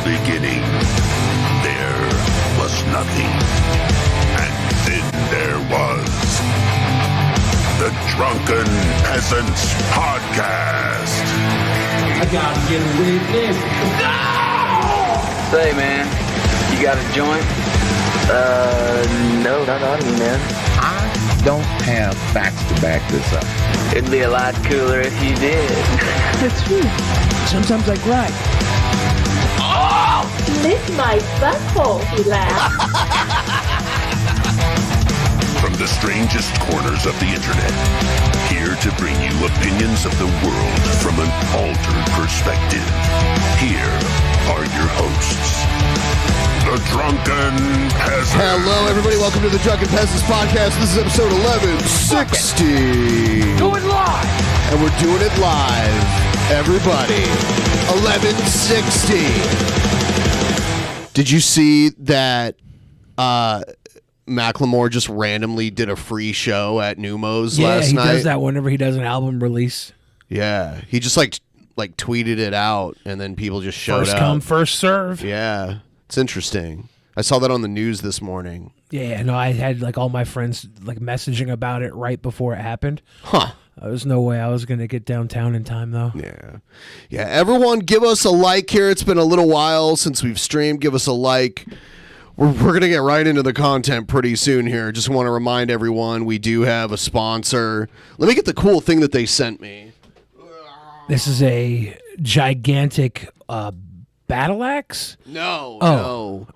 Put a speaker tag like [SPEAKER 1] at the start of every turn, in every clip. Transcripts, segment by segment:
[SPEAKER 1] beginning, there was nothing. And then there was the Drunken Peasants Podcast.
[SPEAKER 2] I gotta get a witness. No!
[SPEAKER 3] Say, man, you got a joint? No, not on me, man.
[SPEAKER 4] I don't have facts to back this up.
[SPEAKER 3] It'd be a lot cooler if you did.
[SPEAKER 5] That's true. Sometimes I cry.
[SPEAKER 3] Oh!
[SPEAKER 6] Lick my butthole, he laughed.
[SPEAKER 1] From the strangest corners of the internet, here to bring you opinions of the world from an altered perspective. Here are your hosts, the Drunken Peasants.
[SPEAKER 7] Hello, everybody. Welcome to the Drunken Peasants Podcast. This is episode 1160.
[SPEAKER 2] Do it live!
[SPEAKER 7] And we're doing it live, everybody. 1160. Did you see that Macklemore just randomly did a free show at Neumos last night?
[SPEAKER 5] Yeah, he does that whenever he does an album release.
[SPEAKER 7] Yeah, he just like tweeted it out, and then people just showed up.
[SPEAKER 5] First come, first serve.
[SPEAKER 7] Yeah, it's interesting. I saw that on the news this morning.
[SPEAKER 5] Yeah, no, I had like all my friends like messaging about it right before it happened.
[SPEAKER 7] Huh.
[SPEAKER 5] There was no way I was going to get downtown in time, though.
[SPEAKER 7] Yeah. Everyone, give us a like here. It's been a little while since we've streamed. Give us a like. We're going to get right into the content pretty soon here. Just want to remind everyone we do have a sponsor. Let me get the cool thing that they sent me.
[SPEAKER 5] This is a gigantic battle axe?
[SPEAKER 7] No.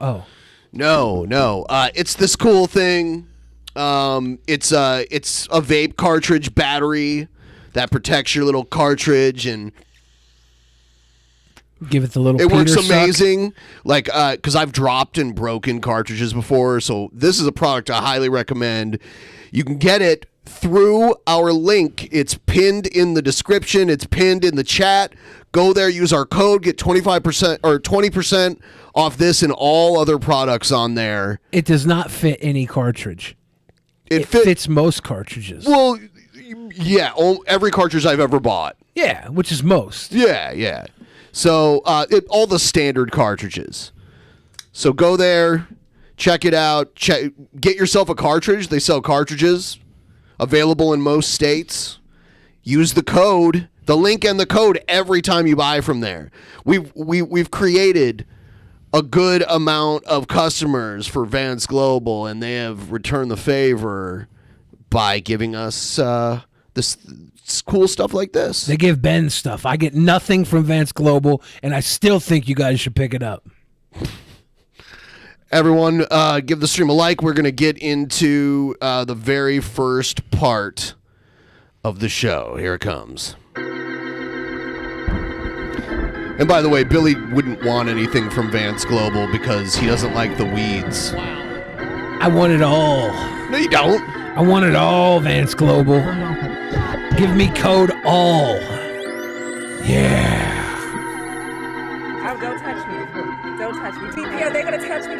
[SPEAKER 7] It's this cool thing. It's a vape cartridge battery that protects your little cartridge, and
[SPEAKER 5] give it the little.
[SPEAKER 7] It
[SPEAKER 5] Peter
[SPEAKER 7] works
[SPEAKER 5] suck.
[SPEAKER 7] amazing. Like, because I've dropped and broken cartridges before, so this is a product I highly recommend. You can get it through our link. It's pinned in the description. It's pinned in the chat. Go there, use our code, get 25% or 20% off this and all other products on there.
[SPEAKER 5] It does not fit any cartridge. It fits most cartridges.
[SPEAKER 7] Well, yeah, every cartridge I've ever bought.
[SPEAKER 5] Yeah, which is most.
[SPEAKER 7] Yeah. So all the standard cartridges. So go there, check it out. Get yourself a cartridge. They sell cartridges available in most states. Use the code, the link and the code every time you buy from there. We've created a good amount of customers for Vance Global, and they have returned the favor by giving us this cool stuff like this.
[SPEAKER 5] They give Ben stuff. I get nothing from Vance Global, and I still think you guys should pick it up.
[SPEAKER 7] Everyone, give the stream a like. We're going to get into the very first part of the show. Here it comes. And by the way, Billy wouldn't want anything from Vance Global because he doesn't like the weeds.
[SPEAKER 5] I want it all.
[SPEAKER 7] No, you don't.
[SPEAKER 5] I want it all, Vance Global. Give me code ALL. Yeah.
[SPEAKER 8] Oh, don't touch me. Don't touch me. Yeah, they're going to touch me.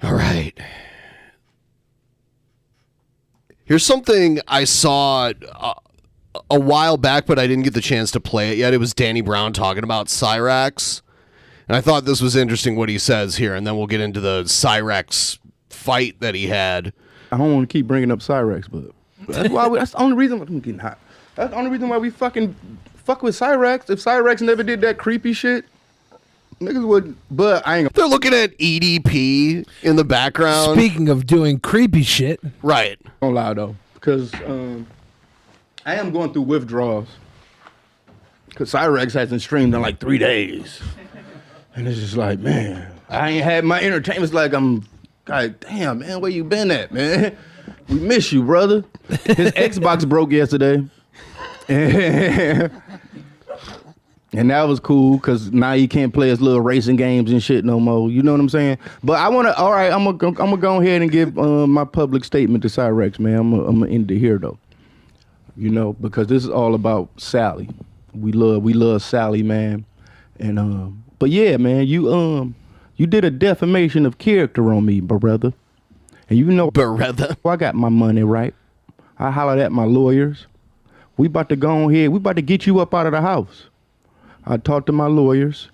[SPEAKER 7] All right. Here's something I saw a while back, but I didn't get the chance to play it yet. It was Danny Brown talking about Cyraxx. And I thought this was interesting what he says here, and then we'll get into the Cyraxx fight that he had.
[SPEAKER 9] I don't want to keep bringing up Cyraxx, but that's why that's the only reason I'm getting hot. That's the only reason why we fuck with Cyraxx. If Cyraxx never did that creepy shit, niggas would, but I ain't
[SPEAKER 7] They're looking at EDP in the background.
[SPEAKER 5] Speaking of doing creepy shit.
[SPEAKER 7] Right.
[SPEAKER 9] Don't lie though, because I am going through withdrawals. Because Cyraxx hasn't streamed in like 3 days. And it's just like, man, I ain't had my entertainment. It's like God damn, man, where you been at, man? We miss you, brother. His Xbox broke yesterday. And that was cool because now you can't play his little racing games and shit no more. You know what I'm saying? But I want to, all right, I'm going to go ahead and give my public statement to Cyraxx, man. I'm going to end it here, though. You know, because this is all about Sally. We love Sally, man. And, but yeah, man, you You did a defamation of character on me, brother. And you know,
[SPEAKER 7] Beretta.
[SPEAKER 9] I got my money right. I hollered at my lawyers. We about to go on here. We about to get you up out of the house. I talked to my lawyers.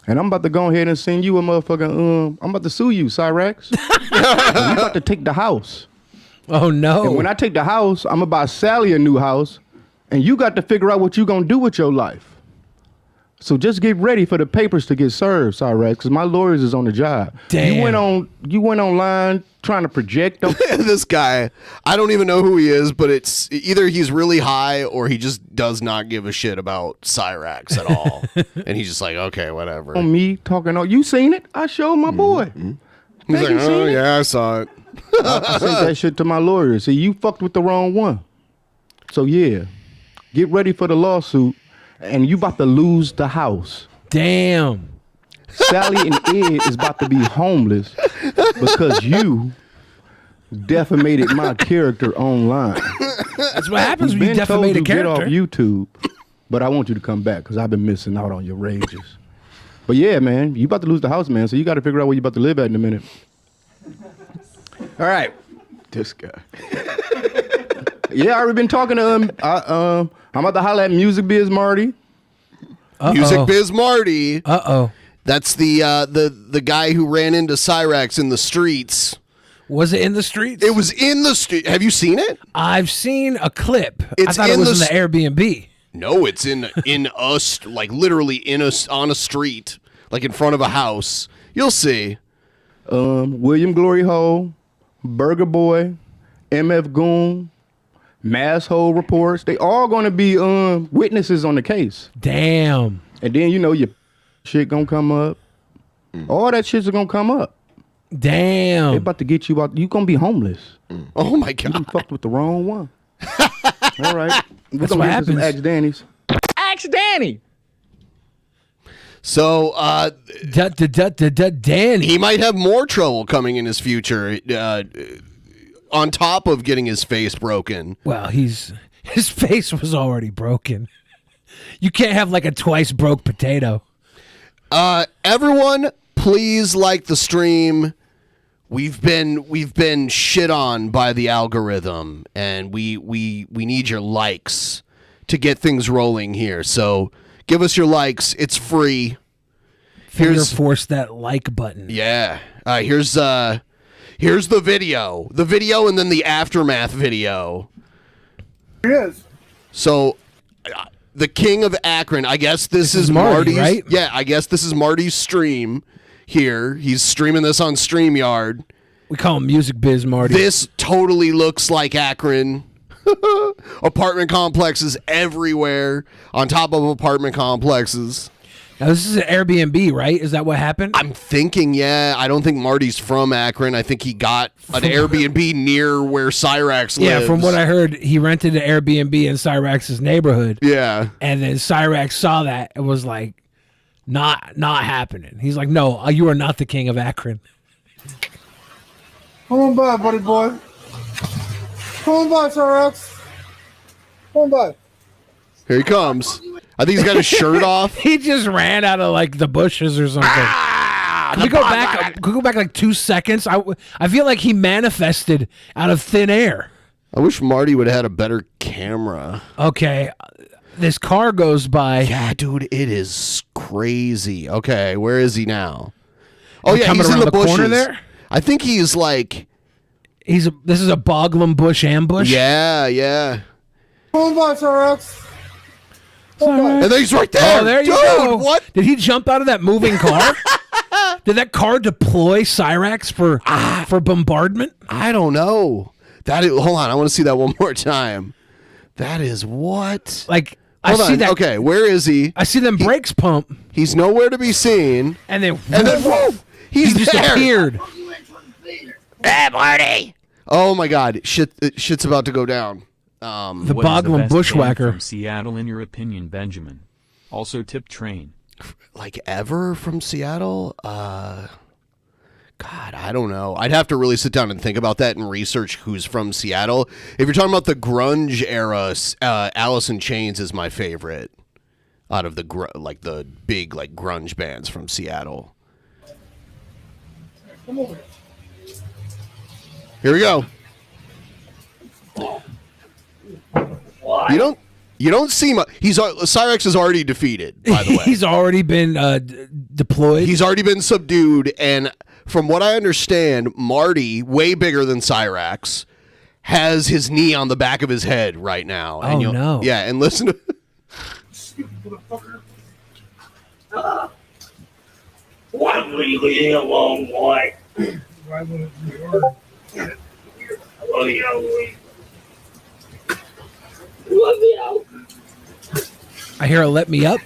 [SPEAKER 9] And I'm about to go ahead and send you a motherfucking, I'm about to sue you, Cyraxx. You about to take the house.
[SPEAKER 5] Oh, no.
[SPEAKER 9] And when I take the house, I'm about Sally a new house. And you got to figure out what you going to do with your life. So just get ready for the papers to get served, Cyraxx, because my lawyers is on the job.
[SPEAKER 5] Damn.
[SPEAKER 9] You went online trying to project them.
[SPEAKER 7] This guy, I don't even know who he is, but it's either he's really high or he just does not give a shit about Cyraxx at all. And he's just like, okay, whatever.
[SPEAKER 9] On me talking, you seen it? I showed my boy.
[SPEAKER 7] He's like, oh, yeah, I saw it.
[SPEAKER 9] I sent that shit to my lawyers. See, you fucked with the wrong one. So, yeah, get ready for the lawsuit. And you about to lose the house.
[SPEAKER 5] Damn.
[SPEAKER 9] Sally and Ed is about to be homeless because you defamated my character online.
[SPEAKER 5] That's what happens when you
[SPEAKER 9] Been told
[SPEAKER 5] defamate a
[SPEAKER 9] to get off
[SPEAKER 5] character.
[SPEAKER 9] YouTube, but I want you to come back because I've been missing out on your rages. But yeah, man, you about to lose the house, man. So you got to figure out where you about to live at in a minute. All right, this guy. Yeah, I already been talking to him. I'm about to holler at Music Biz Marty.
[SPEAKER 7] Music Biz Marty.
[SPEAKER 5] Uh-oh.
[SPEAKER 7] That's the guy who ran into Cyraxx in the streets.
[SPEAKER 5] Was it in the streets?
[SPEAKER 7] It was in the street. Have you seen it?
[SPEAKER 5] I've seen a clip. I
[SPEAKER 7] It's
[SPEAKER 5] thought it
[SPEAKER 7] in
[SPEAKER 5] was
[SPEAKER 7] the
[SPEAKER 5] in the Airbnb.
[SPEAKER 7] No, it's in us, like literally on a street, like in front of a house. You'll see.
[SPEAKER 9] William Glory Hole, Burger Boy, MF Goon, Masshole Reports. They all going to be witnesses on the case.
[SPEAKER 5] Damn.
[SPEAKER 9] And then, you know, your shit going to come up. All that shit's going to come up.
[SPEAKER 5] Damn.
[SPEAKER 9] They about to get you out. You going to be homeless.
[SPEAKER 7] Oh, my
[SPEAKER 9] You
[SPEAKER 7] God.
[SPEAKER 9] done fucked with the wrong one. All right. We're
[SPEAKER 5] That's what
[SPEAKER 9] going to
[SPEAKER 5] happens.
[SPEAKER 9] Ask Danny's. Ask Danny.
[SPEAKER 7] So,
[SPEAKER 5] Danny.
[SPEAKER 7] he might have more trouble coming in his future, on top of getting his face broken.
[SPEAKER 5] Well, his face was already broken. You can't have like a twice broke potato.
[SPEAKER 7] Everyone, please like the stream. We've been shit on by the algorithm, and we need your likes to get things rolling here. So give us your likes. It's free.
[SPEAKER 5] Force that like button.
[SPEAKER 7] Yeah. Here's the video. The video and then the aftermath video.
[SPEAKER 10] Here it is.
[SPEAKER 7] So the King of Akron, I guess this is
[SPEAKER 5] Marty,
[SPEAKER 7] Marty's,
[SPEAKER 5] right?
[SPEAKER 7] Yeah, I guess this is Marty's stream here. He's streaming this on StreamYard.
[SPEAKER 5] We call him Music Biz Marty.
[SPEAKER 7] This totally looks like Akron. Apartment complexes everywhere on top of apartment complexes.
[SPEAKER 5] Now, this is an Airbnb, right? Is that what happened?
[SPEAKER 7] I'm thinking, yeah. I don't think Marty's from Akron. I think he got an Airbnb near where Cyraxx lives.
[SPEAKER 5] Yeah, from what I heard, he rented an Airbnb in Cyraxx's neighborhood.
[SPEAKER 7] Yeah.
[SPEAKER 5] And then Cyraxx saw that and was like, not happening. He's like, no, you are not the King of Akron.
[SPEAKER 10] Come on by, buddy boy. Come on by, Cyraxx. Come on by.
[SPEAKER 7] Here he comes. I think he's got his shirt off.
[SPEAKER 5] He just ran out of like the bushes or something. Can we go back? Could we go back like 2 seconds? I feel like he manifested out of thin air.
[SPEAKER 7] I wish Marty would have had a better camera.
[SPEAKER 5] Okay, this car goes by.
[SPEAKER 7] Yeah, dude, it is crazy. Okay, where is he now? Oh yeah,
[SPEAKER 5] coming
[SPEAKER 7] he's in
[SPEAKER 5] around
[SPEAKER 7] the
[SPEAKER 5] the corner
[SPEAKER 7] bushes.
[SPEAKER 5] there?
[SPEAKER 7] I think he's like.
[SPEAKER 5] This is a Boglum Bush ambush.
[SPEAKER 7] Yeah.
[SPEAKER 10] Come on by, Cyraxx.
[SPEAKER 7] And then he's right there.
[SPEAKER 5] Oh, there you
[SPEAKER 7] Dude,
[SPEAKER 5] go.
[SPEAKER 7] What?
[SPEAKER 5] Did he jump out of that moving car? Did that car deploy Cyraxx for bombardment?
[SPEAKER 7] I don't know. Hold on, I want to see that one more time. That is what?
[SPEAKER 5] Like
[SPEAKER 7] Hold
[SPEAKER 5] I see
[SPEAKER 7] on.
[SPEAKER 5] that.
[SPEAKER 7] Okay, where is he?
[SPEAKER 5] I see them brakes pump,
[SPEAKER 7] He's nowhere to be seen.
[SPEAKER 5] and then
[SPEAKER 7] whoa,
[SPEAKER 5] he
[SPEAKER 7] he's there.
[SPEAKER 5] disappeared.
[SPEAKER 3] Hey, Marty!
[SPEAKER 7] Oh my God, shit's about to go down.
[SPEAKER 5] The
[SPEAKER 11] What is the
[SPEAKER 5] Boglum
[SPEAKER 11] best
[SPEAKER 5] Bushwhacker.
[SPEAKER 11] band from Seattle, in your opinion, Benjamin? Also, tip train.
[SPEAKER 7] Like ever from Seattle? God, I don't know. I'd have to really sit down and think about that and research who's from Seattle. If you're talking about the grunge era, Alice in Chains is my favorite out of the big like grunge bands from Seattle.
[SPEAKER 10] Come over here.
[SPEAKER 7] Here we go. You don't see much. Cyraxx is already defeated, by the way.
[SPEAKER 5] He's already been deployed.
[SPEAKER 7] He's already been subdued, and from what I understand, Marty, way bigger than Cyraxx, has his knee on the back of his head right now. And
[SPEAKER 5] no.
[SPEAKER 7] Yeah, and listen to...
[SPEAKER 3] Why would you leave me alone, boy?
[SPEAKER 10] Why would it be hard?
[SPEAKER 3] Love you. Love you.
[SPEAKER 5] I hear a let me up.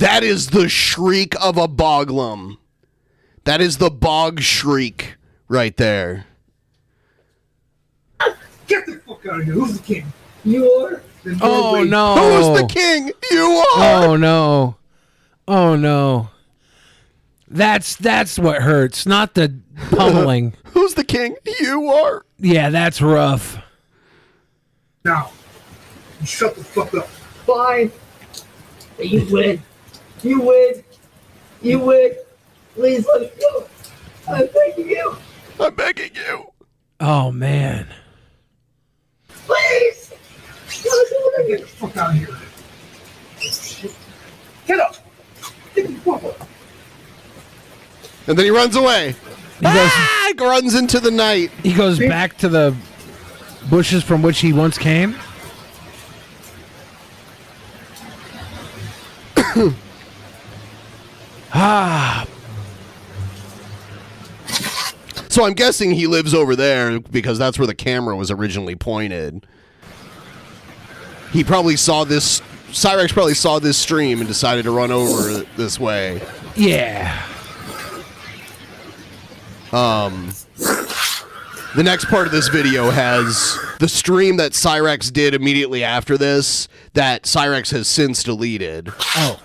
[SPEAKER 7] That is the shriek of a boglum. That is the bog shriek right there.
[SPEAKER 10] Get the fuck out of here. Who's the king?
[SPEAKER 3] You are.
[SPEAKER 5] Oh no!
[SPEAKER 7] Who's the king? You are.
[SPEAKER 5] Oh no! Oh no! That's what hurts, not the pummeling.
[SPEAKER 7] Who's the king? You are.
[SPEAKER 5] Yeah, that's rough.
[SPEAKER 10] Now, you shut the fuck up.
[SPEAKER 3] Fine. You win. You win. You win. Please let me go. I'm begging you.
[SPEAKER 7] I'm begging you.
[SPEAKER 5] Oh man!
[SPEAKER 3] Please.
[SPEAKER 10] Get the fuck out of here. Get up. Get the fuck up.
[SPEAKER 7] And then he runs away.
[SPEAKER 5] He
[SPEAKER 7] runs into the night.
[SPEAKER 5] He goes back to the bushes from which he once came.
[SPEAKER 7] So I'm guessing he lives over there because that's where the camera was originally pointed. He probably saw this. Cyraxx probably saw this stream and decided to run over this way.
[SPEAKER 5] Yeah.
[SPEAKER 7] The next part of this video has the stream that Cyraxx did immediately after this that Cyraxx has since deleted.
[SPEAKER 5] Oh.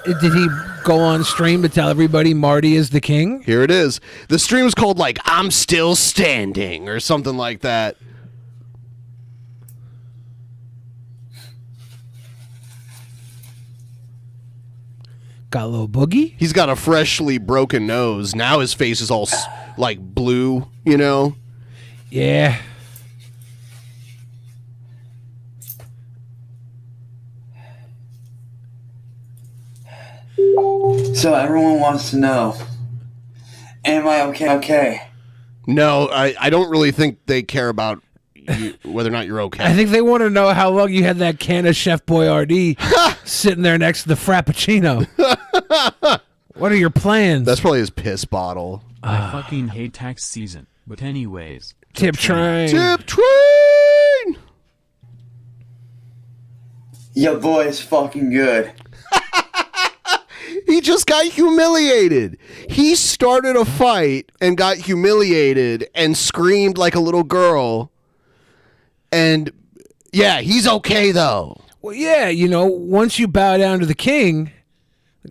[SPEAKER 5] Did he go on stream to tell everybody Marty is the king?
[SPEAKER 7] Here it is. The stream is called like I'm Still Standing or something like that.
[SPEAKER 5] Got a little boogie?
[SPEAKER 7] He's got a freshly broken nose. Now his face is all like blue, you know?
[SPEAKER 5] Yeah.
[SPEAKER 12] So everyone wants to know, am I okay?
[SPEAKER 7] No, I don't really think they care about whether or not you're okay.
[SPEAKER 5] I think they want to know how long you had that can of Chef Boyardee sitting there next to the Frappuccino. What are your plans?
[SPEAKER 7] That's probably his piss bottle.
[SPEAKER 11] I fucking hate tax season. But anyways.
[SPEAKER 5] Tip train.
[SPEAKER 7] Tip train!
[SPEAKER 12] Your boy is fucking good.
[SPEAKER 7] He just got humiliated. He started a fight and got humiliated and screamed like a little girl. And yeah, he's okay though.
[SPEAKER 5] Well, yeah, you know, once you bow down to the king,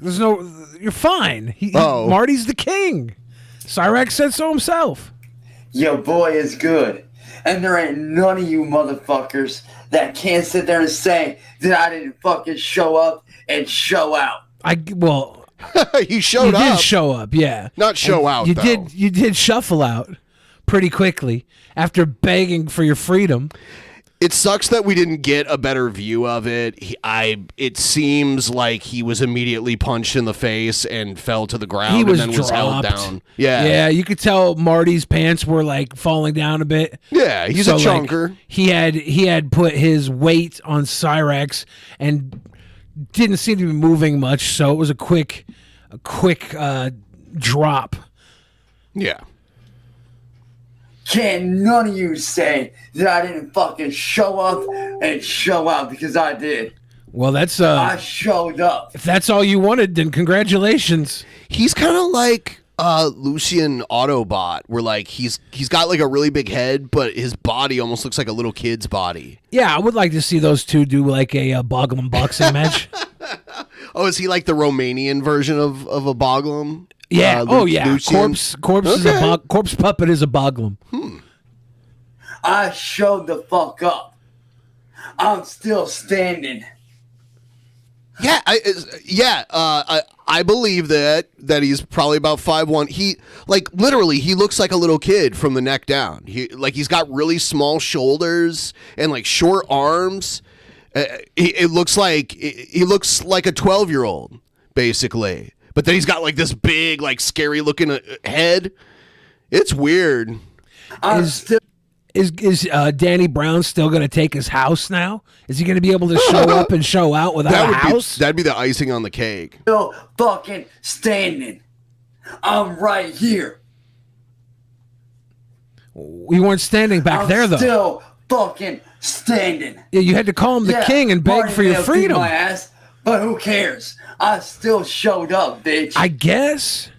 [SPEAKER 5] you're fine. Marty's the king. Cyraxx said so himself.
[SPEAKER 12] Your boy is good. And there ain't none of you motherfuckers that can't sit there and say that I didn't fucking show up and show out.
[SPEAKER 7] You showed
[SPEAKER 5] You
[SPEAKER 7] up.
[SPEAKER 5] did show up, yeah.
[SPEAKER 7] Not show out,
[SPEAKER 5] You
[SPEAKER 7] though.
[SPEAKER 5] You did shuffle out pretty quickly after begging for your freedom.
[SPEAKER 7] It sucks that we didn't get a better view of it. It seems like he was immediately punched in the face and fell to the ground
[SPEAKER 5] He was
[SPEAKER 7] and then was held
[SPEAKER 5] dropped.
[SPEAKER 7] down. Yeah.
[SPEAKER 5] Yeah, you could tell Marty's pants were like falling down a bit.
[SPEAKER 7] Yeah, he's a chunker.
[SPEAKER 5] Like, he had put his weight on Cyraxx and didn't seem to be moving much, so it was a quick drop.
[SPEAKER 7] Yeah.
[SPEAKER 12] Can't none of you say that I didn't fucking show up and show out, because I did.
[SPEAKER 5] Well, that's
[SPEAKER 12] I showed up.
[SPEAKER 5] If that's all you wanted, then congratulations.
[SPEAKER 7] He's kind of like Lucian Autobot, where like he's got like a really big head, but his body almost looks like a little kid's body.
[SPEAKER 5] Yeah, I would like to see those two do like a Boglum boxing match.
[SPEAKER 7] Oh, is he like the Romanian version of a Boglum?
[SPEAKER 5] Yeah.
[SPEAKER 7] Lucian?
[SPEAKER 5] Corpse puppet is a Boglum.
[SPEAKER 12] I showed the fuck up. I'm still standing.
[SPEAKER 7] Yeah, I believe that he's probably about 5'1". He literally he looks like a little kid from the neck down. He's got really small shoulders and like short arms. It looks like he looks like a 12-year-old basically. But then he's got like this big like scary looking head. It's weird.
[SPEAKER 5] Is Danny Brown still going to take his house now? Is he going to be able to show up and show out without a house?
[SPEAKER 7] That'd be the icing on the cake.
[SPEAKER 12] Still fucking standing. I'm right here.
[SPEAKER 5] We weren't standing back there, though.
[SPEAKER 12] Still fucking standing.
[SPEAKER 5] Yeah, you had to call him the king and beg
[SPEAKER 12] Marty
[SPEAKER 5] for your
[SPEAKER 12] may have beat
[SPEAKER 5] freedom.
[SPEAKER 12] my ass, but who cares? I still showed up, bitch.
[SPEAKER 5] I guess.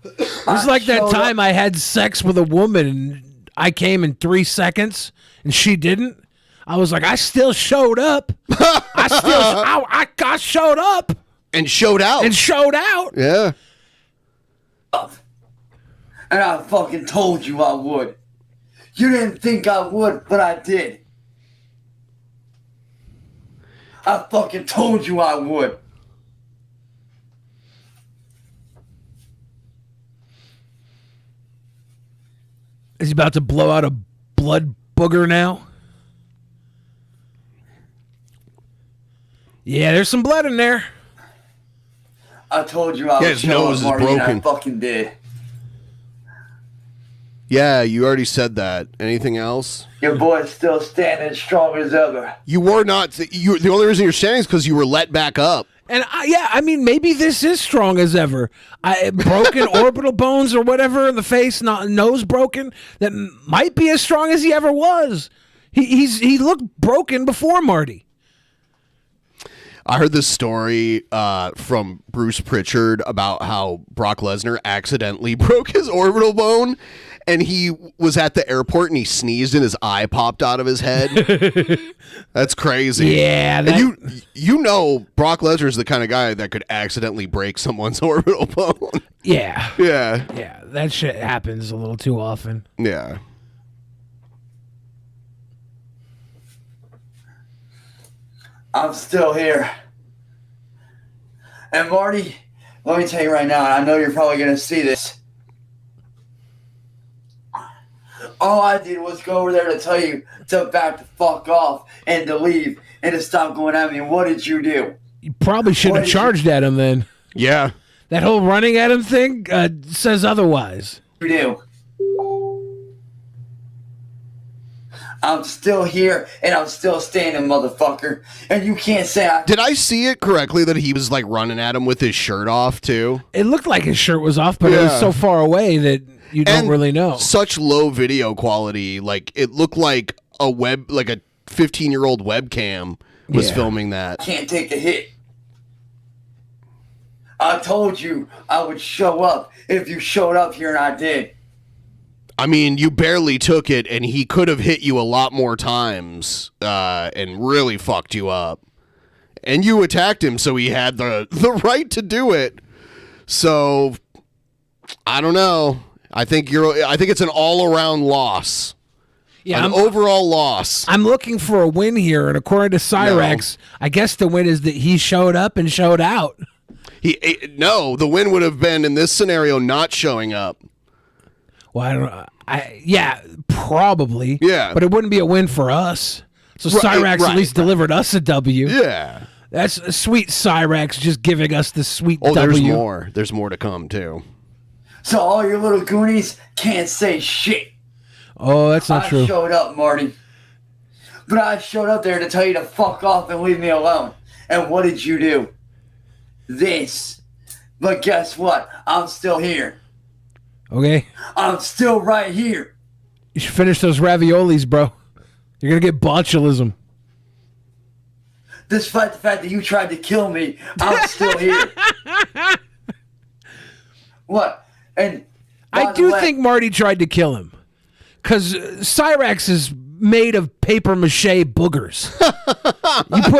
[SPEAKER 5] It was like that time I had sex with a woman and I came in 3 seconds and she didn't. I was like, I still showed up. I showed up.
[SPEAKER 7] And showed out.
[SPEAKER 5] Yeah.
[SPEAKER 12] And I fucking told you I would. You didn't think I would, but I did. I fucking told you I would.
[SPEAKER 5] Is he about to blow out a blood booger now? Yeah, there's some blood in there.
[SPEAKER 12] I told you I would.
[SPEAKER 7] His nose is broken.
[SPEAKER 12] I fucking did.
[SPEAKER 7] Yeah, you already said that. Anything else?
[SPEAKER 12] Your boy's still standing strong as ever.
[SPEAKER 7] You were not. The only reason you're standing is because you were let back up.
[SPEAKER 5] And I mean, maybe this is strong as ever. Broken orbital bones or whatever in the face, nose broken. That might be as strong as he ever was. He looked broken before Marty.
[SPEAKER 7] I heard this story from Bruce Pritchard about how Brock Lesnar accidentally broke his orbital bone, and he was at the airport and he sneezed and his eye popped out of his head. That's crazy.
[SPEAKER 5] Yeah,
[SPEAKER 7] and you know Brock Lesnar is the kind of guy that could accidentally break someone's orbital bone.
[SPEAKER 5] Yeah.
[SPEAKER 7] Yeah.
[SPEAKER 5] That shit happens a little too often.
[SPEAKER 7] Yeah.
[SPEAKER 12] I'm still here. And Marty, let me tell you right now, I know you're probably going to see this. All I did was go over there to tell you to back the fuck off and to leave and to stop going at me. And what did you do?
[SPEAKER 5] You probably shouldn't have charged at him then.
[SPEAKER 7] Yeah.
[SPEAKER 5] That whole running at him thing says otherwise.
[SPEAKER 12] You do. I'm still here and I'm still standing, motherfucker. And you can't say
[SPEAKER 7] Did I see it correctly that he was like running at him with his shirt off too?
[SPEAKER 5] It looked like his shirt was off, but it was so far away that you don't really know.
[SPEAKER 7] Such low video quality. Like it looked like a 15-year-old webcam was filming that.
[SPEAKER 12] Can't take a hit. I told you I would show up if you showed up here, and I did.
[SPEAKER 7] I mean, you barely took it, and he could have hit you a lot more times and really fucked you up. And you attacked him, so he had the right to do it. So, I don't know. I think it's an all-around loss. Yeah, an overall loss.
[SPEAKER 5] I'm looking for a win here, and according to Cyraxx, I guess the win is that he showed up and showed out.
[SPEAKER 7] The win would have been in this scenario not showing up.
[SPEAKER 5] Well, I don't know. Probably.
[SPEAKER 7] Yeah.
[SPEAKER 5] But it wouldn't be a win for us. So Cyraxx at least delivered us a W.
[SPEAKER 7] Yeah.
[SPEAKER 5] That's a sweet Cyraxx just giving us the sweet W.
[SPEAKER 7] There's more. There's more to come, too.
[SPEAKER 12] So all your little goonies can't say shit.
[SPEAKER 5] Oh, that's not true.
[SPEAKER 12] I showed up, Marty. But I showed up there to tell you to fuck off and leave me alone. And what did you do? This. But guess what? I'm still here.
[SPEAKER 5] Okay.
[SPEAKER 12] I'm still right here.
[SPEAKER 5] You should finish those raviolis, bro. You're going to get botulism.
[SPEAKER 12] Despite the fact that you tried to kill me, I'm still here. What? And
[SPEAKER 5] I do think Marty tried to kill him. Because Cyraxx is made of paper mache boogers.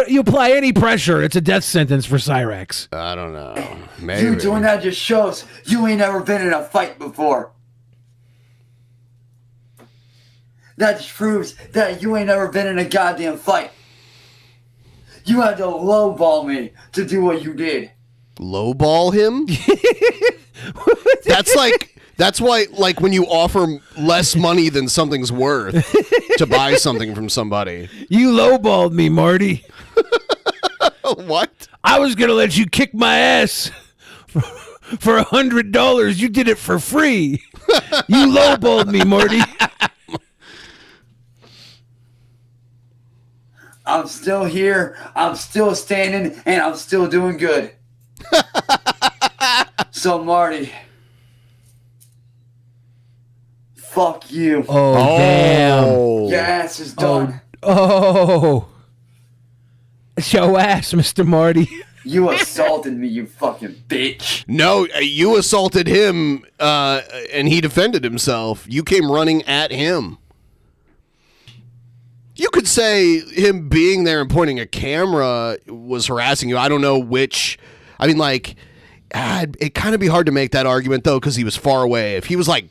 [SPEAKER 5] you apply any pressure, it's a death sentence for Cyraxx.
[SPEAKER 7] I don't know. Maybe.
[SPEAKER 12] You doing that just shows you ain't ever been in a fight before. That just proves that you ain't ever been in a goddamn fight. You had to lowball me to do what you did.
[SPEAKER 7] Lowball him? That's why, like, when you offer less money than something's worth to buy something from somebody.
[SPEAKER 5] You lowballed me, Marty.
[SPEAKER 7] What?
[SPEAKER 5] I was gonna let you kick my ass for $100. You did it for free. You lowballed me, Marty.
[SPEAKER 12] I'm still here. I'm still standing, and I'm still doing good. So, Marty, fuck you.
[SPEAKER 5] Oh, damn.
[SPEAKER 12] Your ass is done.
[SPEAKER 5] Oh. Show ass, Mr. Marty.
[SPEAKER 12] You assaulted me, you fucking bitch.
[SPEAKER 7] No, you assaulted him, and he defended himself. You came running at him. You could say him being there and pointing a camera was harassing you. I don't know which. I mean, like, it'd kind of be hard to make that argument, though, because he was far away. If he was, like,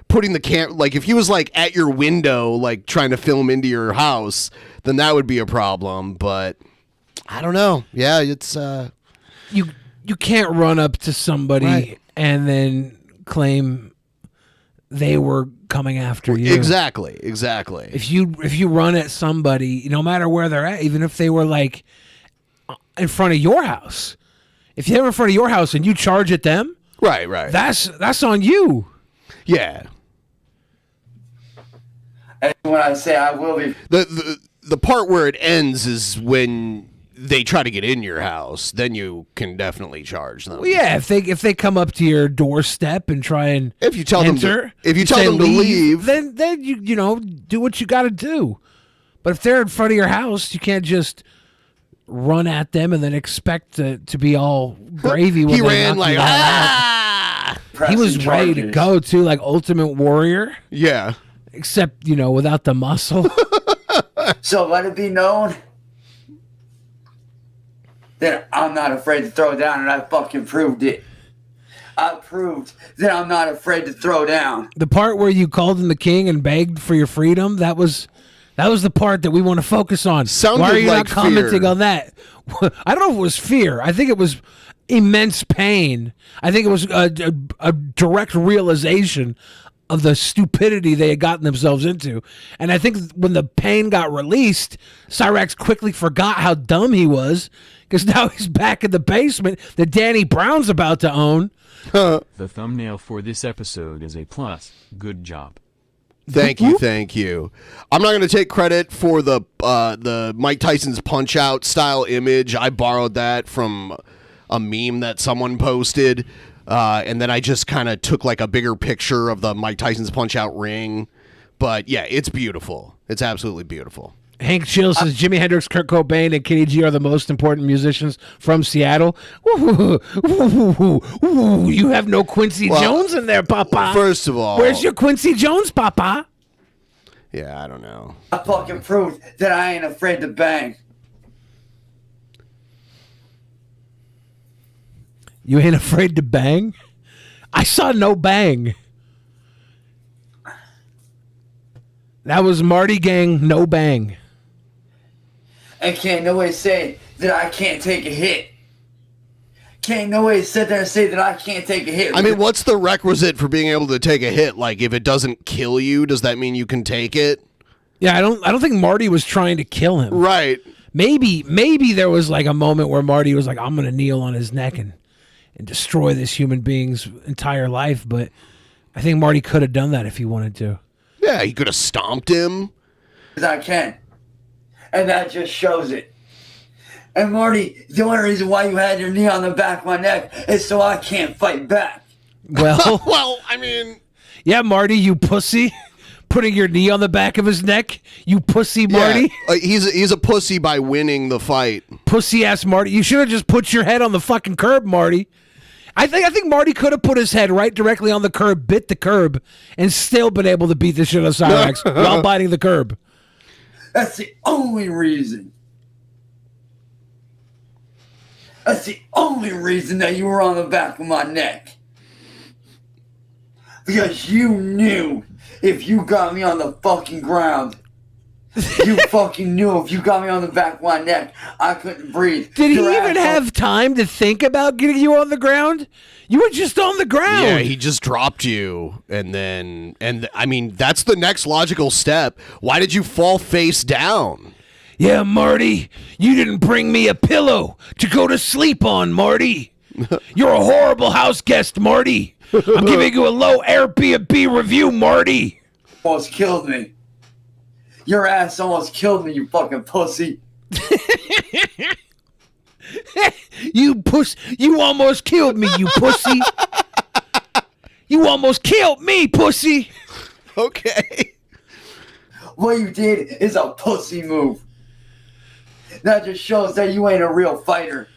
[SPEAKER 7] putting the like, if he was, like, at your window, like, trying to film into your house, then that would be a problem. But I don't know. Yeah, it's...
[SPEAKER 5] You can't run up to somebody and then claim they were coming after you.
[SPEAKER 7] Exactly.
[SPEAKER 5] If you run at somebody, no matter where they're at, even if they were like in front of your house, if they were in front of your house and you charge at them,
[SPEAKER 7] right,
[SPEAKER 5] that's on you.
[SPEAKER 7] Yeah.
[SPEAKER 12] And when I say I will be,
[SPEAKER 7] the part where it ends is when they try to get in your house. Then you can definitely charge them.
[SPEAKER 5] Well, yeah, if they come up to your doorstep and try and
[SPEAKER 7] if you tell
[SPEAKER 5] enter,
[SPEAKER 7] them to leave,
[SPEAKER 5] then you know do what you got to do. But if they're in front of your house, you can't just run at them and then expect to be all gravy. When
[SPEAKER 7] he
[SPEAKER 5] they
[SPEAKER 7] ran
[SPEAKER 5] knock
[SPEAKER 7] like
[SPEAKER 5] you out. He was ready to go too, like Ultimate Warrior.
[SPEAKER 7] Yeah,
[SPEAKER 5] except without the muscle.
[SPEAKER 12] So let it be known that I'm not afraid to throw down, and I fucking proved it. I proved that I'm not afraid to throw down.
[SPEAKER 5] The part where you called him the king and begged for your freedom, that was the part that we want to focus on.
[SPEAKER 7] Sounded
[SPEAKER 5] Why are you
[SPEAKER 7] like
[SPEAKER 5] not commenting
[SPEAKER 7] fear.
[SPEAKER 5] on that? I don't know if it was fear. I think it was immense pain. I think it was a direct realization of the stupidity they had gotten themselves into. And I think when the pain got released, Cyraxx quickly forgot how dumb he was, because now he's back in the basement that Danny Brown's about to own.
[SPEAKER 11] The thumbnail for this episode is A+. Good job.
[SPEAKER 7] Thank you. I'm not going to take credit for the Mike Tyson's Punch-Out style image. I borrowed that from a meme that someone posted, and then I just kind of took like a bigger picture of the Mike Tyson's Punch-Out ring. But yeah, it's beautiful. It's absolutely beautiful.
[SPEAKER 5] Hank Chill says Jimi Hendrix, Kurt Cobain, and Kenny G are the most important musicians from Seattle. Ooh, you have no Quincy Jones in there, Papa.
[SPEAKER 7] First of all,
[SPEAKER 5] where's your Quincy Jones, Papa?
[SPEAKER 7] Yeah, I don't know.
[SPEAKER 12] I fucking proved that I ain't afraid to bang.
[SPEAKER 5] You ain't afraid to bang? I saw no bang. That was Marty Gang, no bang.
[SPEAKER 12] And can't no way say that I can't take a hit. Can't no way sit there and say that I can't take a hit.
[SPEAKER 7] I mean, what's the requisite for being able to take a hit? Like, if it doesn't kill you, does that mean you can take it?
[SPEAKER 5] Yeah, I don't think Marty was trying to kill him.
[SPEAKER 7] Right.
[SPEAKER 5] Maybe there was like a moment where Marty was like, I'm going to kneel on his neck and destroy this human being's entire life. But I think Marty could have done that if he wanted to.
[SPEAKER 7] Yeah, he could have stomped him.
[SPEAKER 12] I can. And that just shows it. And Marty, the only reason why you had your knee on the back of my neck is so I can't fight back.
[SPEAKER 5] Well,
[SPEAKER 7] well, I mean,
[SPEAKER 5] yeah, Marty, you pussy, putting your knee on the back of his neck, you pussy, Marty.
[SPEAKER 7] Yeah, he's a pussy by winning the fight.
[SPEAKER 5] Pussy ass Marty. You should have just put your head on the fucking curb, Marty. I think Marty could have put his head right directly on the curb, bit the curb, and still been able to beat the shit out of Cyraxx while biting the curb.
[SPEAKER 12] That's the only reason. That's the only reason that you were on the back of my neck. Because you knew if you got me on the fucking ground You fucking knew if you got me on the back of my neck, I couldn't breathe.
[SPEAKER 5] Did he
[SPEAKER 12] Your
[SPEAKER 5] even
[SPEAKER 12] asshole-
[SPEAKER 5] have time to think about getting you on the ground? You were just on the ground.
[SPEAKER 7] Yeah, he just dropped you, I mean, that's the next logical step. Why did you fall face down?
[SPEAKER 5] Yeah, Marty, you didn't bring me a pillow to go to sleep on, Marty. You're a horrible house guest, Marty. I'm giving you a low Airbnb review, Marty.
[SPEAKER 12] Almost killed me. Your ass almost killed me, you fucking pussy.
[SPEAKER 5] You almost killed me, you pussy. You almost killed me, pussy.
[SPEAKER 7] Okay.
[SPEAKER 12] What you did is a pussy move. That just shows that you ain't a real fighter.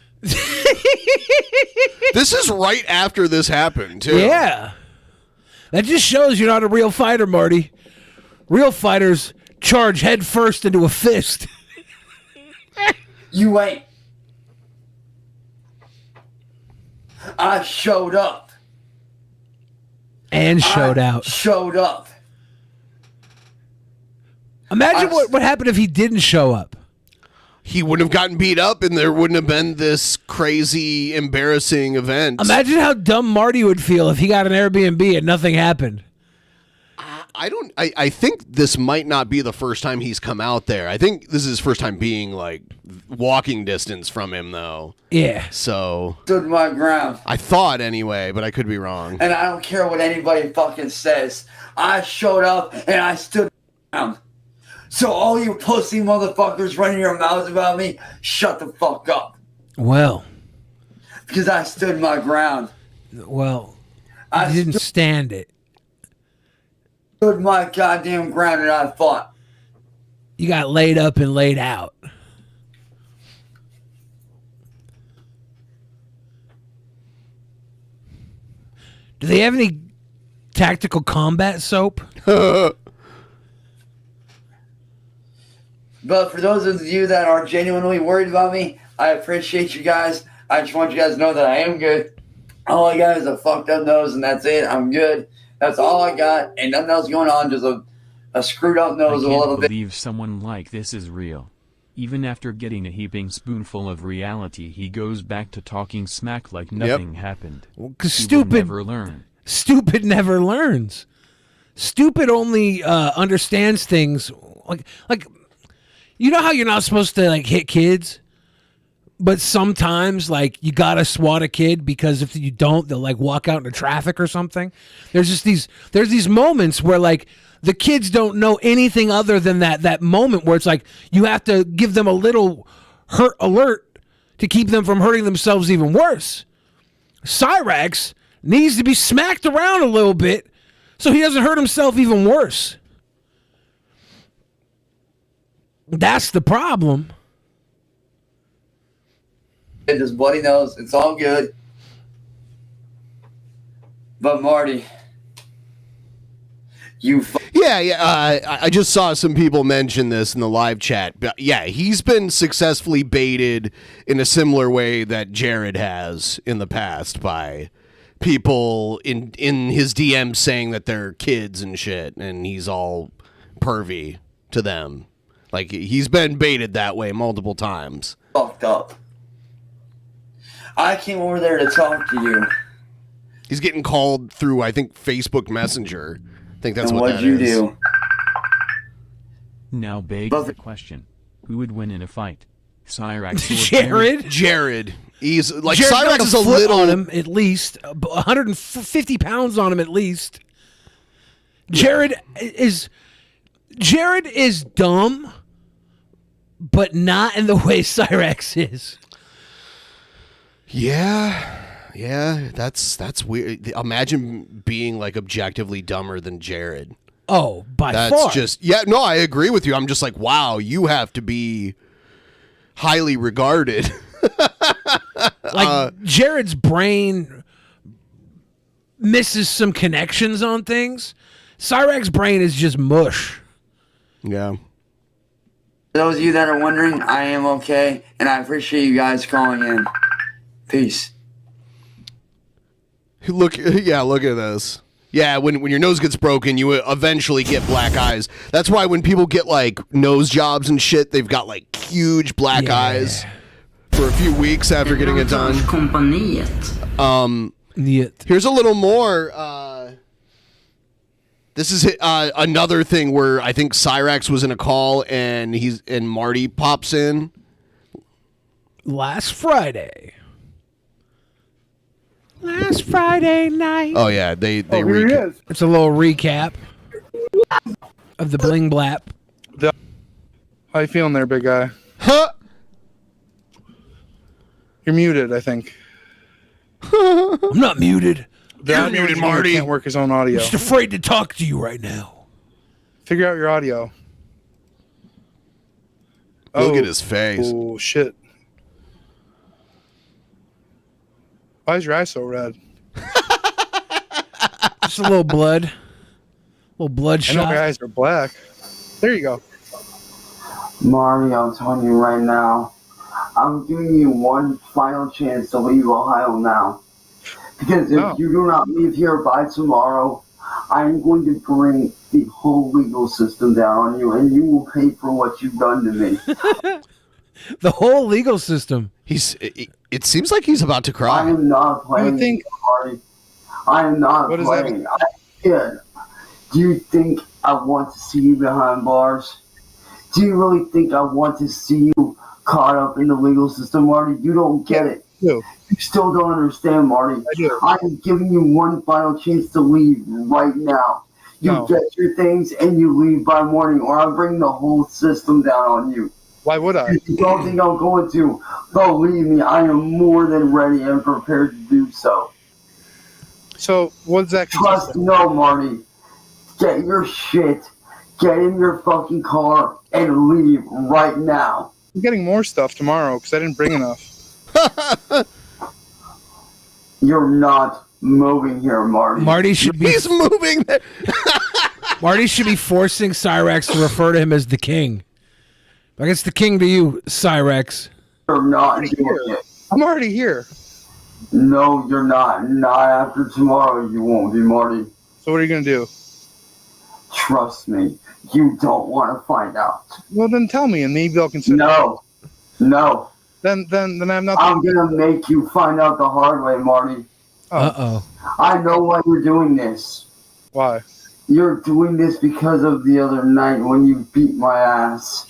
[SPEAKER 7] This is right after this happened, too.
[SPEAKER 5] Yeah. That just shows you're not a real fighter, Marty. Real fighters charge head first into a fist.
[SPEAKER 12] You ain't. I showed up.
[SPEAKER 5] And showed out.
[SPEAKER 12] Showed up.
[SPEAKER 5] Imagine what happened if he didn't show up.
[SPEAKER 7] He wouldn't have gotten beat up, and there wouldn't have been this crazy, embarrassing event.
[SPEAKER 5] Imagine how dumb Marty would feel if he got an Airbnb and nothing happened.
[SPEAKER 7] I think this might not be the first time he's come out there. I think this is his first time being, like, walking distance from him, though.
[SPEAKER 5] Yeah.
[SPEAKER 7] So.
[SPEAKER 12] Stood my ground.
[SPEAKER 7] I thought, anyway, but I could be wrong.
[SPEAKER 12] And I don't care what anybody fucking says. I showed up and I stood my ground. So all you pussy motherfuckers running your mouths about me, shut the fuck up.
[SPEAKER 5] Well.
[SPEAKER 12] Because I stood my ground.
[SPEAKER 5] Well, I didn't stand it.
[SPEAKER 12] Stood my goddamn ground and I fought.
[SPEAKER 5] You got laid up and laid out. Do they have any tactical combat soap?
[SPEAKER 12] But for those of you that are genuinely worried about me, I appreciate you guys. I just want you guys to know that I am good. All I got is a fucked up nose, and that's it. I'm good. That's all I got. Ain't nothing else going on. Just a screwed up nose a little
[SPEAKER 11] I can't
[SPEAKER 12] bit.
[SPEAKER 11] believe someone like this is real. Even after getting a heaping spoonful of reality, he goes back to talking smack like nothing happened.
[SPEAKER 5] Because
[SPEAKER 11] He will
[SPEAKER 5] stupid
[SPEAKER 11] never learn.
[SPEAKER 5] Stupid never learns. Stupid only understands things like you know how you're not supposed to like hit kids, but sometimes like you gotta swat a kid because if you don't, they'll like walk out into traffic or something. There's these moments where like the kids don't know anything other than that moment where it's like you have to give them a little hurt alert to keep them from hurting themselves even worse. Cyraxx needs to be smacked around a little bit so he doesn't hurt himself even worse. That's the problem.
[SPEAKER 12] It just bloody nose. It's all good. But Marty, you.
[SPEAKER 7] I just saw some people mention this in the live chat. But yeah, he's been successfully baited in a similar way that Jared has in the past by people in his DMs saying that they're kids and shit, and he's all pervy to them. Like, he's been baited that way multiple times.
[SPEAKER 12] Fucked up. I came over there to talk to you.
[SPEAKER 7] He's getting called through, I think, Facebook Messenger. I think that's
[SPEAKER 12] and
[SPEAKER 7] what that
[SPEAKER 12] what'd you
[SPEAKER 7] is.
[SPEAKER 12] do?
[SPEAKER 11] Now begs the question: who would win in a fight, Cyraxx or
[SPEAKER 7] Jared. He's like
[SPEAKER 5] Jared's
[SPEAKER 7] Cyraxx
[SPEAKER 5] got
[SPEAKER 7] is a
[SPEAKER 5] foot
[SPEAKER 7] little
[SPEAKER 5] on him at least, 150 pounds on him at least. Jared is dumb, but not in the way Cyraxx is.
[SPEAKER 7] Yeah, that's weird. Imagine being like objectively dumber than Jared.
[SPEAKER 5] Oh, by
[SPEAKER 7] that's
[SPEAKER 5] far.
[SPEAKER 7] just no. I agree with you. I'm just like, wow, you have to be highly regarded.
[SPEAKER 5] Like Jared's brain misses some connections on things. Cyraxx's brain is just mush.
[SPEAKER 7] Yeah.
[SPEAKER 12] For those of you that are wondering, I am okay, and I appreciate you guys calling in. Peace.
[SPEAKER 7] Look at this. Yeah, when your nose gets broken, you eventually get black eyes. That's why when people get like nose jobs and shit, they've got like huge black eyes for a few weeks after getting it done. Here's a little more. This is another thing where I think Cyraxx was in a call and Marty pops in.
[SPEAKER 5] Last Friday night.
[SPEAKER 7] Oh yeah, they
[SPEAKER 10] here he is.
[SPEAKER 5] It's a little recap of the bling blap.
[SPEAKER 10] How you feeling there, big guy?
[SPEAKER 7] Huh?
[SPEAKER 10] You're muted, I think.
[SPEAKER 5] I'm not muted.
[SPEAKER 10] You're muted, Marty. Can't work his own audio.
[SPEAKER 5] I'm just afraid to talk to you right now.
[SPEAKER 10] Figure out your audio.
[SPEAKER 7] Look at his face.
[SPEAKER 10] Oh shit! Why is your eye so red?
[SPEAKER 5] Just a little blood. A little bloodshot.
[SPEAKER 10] I know my eyes are black. There you go.
[SPEAKER 12] Marty, I'm telling you right now, I'm giving you one final chance to leave Ohio now. Because if you do not leave here by tomorrow, I'm going to bring the whole legal system down on you, and you will pay for what you've done to me.
[SPEAKER 5] The whole legal system.
[SPEAKER 7] It seems like he's about to cry.
[SPEAKER 12] I am not playing, Marty. I am not playing. I'm a kid. Do you think I want to see you behind bars? Do you really think I want to see you caught up in the legal system, Marty? You don't get it. You still don't understand, Marty. I am giving you one final chance to leave right now. You get your things and you leave by morning, or I'll bring the whole system down on you.
[SPEAKER 10] Why would I?
[SPEAKER 12] If you don't think I'm going to, believe me, I am more than ready and prepared to do so.
[SPEAKER 10] So, what does that
[SPEAKER 12] Trust no, Marty. Get your shit, get in your fucking car, and leave right now.
[SPEAKER 10] I'm getting more stuff tomorrow because I didn't bring enough.
[SPEAKER 12] You're not moving here, Marty.
[SPEAKER 5] Marty should be.
[SPEAKER 7] He's moving there.
[SPEAKER 5] Marty should be forcing Cyraxx to refer to him as the king. Like it's the king to you, Cyraxx.
[SPEAKER 12] You're not doing it.
[SPEAKER 10] I'm already here.
[SPEAKER 12] No, you're not. Not after tomorrow, you won't be, Marty.
[SPEAKER 10] So what are you going to do?
[SPEAKER 12] Trust me. You don't want to find out.
[SPEAKER 10] Well, then tell me, and maybe I'll consider.
[SPEAKER 12] No.
[SPEAKER 10] Then I'm not.
[SPEAKER 12] I'm going to make you find out the hard way, Marty.
[SPEAKER 5] Uh-oh.
[SPEAKER 12] I know why you're doing this.
[SPEAKER 10] Why?
[SPEAKER 12] You're doing this because of the other night when you beat my ass.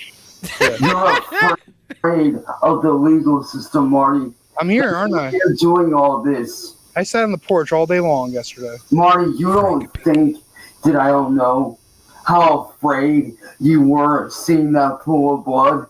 [SPEAKER 12] Yeah. You're afraid of the legal system, Marty.
[SPEAKER 10] I'm here, aren't I?
[SPEAKER 12] You're doing all this.
[SPEAKER 10] I sat on the porch all day long yesterday.
[SPEAKER 12] Marty, you don't think that I don't know how afraid you were of seeing that pool of blood?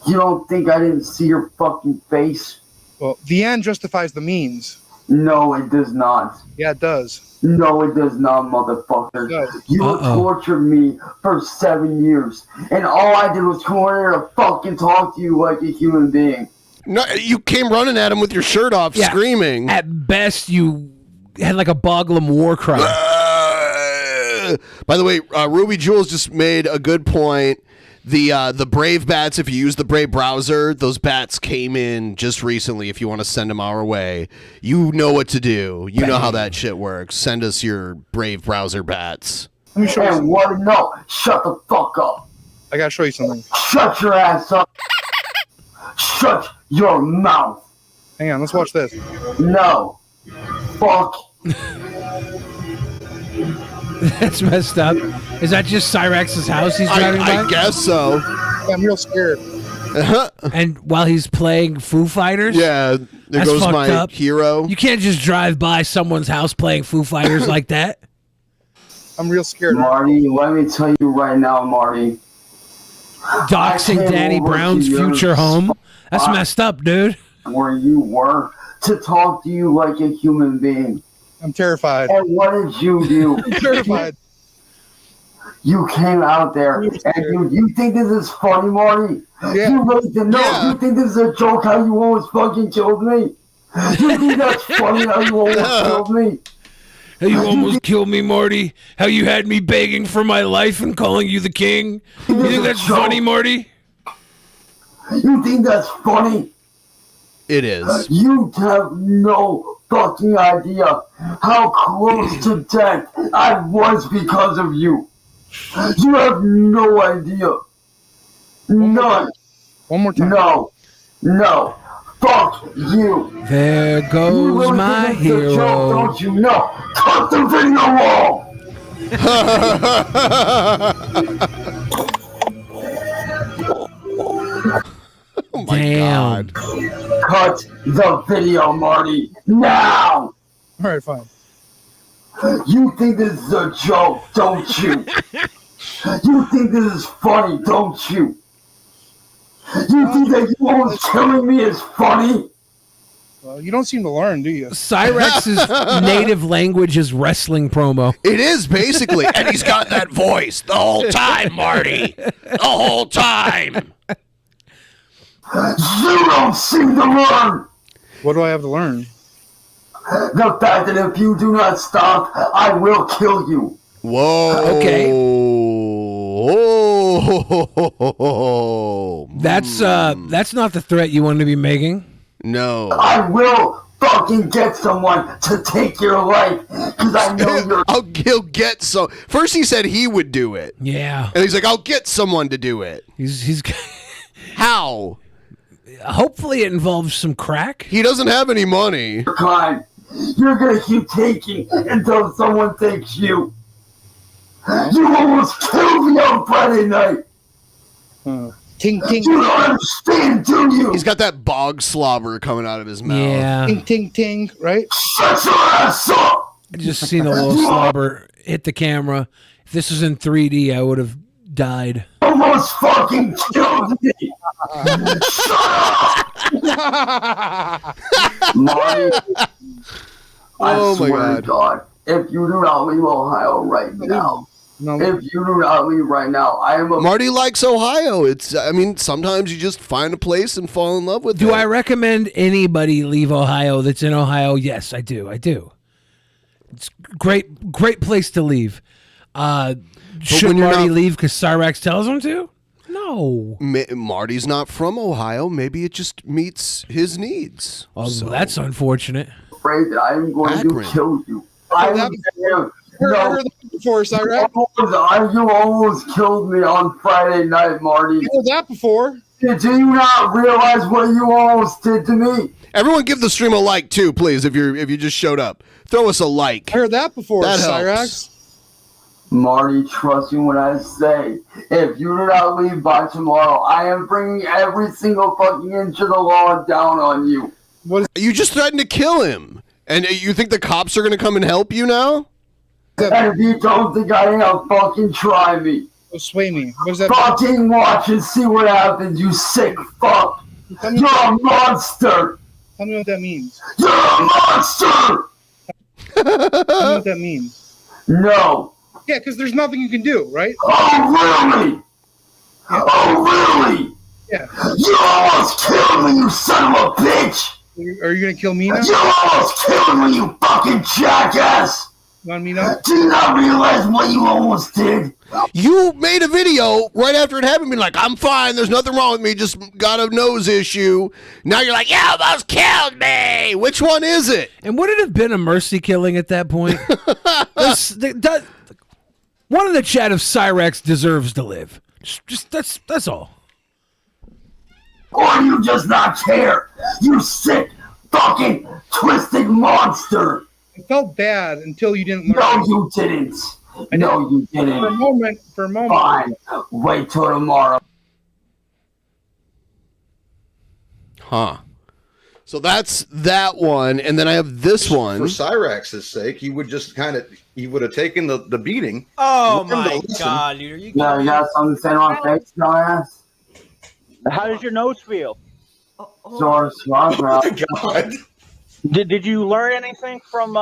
[SPEAKER 12] You don't think I didn't see your fucking face?
[SPEAKER 10] Well, the end justifies the means.
[SPEAKER 12] No, it does not.
[SPEAKER 10] Yeah, it does.
[SPEAKER 12] No, it does not, motherfucker. You tortured me for 7 years, and all I did was come over here to fucking talk to you like a human being.
[SPEAKER 7] No, you came running at him with your shirt off, screaming.
[SPEAKER 5] At best, you had like a Boglum war cry.
[SPEAKER 7] By the way, Ruby Jules just made a good point. The Brave bats, if you use the Brave browser, those bats came in just recently. If you want to send them our way, you know what to do. You know how that shit works. Send us your Brave browser bats.
[SPEAKER 12] Let me show you. What? No, shut the fuck up.
[SPEAKER 10] I gotta show you something.
[SPEAKER 12] Shut your ass up. Shut your mouth.
[SPEAKER 10] Hang on, let's watch this.
[SPEAKER 12] No. Fuck.
[SPEAKER 5] That's messed up. Is that just Cyraxx's house he's driving by?
[SPEAKER 7] I guess so.
[SPEAKER 10] Yeah, I'm real scared.
[SPEAKER 5] And while he's playing Foo Fighters?
[SPEAKER 7] Yeah, there goes my hero.
[SPEAKER 5] You can't just drive by someone's house playing Foo Fighters like that.
[SPEAKER 10] I'm real scared.
[SPEAKER 12] Marty, let me tell you right now, Marty.
[SPEAKER 5] Doxing Danny Brown's future home? That's messed up, dude.
[SPEAKER 12] Where you were to talk to you like a human being.
[SPEAKER 10] I'm terrified.
[SPEAKER 12] And what did you do?
[SPEAKER 10] I'm terrified.
[SPEAKER 12] You came out there and you think this is funny, Marty?
[SPEAKER 10] Yeah.
[SPEAKER 12] You really didn't know. Yeah. You think this is a joke how you almost fucking killed me? You think that's funny how you almost killed me?
[SPEAKER 5] How you almost killed me, Marty? How you had me begging for my life and calling you the king? You think that's funny, Marty?
[SPEAKER 12] You think that's funny?
[SPEAKER 7] It is.
[SPEAKER 12] You have no fucking idea how close to death I was because of you. You have no idea. None.
[SPEAKER 10] One more time.
[SPEAKER 12] No. Fuck you.
[SPEAKER 5] There goes
[SPEAKER 12] really
[SPEAKER 5] my
[SPEAKER 12] think it's a
[SPEAKER 5] hero.
[SPEAKER 12] joke, don't you know? Cut the video wall.
[SPEAKER 7] Oh my
[SPEAKER 5] Damn.
[SPEAKER 7] God.
[SPEAKER 12] Cut the video, Marty. Now.
[SPEAKER 10] All right, fine.
[SPEAKER 12] You think this is a joke, don't you? You think this is funny, don't you? You think that you almost killing me is funny?
[SPEAKER 10] Well, you don't seem to learn, do you?
[SPEAKER 5] Cyraxx's native language is wrestling promo.
[SPEAKER 7] It is basically, and he's got that voice the whole time, Marty. The whole time.
[SPEAKER 12] You don't seem to learn.
[SPEAKER 10] What do I have to learn?
[SPEAKER 12] The fact that if you do not stop, I will kill you.
[SPEAKER 7] Whoa.
[SPEAKER 5] Okay.
[SPEAKER 7] Oh.
[SPEAKER 5] That's not the threat you want to be making.
[SPEAKER 7] No.
[SPEAKER 12] I will fucking get someone to take your life because I know you're.
[SPEAKER 7] He'll get so. First he said he would do it.
[SPEAKER 5] Yeah.
[SPEAKER 7] And he's like, I'll get someone to do it.
[SPEAKER 5] He's
[SPEAKER 7] How?
[SPEAKER 5] Hopefully it involves some crack.
[SPEAKER 7] He doesn't have any money.
[SPEAKER 12] Kind. You're gonna keep taking until someone takes you. You almost killed me on Friday night.
[SPEAKER 10] Ting, ting.
[SPEAKER 12] You don't understand, do you?
[SPEAKER 7] He's got that bog slobber coming out of his mouth.
[SPEAKER 5] Yeah.
[SPEAKER 10] Ting, ting, ting, right?
[SPEAKER 12] Shut your ass up!
[SPEAKER 5] I just seen a little slobber hit the camera. If this was in 3D, I would have died.
[SPEAKER 12] Almost fucking killed me. Shut up! Marty,
[SPEAKER 7] Oh my
[SPEAKER 12] swear to God, if you do not leave Ohio right now, if you do not leave right now, I am a...
[SPEAKER 7] Marty likes Ohio. Sometimes you just find a place and fall in love with it.
[SPEAKER 5] Do I recommend anybody leave Ohio that's in Ohio? Yes, I do. It's great place to leave. Should
[SPEAKER 7] when you're
[SPEAKER 5] Marty
[SPEAKER 7] not-
[SPEAKER 5] leave because Cyraxx tells him to? No.
[SPEAKER 7] Marty's not from Ohio. Maybe it just meets his needs.
[SPEAKER 5] Oh, that's unfortunate.
[SPEAKER 12] afraid that I am going to kill you. I am
[SPEAKER 10] heard that before, Cyraxx.
[SPEAKER 12] You almost killed me on Friday night, Marty.
[SPEAKER 10] You heard that before.
[SPEAKER 12] Do you not realize what you almost did to me?
[SPEAKER 7] Everyone give the stream a like too, please, if you just showed up. Throw us a like.
[SPEAKER 10] I heard that before,
[SPEAKER 7] That
[SPEAKER 10] Cyraxx.
[SPEAKER 7] helps.
[SPEAKER 12] Marty, trust me when I say, if you do not leave by tomorrow, I am bringing every single fucking inch of the law down on you.
[SPEAKER 7] You just threatened to kill him. And you think the cops are going to come and help you now?
[SPEAKER 12] And if you don't think I am, fucking try me.
[SPEAKER 10] Sway me. What does that
[SPEAKER 12] fucking watch and see what happens, you sick fuck. You're a monster.
[SPEAKER 10] Tell me what that means.
[SPEAKER 12] You're a monster.
[SPEAKER 10] Tell me what that means.
[SPEAKER 12] No.
[SPEAKER 10] Yeah, because there's nothing you can do, right?
[SPEAKER 12] Oh, really?
[SPEAKER 10] Yeah.
[SPEAKER 12] Oh, really?
[SPEAKER 10] Yeah.
[SPEAKER 12] You almost killed me, you son of a bitch.
[SPEAKER 10] Are you going to kill me now?
[SPEAKER 12] You almost killed me, you fucking jackass.
[SPEAKER 10] You want me now?
[SPEAKER 12] Do you not realize what you almost did?
[SPEAKER 7] You made a video right after it happened, being like, I'm fine, there's nothing wrong with me, just got a nose issue. Now you're like, you almost killed me. Which one is it?
[SPEAKER 5] And would it have been a mercy killing at that point? One in the chat of Cyraxx deserves to live. Just that's all.
[SPEAKER 12] Or you just not care? You sick, fucking, twisted monster.
[SPEAKER 10] I felt bad until you didn't.
[SPEAKER 12] No, you didn't. No, you didn't.
[SPEAKER 10] For a moment.
[SPEAKER 12] Fine. Wait till tomorrow.
[SPEAKER 7] Huh. So that's that one, and then I have this one.
[SPEAKER 13] For Cyraxx's sake, he would just he would have taken the beating.
[SPEAKER 14] Oh my god, dude, are you
[SPEAKER 12] Yeah, you got something to say on face, dumbass?
[SPEAKER 14] How does your nose feel?
[SPEAKER 12] Sore spot, bro.
[SPEAKER 14] Did you learn anything from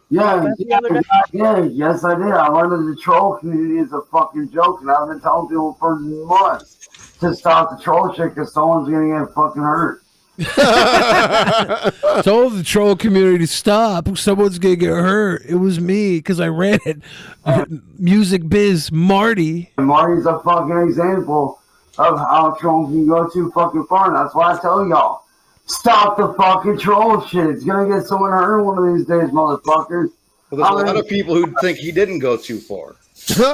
[SPEAKER 12] Yeah,
[SPEAKER 14] the other day?
[SPEAKER 12] yes I did. I learned that the troll community is a fucking joke, and I've been telling people for months to stop the troll shit because someone's gonna get fucking hurt.
[SPEAKER 5] Told the troll community to stop. Someone's gonna get hurt. It was me because I ran it. Music biz Marty.
[SPEAKER 12] Marty's a fucking example of how trolls can go too fucking far, and that's why I tell y'all, Stop the fucking troll shit. It's gonna get someone hurt one of these days, motherfuckers.
[SPEAKER 13] Well, there's a lot of people who think he didn't go too far.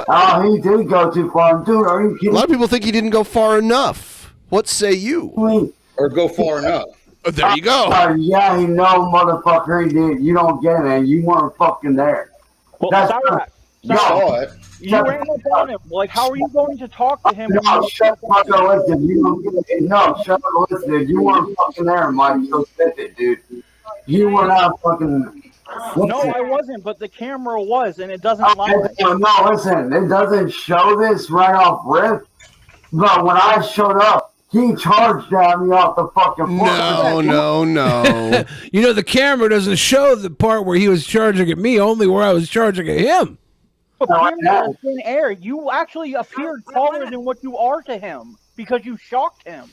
[SPEAKER 12] Oh, he did go too far. Dude, are you kidding?
[SPEAKER 7] A lot of people think he didn't go far enough. What say you?
[SPEAKER 13] Or go far enough.
[SPEAKER 7] Oh, there you go.
[SPEAKER 12] Yeah, you know, motherfucker, he did. You don't get it. You weren't fucking there.
[SPEAKER 14] Well,
[SPEAKER 12] That's
[SPEAKER 14] Cyraxx,
[SPEAKER 13] You saw it.
[SPEAKER 14] you ran up on him. Like, how are you going to talk to him?
[SPEAKER 12] No, shut the fuck up, listen. You don't get it. No, shut up, listen. You weren't fucking there, Mike. So spit it, dude. You were not fucking...
[SPEAKER 14] No, I wasn't, but the camera was, and it doesn't lie.
[SPEAKER 12] No, listen, it doesn't show this right off rip, but when I showed up, he charged at me off the fucking floor.
[SPEAKER 7] No.
[SPEAKER 5] You know, the camera doesn't show the part where he was charging at me, only where I was charging at him.
[SPEAKER 14] But camera is in air. You actually appeared taller than what you are to him because you shocked him.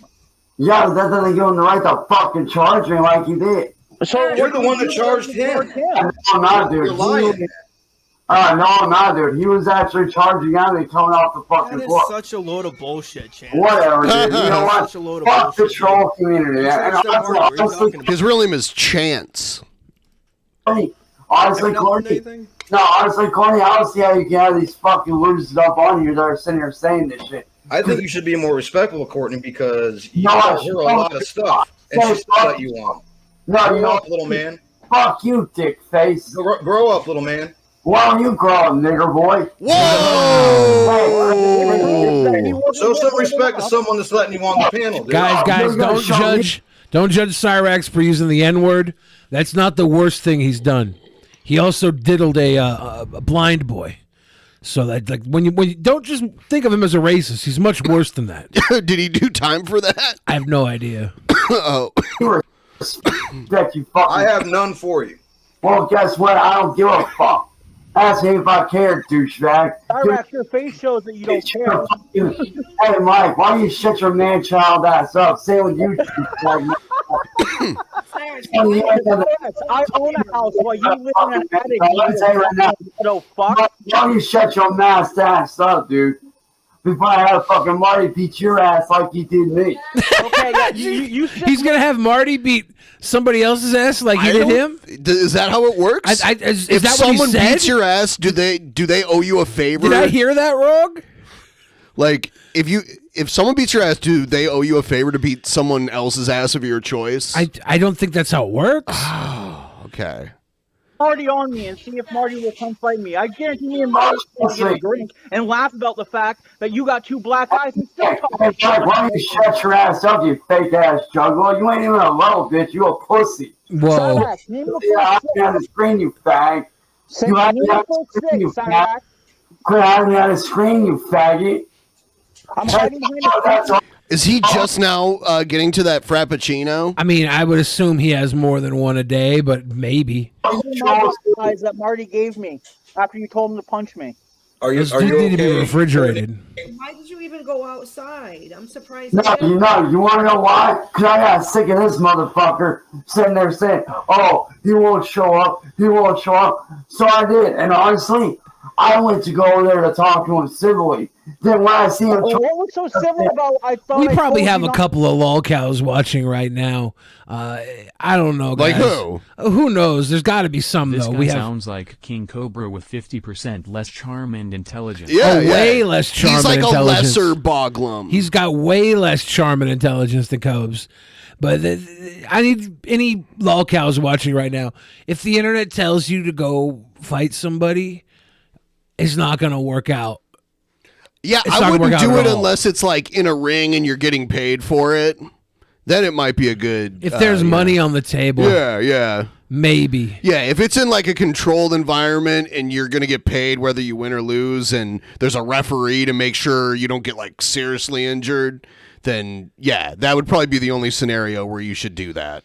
[SPEAKER 12] Yeah, but that doesn't give him the right to fucking charge me like he did.
[SPEAKER 14] So
[SPEAKER 13] you're the one that charged him.
[SPEAKER 12] No, I'm not, dude.
[SPEAKER 13] You're lying.
[SPEAKER 12] No, I'm not, dude. He was actually charging at me coming off the fucking
[SPEAKER 15] That
[SPEAKER 12] floor.
[SPEAKER 15] is such a load of bullshit, Chance.
[SPEAKER 12] Whatever, dude. You know what?
[SPEAKER 15] Such a load of
[SPEAKER 12] Fuck the
[SPEAKER 15] bullshit.
[SPEAKER 12] troll community. And honestly,
[SPEAKER 7] His real name is Chance.
[SPEAKER 12] honestly, Courtney. No, honestly, Courtney, I don't see how you can have these fucking losers up on you that are sitting here saying this shit.
[SPEAKER 13] I think you should be more respectful, Courtney, because you
[SPEAKER 12] No,
[SPEAKER 13] tell her a lot of stuff, and she still let you on.
[SPEAKER 12] No,
[SPEAKER 13] Grow
[SPEAKER 12] you
[SPEAKER 13] up,
[SPEAKER 12] don't.
[SPEAKER 13] little man.
[SPEAKER 12] Fuck you, dick face.
[SPEAKER 13] Grow up, little man.
[SPEAKER 12] Why don't you grow up, nigger boy?
[SPEAKER 7] Whoa!
[SPEAKER 13] Show some respect to someone that's letting you on the panel, dude.
[SPEAKER 5] Guys, don't judge Cyraxx for using the N-word. That's not the worst thing he's done. He also diddled a blind boy. So that, like, when you don't just think of him as a racist, he's much worse than that.
[SPEAKER 7] Did he do time for that?
[SPEAKER 5] I have no idea.
[SPEAKER 7] Oh.
[SPEAKER 12] That you fucking.
[SPEAKER 13] I have none for you.
[SPEAKER 12] Well, guess what? I don't give a fuck. Ask me if I care, douchebag.
[SPEAKER 14] Cyraxx, your face shows that you don't care.
[SPEAKER 12] Hey, Mike, why don't you shut your man-child ass up? Say what you douchebag.
[SPEAKER 14] I own a house while you live in an attic.
[SPEAKER 12] I'll tell you right now.
[SPEAKER 14] No, fuck.
[SPEAKER 12] Why don't you shut your masked ass up, dude? Before I have fucking Marty beat your ass like he did me.
[SPEAKER 14] Okay, yeah, you
[SPEAKER 5] He's gonna have Marty beat somebody else's ass like he did him.
[SPEAKER 7] Is that how it works?
[SPEAKER 5] Is
[SPEAKER 7] if
[SPEAKER 5] that
[SPEAKER 7] someone
[SPEAKER 5] what he said?
[SPEAKER 7] beats your ass, do they owe you a favor?
[SPEAKER 5] Did I hear that wrong?
[SPEAKER 7] Like, if someone beats your ass, do they owe you a favor to beat someone else's ass of your choice?
[SPEAKER 5] I don't think that's how it works.
[SPEAKER 7] Okay.
[SPEAKER 14] Marty on me and see if Marty will come fight me. I guarantee me and Marty will get a drink and laugh about the fact that you got two black eyes and still talk.
[SPEAKER 12] Hey, Mike, why don't you shut your ass up, you fake-ass juggler? You ain't even a little bitch. You a pussy.
[SPEAKER 5] Whoa.
[SPEAKER 14] Cyraxx, name the
[SPEAKER 12] Yeah,
[SPEAKER 14] first
[SPEAKER 12] I'm on the screen, you fag.
[SPEAKER 14] Say
[SPEAKER 12] You have
[SPEAKER 14] name
[SPEAKER 12] me on
[SPEAKER 14] the
[SPEAKER 12] the
[SPEAKER 14] first
[SPEAKER 12] screen, you
[SPEAKER 14] six,
[SPEAKER 12] fag.
[SPEAKER 14] Cyraxx.
[SPEAKER 12] Quit hiding me on the screen, you faggot.
[SPEAKER 14] I'm hiding behind the screen.
[SPEAKER 7] Is he just now getting to that frappuccino?
[SPEAKER 5] I mean, I would assume he has more than one a day, but maybe.
[SPEAKER 14] Eyes that Marty gave me after you told him to punch me.
[SPEAKER 5] Those need to be refrigerated.
[SPEAKER 16] Why did you even go outside? I'm surprised.
[SPEAKER 12] No, you want to know why? Because I got sick of this motherfucker sitting there saying, oh, he won't show up. He won't show up. So I did. And honestly, I went to go over there to talk to him civilly. Then when I see him...
[SPEAKER 14] What was so civil about? I thought
[SPEAKER 5] We
[SPEAKER 14] I
[SPEAKER 5] probably
[SPEAKER 14] told
[SPEAKER 5] have
[SPEAKER 14] you
[SPEAKER 5] a
[SPEAKER 14] not-
[SPEAKER 5] couple of lol cows watching right now. I don't know, guys.
[SPEAKER 7] Like who?
[SPEAKER 5] Who knows? There's got to be some,
[SPEAKER 11] This
[SPEAKER 5] though.
[SPEAKER 11] guy
[SPEAKER 5] We have
[SPEAKER 11] sounds like King Cobra with 50% less charm and intelligence.
[SPEAKER 7] Yeah,
[SPEAKER 5] way less charm
[SPEAKER 7] He's like
[SPEAKER 5] and
[SPEAKER 7] a
[SPEAKER 5] intelligence.
[SPEAKER 7] lesser Boglum.
[SPEAKER 5] He's got way less charm and intelligence than Cobes. But I need any lol cows watching right now. If the internet tells you to go fight somebody, it's not going to work out.
[SPEAKER 7] Yeah,
[SPEAKER 5] It's
[SPEAKER 7] I
[SPEAKER 5] not gonna
[SPEAKER 7] wouldn't
[SPEAKER 5] work out
[SPEAKER 7] do
[SPEAKER 5] at
[SPEAKER 7] it
[SPEAKER 5] all.
[SPEAKER 7] unless it's like in a ring and you're getting paid for it. Then it might be a good.
[SPEAKER 5] If there's money on the table,
[SPEAKER 7] yeah,
[SPEAKER 5] maybe.
[SPEAKER 7] yeah. If it's in like a controlled environment and you're gonna get paid whether you win or lose, and there's a referee to make sure you don't get like seriously injured, then yeah, that would probably be the only scenario where you should do that.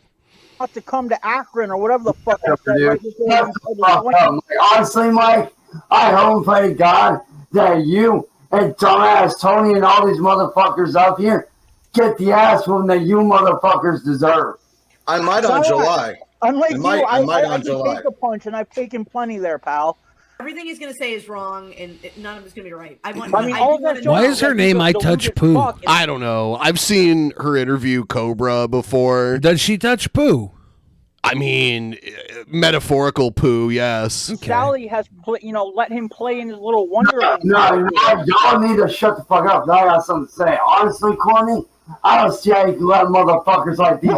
[SPEAKER 14] Not to come to Akron or whatever the fuck. I said, right before
[SPEAKER 12] Shut the fuck up, Mike. Honestly, Mike, I hope, thank God, that you and dumbass Tony and all these motherfuckers out here get the ass whooping that you motherfuckers deserve.
[SPEAKER 13] I might on
[SPEAKER 14] Cyraxx,
[SPEAKER 13] July.
[SPEAKER 14] Unlike
[SPEAKER 13] I might
[SPEAKER 14] you, I
[SPEAKER 13] on
[SPEAKER 14] can
[SPEAKER 13] July.
[SPEAKER 14] take a punch, and I've taken plenty there, pal.
[SPEAKER 16] Everything he's going to say is wrong, and none of it's going to be right.
[SPEAKER 5] Why is her name I Touch Poo?
[SPEAKER 7] I don't know. I've seen her interview Cobra before.
[SPEAKER 5] Does she touch poo?
[SPEAKER 7] I mean, metaphorical poo, yes.
[SPEAKER 14] Sally has, let him play in his little Wonderland.
[SPEAKER 3] No, y'all need to shut the fuck up. I got something to say. Honestly, Corny, I don't see how you can let motherfuckers like these.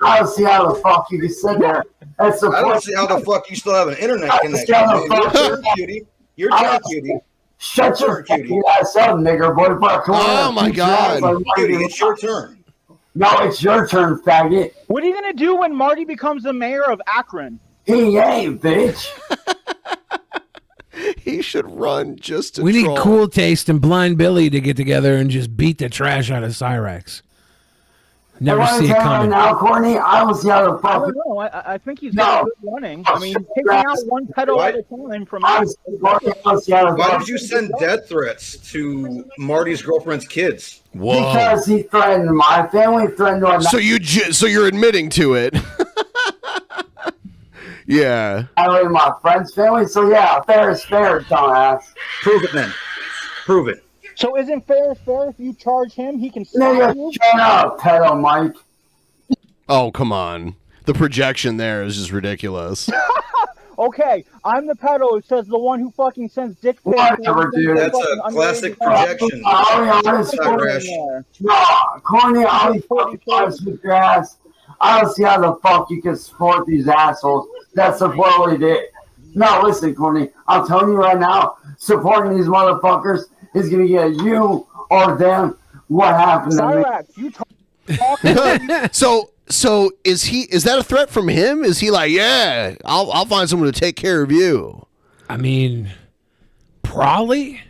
[SPEAKER 3] I don't see how the fuck you can sit there and support.
[SPEAKER 13] I don't see how the fuck you still have an internet connection. You're a cutie. You're a cutie.
[SPEAKER 3] Shut your fucking ass up, nigger boy.
[SPEAKER 7] Oh my god.
[SPEAKER 13] Cutie, it's your turn.
[SPEAKER 3] No, it's your turn, faggot.
[SPEAKER 14] What are you gonna do when Marty becomes the mayor of Akron?
[SPEAKER 3] He ain't, bitch.
[SPEAKER 7] He should run just to
[SPEAKER 5] We
[SPEAKER 7] troll.
[SPEAKER 5] need Cool Taste and Blind Billy to get together and just beat the trash out of Cyraxx. Never see it coming.
[SPEAKER 3] Now, Corny, I don't see how the fuck.
[SPEAKER 14] I don't know. I think he's got good running. I mean, he's taking out one pedo at a time from us.
[SPEAKER 13] Why did you send death threats to Marty's girlfriend's kids?
[SPEAKER 7] Whoa.
[SPEAKER 3] Because he threatened my family, threatened my.
[SPEAKER 7] So you're admitting to it. Yeah.
[SPEAKER 3] My friend's family. So yeah, fair is fair, dumbass.
[SPEAKER 13] Prove it then. Prove it.
[SPEAKER 14] So isn't fair if you charge him, he can
[SPEAKER 3] Nigga,
[SPEAKER 14] stop you?
[SPEAKER 3] shut up, pedo Mike.
[SPEAKER 7] Oh, come on. The projection there is just ridiculous.
[SPEAKER 14] Okay, I'm the pedo who says the one who fucking sends dick pics.
[SPEAKER 3] Whatever, dude.
[SPEAKER 13] That's a classic projection.
[SPEAKER 3] I'll be honest, no, Corny, I'll be fucking honest with your ass. I don't see how the fuck you can support these assholes that support what he did. No, listen, Corny, I'm telling you right now, supporting these motherfuckers is going to get you or them what happened to me.
[SPEAKER 14] Cyraxx, you talk.
[SPEAKER 7] So is that a threat from him? Is he like, yeah, I'll find someone to take care of you?
[SPEAKER 5] I mean, probably.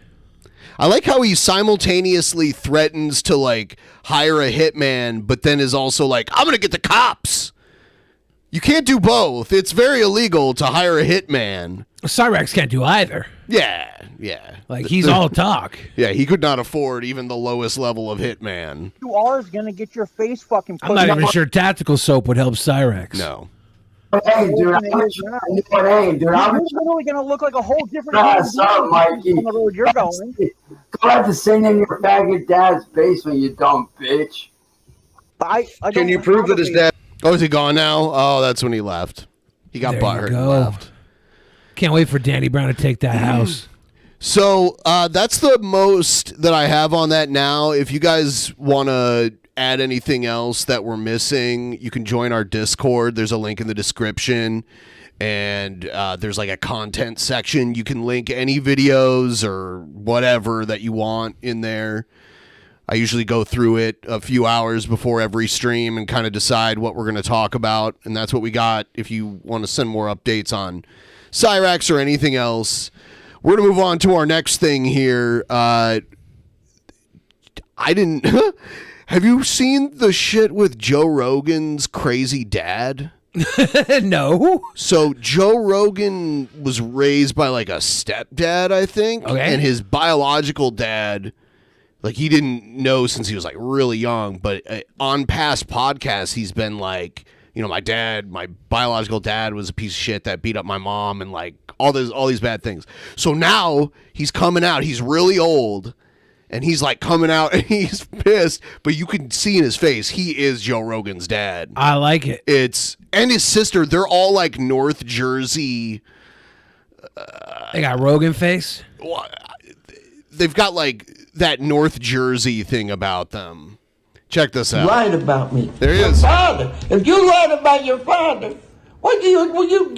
[SPEAKER 7] I like how he simultaneously threatens to like hire a hitman, but then is also like, I'm gonna get the cops. You can't do both. It's very illegal to hire a hitman.
[SPEAKER 5] Cyraxx can't do either.
[SPEAKER 7] Yeah.
[SPEAKER 5] Like, he's all talk.
[SPEAKER 7] Yeah, he could not afford even the lowest level of hitman.
[SPEAKER 14] You are gonna get your face fucking put
[SPEAKER 5] I'm not even
[SPEAKER 14] out.
[SPEAKER 5] sure tactical soap would help Cyraxx.
[SPEAKER 7] No.
[SPEAKER 3] Hey, dude, I'm
[SPEAKER 14] literally gonna look like a whole different
[SPEAKER 3] up, Mikey.
[SPEAKER 14] on the road you're going.
[SPEAKER 3] Go have to sing in your faggot dad's basement, you dumb bitch.
[SPEAKER 13] Can you prove that his dad?
[SPEAKER 7] Oh, is he gone now? Oh, that's when he left. He got
[SPEAKER 5] There
[SPEAKER 7] butthurt
[SPEAKER 5] you
[SPEAKER 7] and
[SPEAKER 5] go.
[SPEAKER 7] left.
[SPEAKER 5] Can't wait for Danny Brown to take that house.
[SPEAKER 7] So that's the most that I have on that now. If you guys want to add anything else that we're missing, you can join our Discord. There's a link in the description. And there's like a content section. You can link any videos or whatever that you want in there. I usually go through it a few hours before every stream and kind of decide what we're going to talk about. And that's what we got. If you want to send more updates on Cyraxx or anything else, we're going to move on to our next thing here. I didn't... Have you seen the shit with Joe Rogan's crazy dad?
[SPEAKER 5] No.
[SPEAKER 7] So Joe Rogan was raised by like a stepdad, I think.
[SPEAKER 5] Okay.
[SPEAKER 7] And his biological dad, like he didn't know since he was like really young, but on past podcasts, he's been like, you know, my biological dad was a piece of shit that beat up my mom and like all these bad things. So now he's coming out. He's really old. And he's like coming out and he's pissed, but you can see in his face, he is Joe Rogan's dad.
[SPEAKER 5] I like it.
[SPEAKER 7] And his sister, they're all like North Jersey.
[SPEAKER 5] They got Rogan face.
[SPEAKER 7] They've got like that North Jersey thing about them. Check this out.
[SPEAKER 17] Lied about me.
[SPEAKER 7] There he
[SPEAKER 17] Your
[SPEAKER 7] is.
[SPEAKER 17] father. If you lied about your father, what do you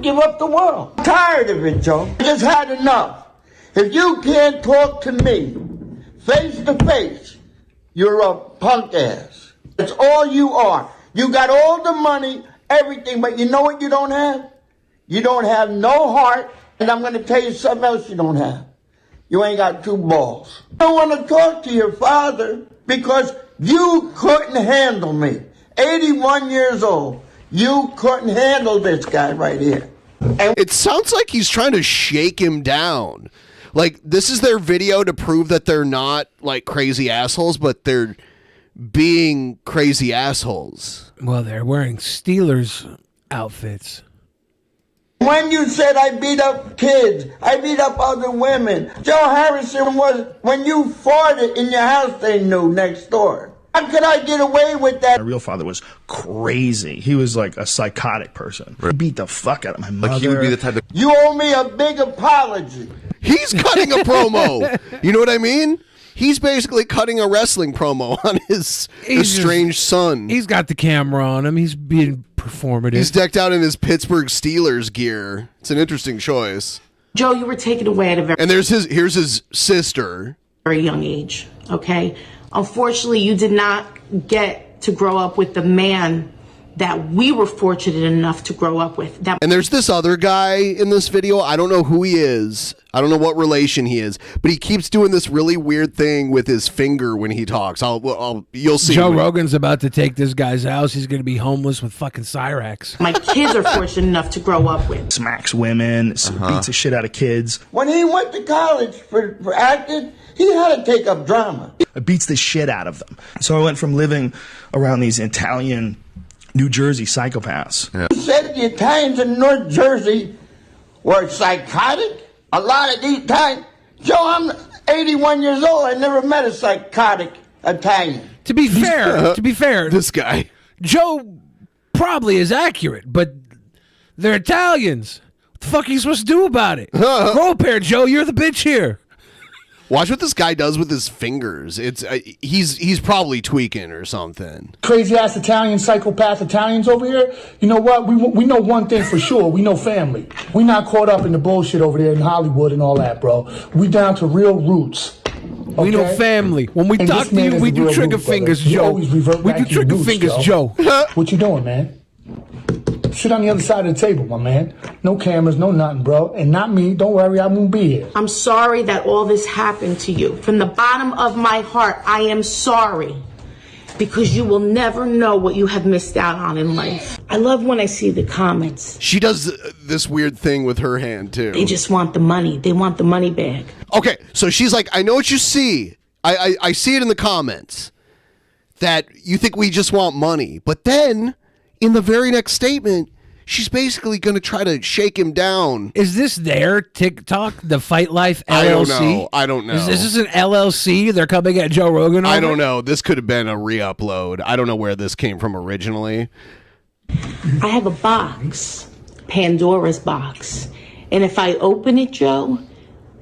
[SPEAKER 17] give up the world? I'm tired of it, Joe. I just had enough. If you can't talk to me face to face, you're a punk ass. That's all you are. You got all the money, everything, but you know what you don't have? You don't have no heart, and I'm going to tell you something else you don't have. You ain't got two balls. I don't want to talk to your father because you couldn't handle me. 81 years old. You couldn't handle this guy right here.
[SPEAKER 7] It sounds like he's trying to shake him down. Like, this is their video to prove that they're not, like, crazy assholes, but they're being crazy assholes.
[SPEAKER 5] Well, they're wearing Steelers outfits.
[SPEAKER 17] When you said I beat up kids, I beat up other women. Joe Harrison was, when you farted in your house, they knew next door. How could I get away with that?
[SPEAKER 18] My real father was crazy. He was like a psychotic person. He beat the fuck out of my mother.
[SPEAKER 19] Like he would be the type of...
[SPEAKER 17] You owe me a big apology.
[SPEAKER 7] He's cutting a promo. You know what I mean? He's basically cutting a wrestling promo on his estranged son.
[SPEAKER 5] He's got the camera on him. He's being performative.
[SPEAKER 7] He's decked out in his Pittsburgh Steelers gear. It's an interesting choice.
[SPEAKER 20] Joe, you were taken away at a very...
[SPEAKER 7] And here's his sister.
[SPEAKER 20] Very young age, okay? Unfortunately, you did not get to grow up with the man that we were fortunate enough to grow up with.
[SPEAKER 7] And there's this other guy in this video. I don't know who he is. I don't know what relation he is, but he keeps doing this really weird thing with his finger when he talks. You'll see.
[SPEAKER 5] Joe Rogan's about to take this guy's house. He's going to be homeless with fucking Cyraxx.
[SPEAKER 20] My kids are fortunate enough to grow up with.
[SPEAKER 18] Smacks women, beats the shit out of kids.
[SPEAKER 17] When he went to college for acting, he had to take up drama.
[SPEAKER 18] Beats the shit out of them. So I went from living around these Italian, New Jersey psychopaths.
[SPEAKER 17] You said the Italians in North Jersey were psychotic? A lot of the Italians. Joe, I'm 81 years old. I never met a psychotic Italian.
[SPEAKER 5] To be fair,
[SPEAKER 7] this guy,
[SPEAKER 5] Joe, probably is accurate, but they're Italians. What the fuck are you supposed to do about it? Grow a pair, Joe. You're the bitch here.
[SPEAKER 7] Watch what this guy does with his fingers. It's he's probably tweaking or something.
[SPEAKER 21] Crazy ass Italian psychopath Italians over here. You know what? We know one thing for sure. We know family. We not caught up in the bullshit over there in Hollywood and all that, bro. We down to real roots. Okay?
[SPEAKER 5] We know family. When we talk to you, we do trigger fingers, Joe. We do trigger fingers, Joe.
[SPEAKER 21] What you doing, man? Sit on the other side of the table, my man. No cameras, no nothing, bro. And not me. Don't worry, I won't be here.
[SPEAKER 20] I'm sorry that all this happened to you. From the bottom of my heart, I am sorry. Because you will never know what you have missed out on in life. I love when I see the comments.
[SPEAKER 7] She does this weird thing with her hand, too.
[SPEAKER 20] They just want the money. They want the money bag.
[SPEAKER 7] Okay, so she's like, I know what you see. I see it in the comments. That you think we just want money. But then, in the very next statement, she's basically going to try to shake him down.
[SPEAKER 5] Is this their TikTok, the Fight Life LLC?
[SPEAKER 7] I don't know.
[SPEAKER 5] Is this an LLC? They're coming at Joe Rogan over?
[SPEAKER 7] I don't know. This could have been a re-upload. I don't know where this came from originally.
[SPEAKER 20] I have a box, Pandora's box. And if I open it, Joe,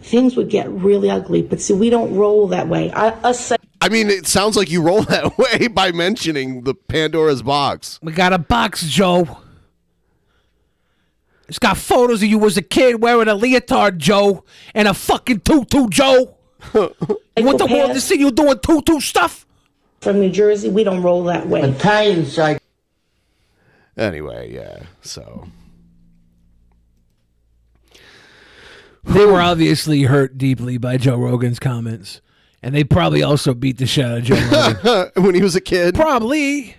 [SPEAKER 20] things would get really ugly. But see, we don't roll that way.
[SPEAKER 7] I mean, it sounds like you roll that way by mentioning the Pandora's box.
[SPEAKER 5] We got a box, Joe. It's got photos of you as a kid wearing a leotard, Joe, and a fucking tutu, Joe. You want the world to see you doing tutu stuff?
[SPEAKER 20] From New Jersey, we don't roll that way.
[SPEAKER 17] Italian side.
[SPEAKER 7] Anyway, yeah, so.
[SPEAKER 5] They were obviously hurt deeply by Joe Rogan's comments. And they probably also beat the shit out of Joe Rogan.
[SPEAKER 7] When he was a kid?
[SPEAKER 5] Probably.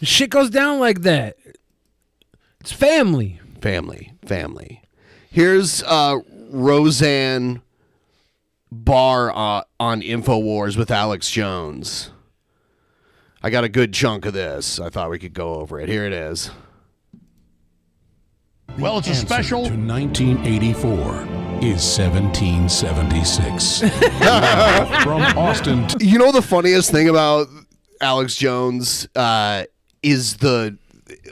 [SPEAKER 5] Shit goes down like that. It's family.
[SPEAKER 7] Family. Here's Roseanne Barr on INFOWARS with Alex Jones. I got a good chunk of this. I thought we could go over it. Here it is.
[SPEAKER 22] Well, it's a special.
[SPEAKER 23] To 1984 is 1776. From Austin.
[SPEAKER 7] You know the funniest thing about Alex Jones is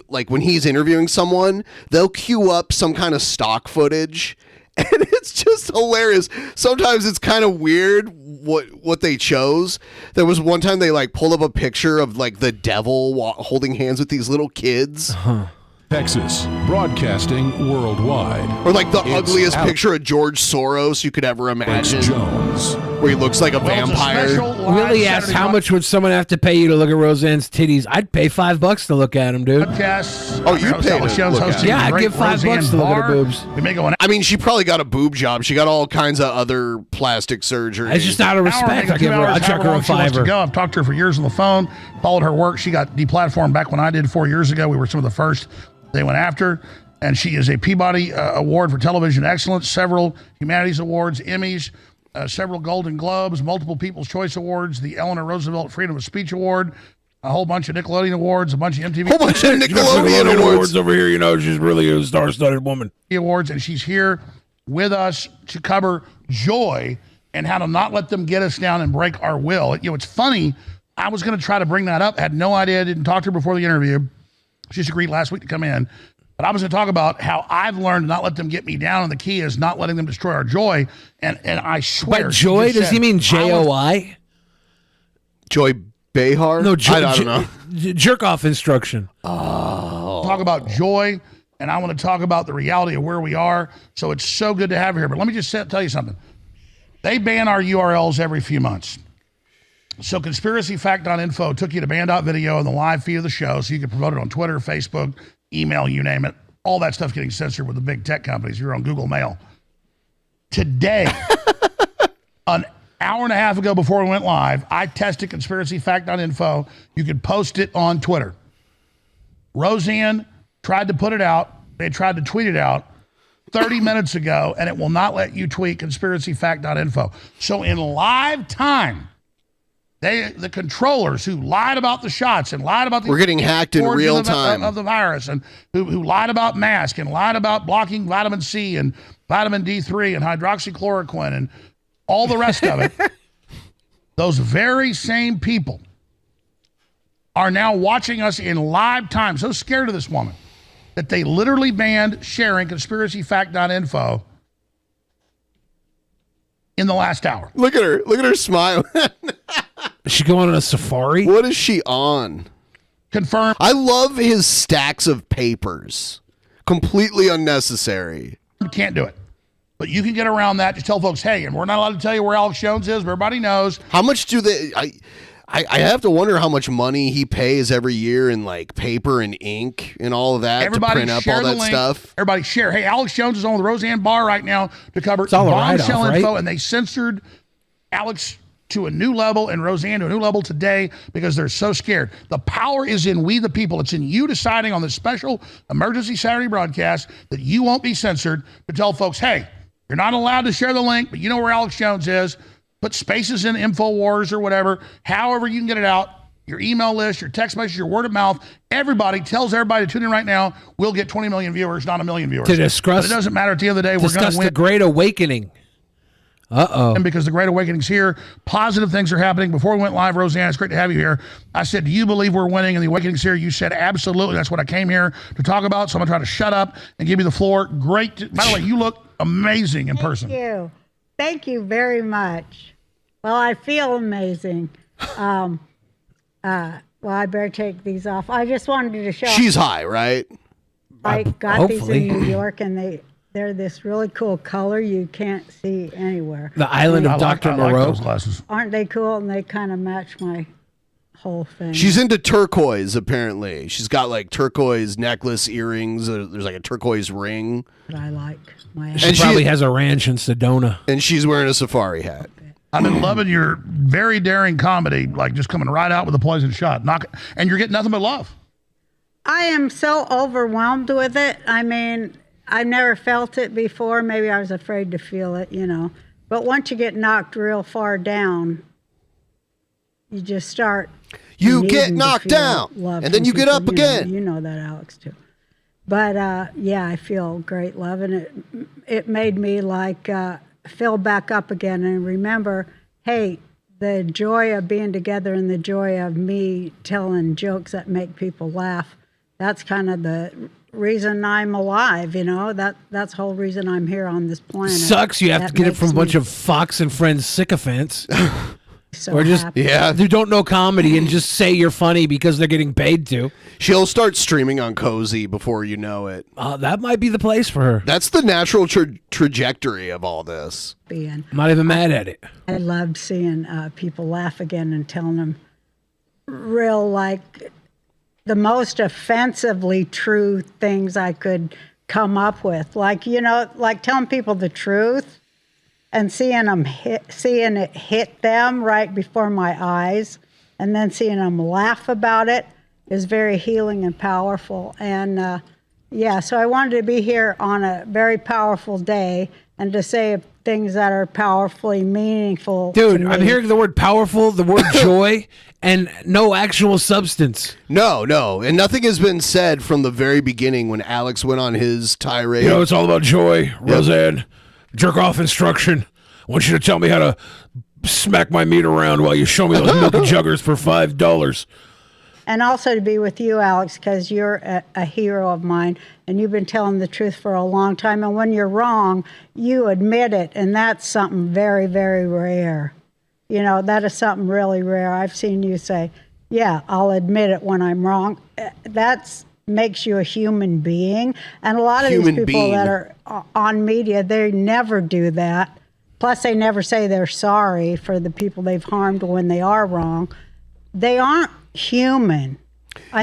[SPEAKER 7] like when he's interviewing someone, they'll queue up some kind of stock footage, and it's just hilarious. Sometimes it's kind of weird what they chose. There was one time they like pulled up a picture of like the devil holding hands with these little kids.
[SPEAKER 23] Texas, broadcasting worldwide.
[SPEAKER 7] Or like the ugliest picture of George Soros you could ever imagine.
[SPEAKER 23] Jones.
[SPEAKER 7] Where he looks like a vampire.
[SPEAKER 5] Willie asked, how much would someone have to pay you to look at Roseanne's titties? I'd pay $5 to look at them, dude.
[SPEAKER 7] Oh, you'd pay to look at them.
[SPEAKER 5] Yeah, I'd give $5 to look at her boobs.
[SPEAKER 7] I mean, she probably got a boob job. She got all kinds of other plastic surgery.
[SPEAKER 5] It's just out of respect. I'd chuck her a $5.
[SPEAKER 22] I've talked to her for years on the phone, followed her work. She got deplatformed back when I did 4 years ago. We were some of the first they went after, and she is a Peabody Award for Television Excellence, several Humanities Awards, Emmys, several Golden Globes, multiple People's Choice Awards, the Eleanor Roosevelt Freedom of Speech Award, a whole bunch of Nickelodeon awards, a bunch of MTV.
[SPEAKER 7] Whole bunch of Nickelodeon awards
[SPEAKER 5] over here. You know, she's really a star-studded woman.
[SPEAKER 22] Awards, and she's here with us to cover joy and how to not let them get us down and break our will. You know, it's funny. I was going to try to bring that up. Had no idea. Didn't talk to her before the interview. She just agreed last week to come in. But I was going to talk about how I've learned to not let them get me down, and the key is not letting them destroy our joy. And I swear.
[SPEAKER 5] But joy, does he mean J-O-I?
[SPEAKER 7] Joy Behar?
[SPEAKER 5] No,
[SPEAKER 7] I don't know.
[SPEAKER 5] Jerk off instruction.
[SPEAKER 22] Talk about joy, and I want to talk about the reality of where we are. So it's so good to have her here. But let me just tell you something. They ban our URLs every few months. So conspiracyfact.info took you to band.video and the live feed of the show so you can promote it on Twitter, Facebook, email, you name it. All that stuff getting censored with the big tech companies. You're on Google Mail. Today, an hour and a half ago before we went live, I tested conspiracyfact.info. You could post it on Twitter. Roseanne tried to put it out. They tried to tweet it out 30 minutes ago, and it will not let you tweet conspiracyfact.info. So in live time, the controllers who lied about the shots and lied about the
[SPEAKER 7] we're getting hacked in real time
[SPEAKER 22] of the virus, and who lied about masks and lied about blocking vitamin C and vitamin D3 and hydroxychloroquine and all the rest of it. Those very same people are now watching us in live time, so scared of this woman that they literally banned sharing conspiracyfact.info in the last hour.
[SPEAKER 7] Look at her smile.
[SPEAKER 5] Is she going on a safari?
[SPEAKER 7] What is she on?
[SPEAKER 22] Confirm.
[SPEAKER 7] I love his stacks of papers. Completely unnecessary.
[SPEAKER 22] You can't do it. But you can get around that. Just tell folks, hey, and we're not allowed to tell you where Alex Jones is, but everybody knows.
[SPEAKER 7] How much do they... I have to wonder how much money he pays every year in like paper and ink and all of that to print up all that stuff.
[SPEAKER 22] Everybody share. Hey, Alex Jones is on with Roseanne Barr right now to cover bombshell info, and they censored Alex to a new level and Roseanne to a new level today because they're so scared. The power is in we the people. It's in you deciding on this special emergency Saturday broadcast that you won't be censored to tell folks, hey, you're not allowed to share the link, but you know where Alex Jones is. Put spaces in InfoWars or whatever. However you can get it out. Your email list, your text message, your word of mouth. Everybody tells everybody to tune in right now. We'll get 20 million viewers, not a million viewers.
[SPEAKER 5] To discuss,
[SPEAKER 22] but it doesn't matter at the end of the day. We're going to win.
[SPEAKER 5] The Great Awakening. Uh-oh.
[SPEAKER 22] And because the Great Awakening's here, positive things are happening. Before we went live, Roseanne, it's great to have you here. I said, do you believe we're winning and the Awakening's here? You said, absolutely. That's what I came here to talk about. So I'm going to try to shut up and give you the floor. Great. By the way, you look amazing in person.
[SPEAKER 4] Thank you. Thank you very much. Well, I feel amazing. Well, I better take these off. I just wanted to show.
[SPEAKER 7] She's high, right?
[SPEAKER 4] I got these in New York, and they're this really cool color you can't see anywhere.
[SPEAKER 5] The Island of Dr. Moreau.
[SPEAKER 22] I like those glasses.
[SPEAKER 4] Aren't they cool? And they kind of match my whole thing.
[SPEAKER 7] She's into turquoise, apparently. She's got like turquoise necklace, earrings. There's like a turquoise ring.
[SPEAKER 4] But I like my.
[SPEAKER 5] She probably has a ranch in Sedona.
[SPEAKER 7] And she's wearing a safari hat.
[SPEAKER 22] I've been loving your very daring comedy, like just coming right out with a poison shot. And you're getting nothing but love.
[SPEAKER 4] I am so overwhelmed with it. I mean, I've never felt it before. Maybe I was afraid to feel it, you know. But once you get knocked real far down, you just start.
[SPEAKER 7] You get knocked down, and then you get up again.
[SPEAKER 4] You know that, Alex, too. But, yeah, I feel great love. And it made me like... fill back up again and remember, hey, the joy of being together and the joy of me telling jokes that make people laugh, that's kind of the reason I'm alive, you know? That's the whole reason I'm here on this planet.
[SPEAKER 5] Sucks you have to get it from a bunch of Fox and Friends sycophants.
[SPEAKER 4] So
[SPEAKER 5] or just
[SPEAKER 4] happy.
[SPEAKER 5] who don't know comedy and just say you're funny because they're getting paid to.
[SPEAKER 7] She'll start streaming on Cozy before you know it.
[SPEAKER 5] That might be the place for her.
[SPEAKER 7] That's the natural trajectory of all this.
[SPEAKER 4] I'm
[SPEAKER 5] not even mad at it.
[SPEAKER 4] I loved seeing people laugh again and telling them real, like, the most offensively true things I could come up with. Like, you know, like telling people the truth. And seeing it hit them right before my eyes, and then seeing them laugh about it is very healing and powerful. And yeah, so I wanted to be here on a very powerful day and to say things that are powerfully meaningful.
[SPEAKER 5] Dude,
[SPEAKER 4] to
[SPEAKER 5] I'm
[SPEAKER 4] me.
[SPEAKER 5] hearing the word powerful, the word joy, and no actual substance.
[SPEAKER 7] No, and nothing has been said from the very beginning when Alex went on his tirade.
[SPEAKER 5] You know, it's all about joy, Roseanne. Jerk off instruction. I want you to tell me how to smack my meat around while you show me those milky juggers for $5.
[SPEAKER 4] And also to be with you, Alex, because you're a hero of mine, and you've been telling the truth for a long time. And when you're wrong, you admit it, and that's something very, very rare. You know, that is something really rare. I've seen you say, yeah, I'll admit it when I'm wrong. That makes you a human being. And a lot of these people that are on media, they never do that. Plus, they never say they're sorry for the people they've harmed when they are wrong. They aren't human.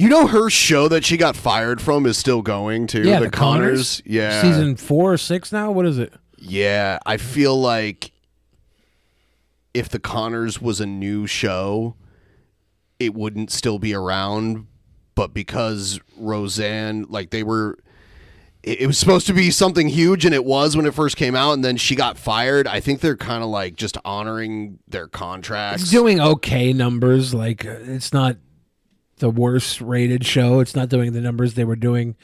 [SPEAKER 7] You know, her show that she got fired from is still going too.
[SPEAKER 5] Yeah,
[SPEAKER 7] the Connors. Yeah,
[SPEAKER 5] Season 4 or 6 now? What is it?
[SPEAKER 7] Yeah, I feel like if the Connors was a new show, it wouldn't still be around. But because Roseanne, like it was supposed to be something huge, and it was when it first came out, and then she got fired. I think they're kind of like just honoring their contracts.
[SPEAKER 5] It's doing okay numbers. Like, it's not the worst rated show. It's not doing the numbers they were doing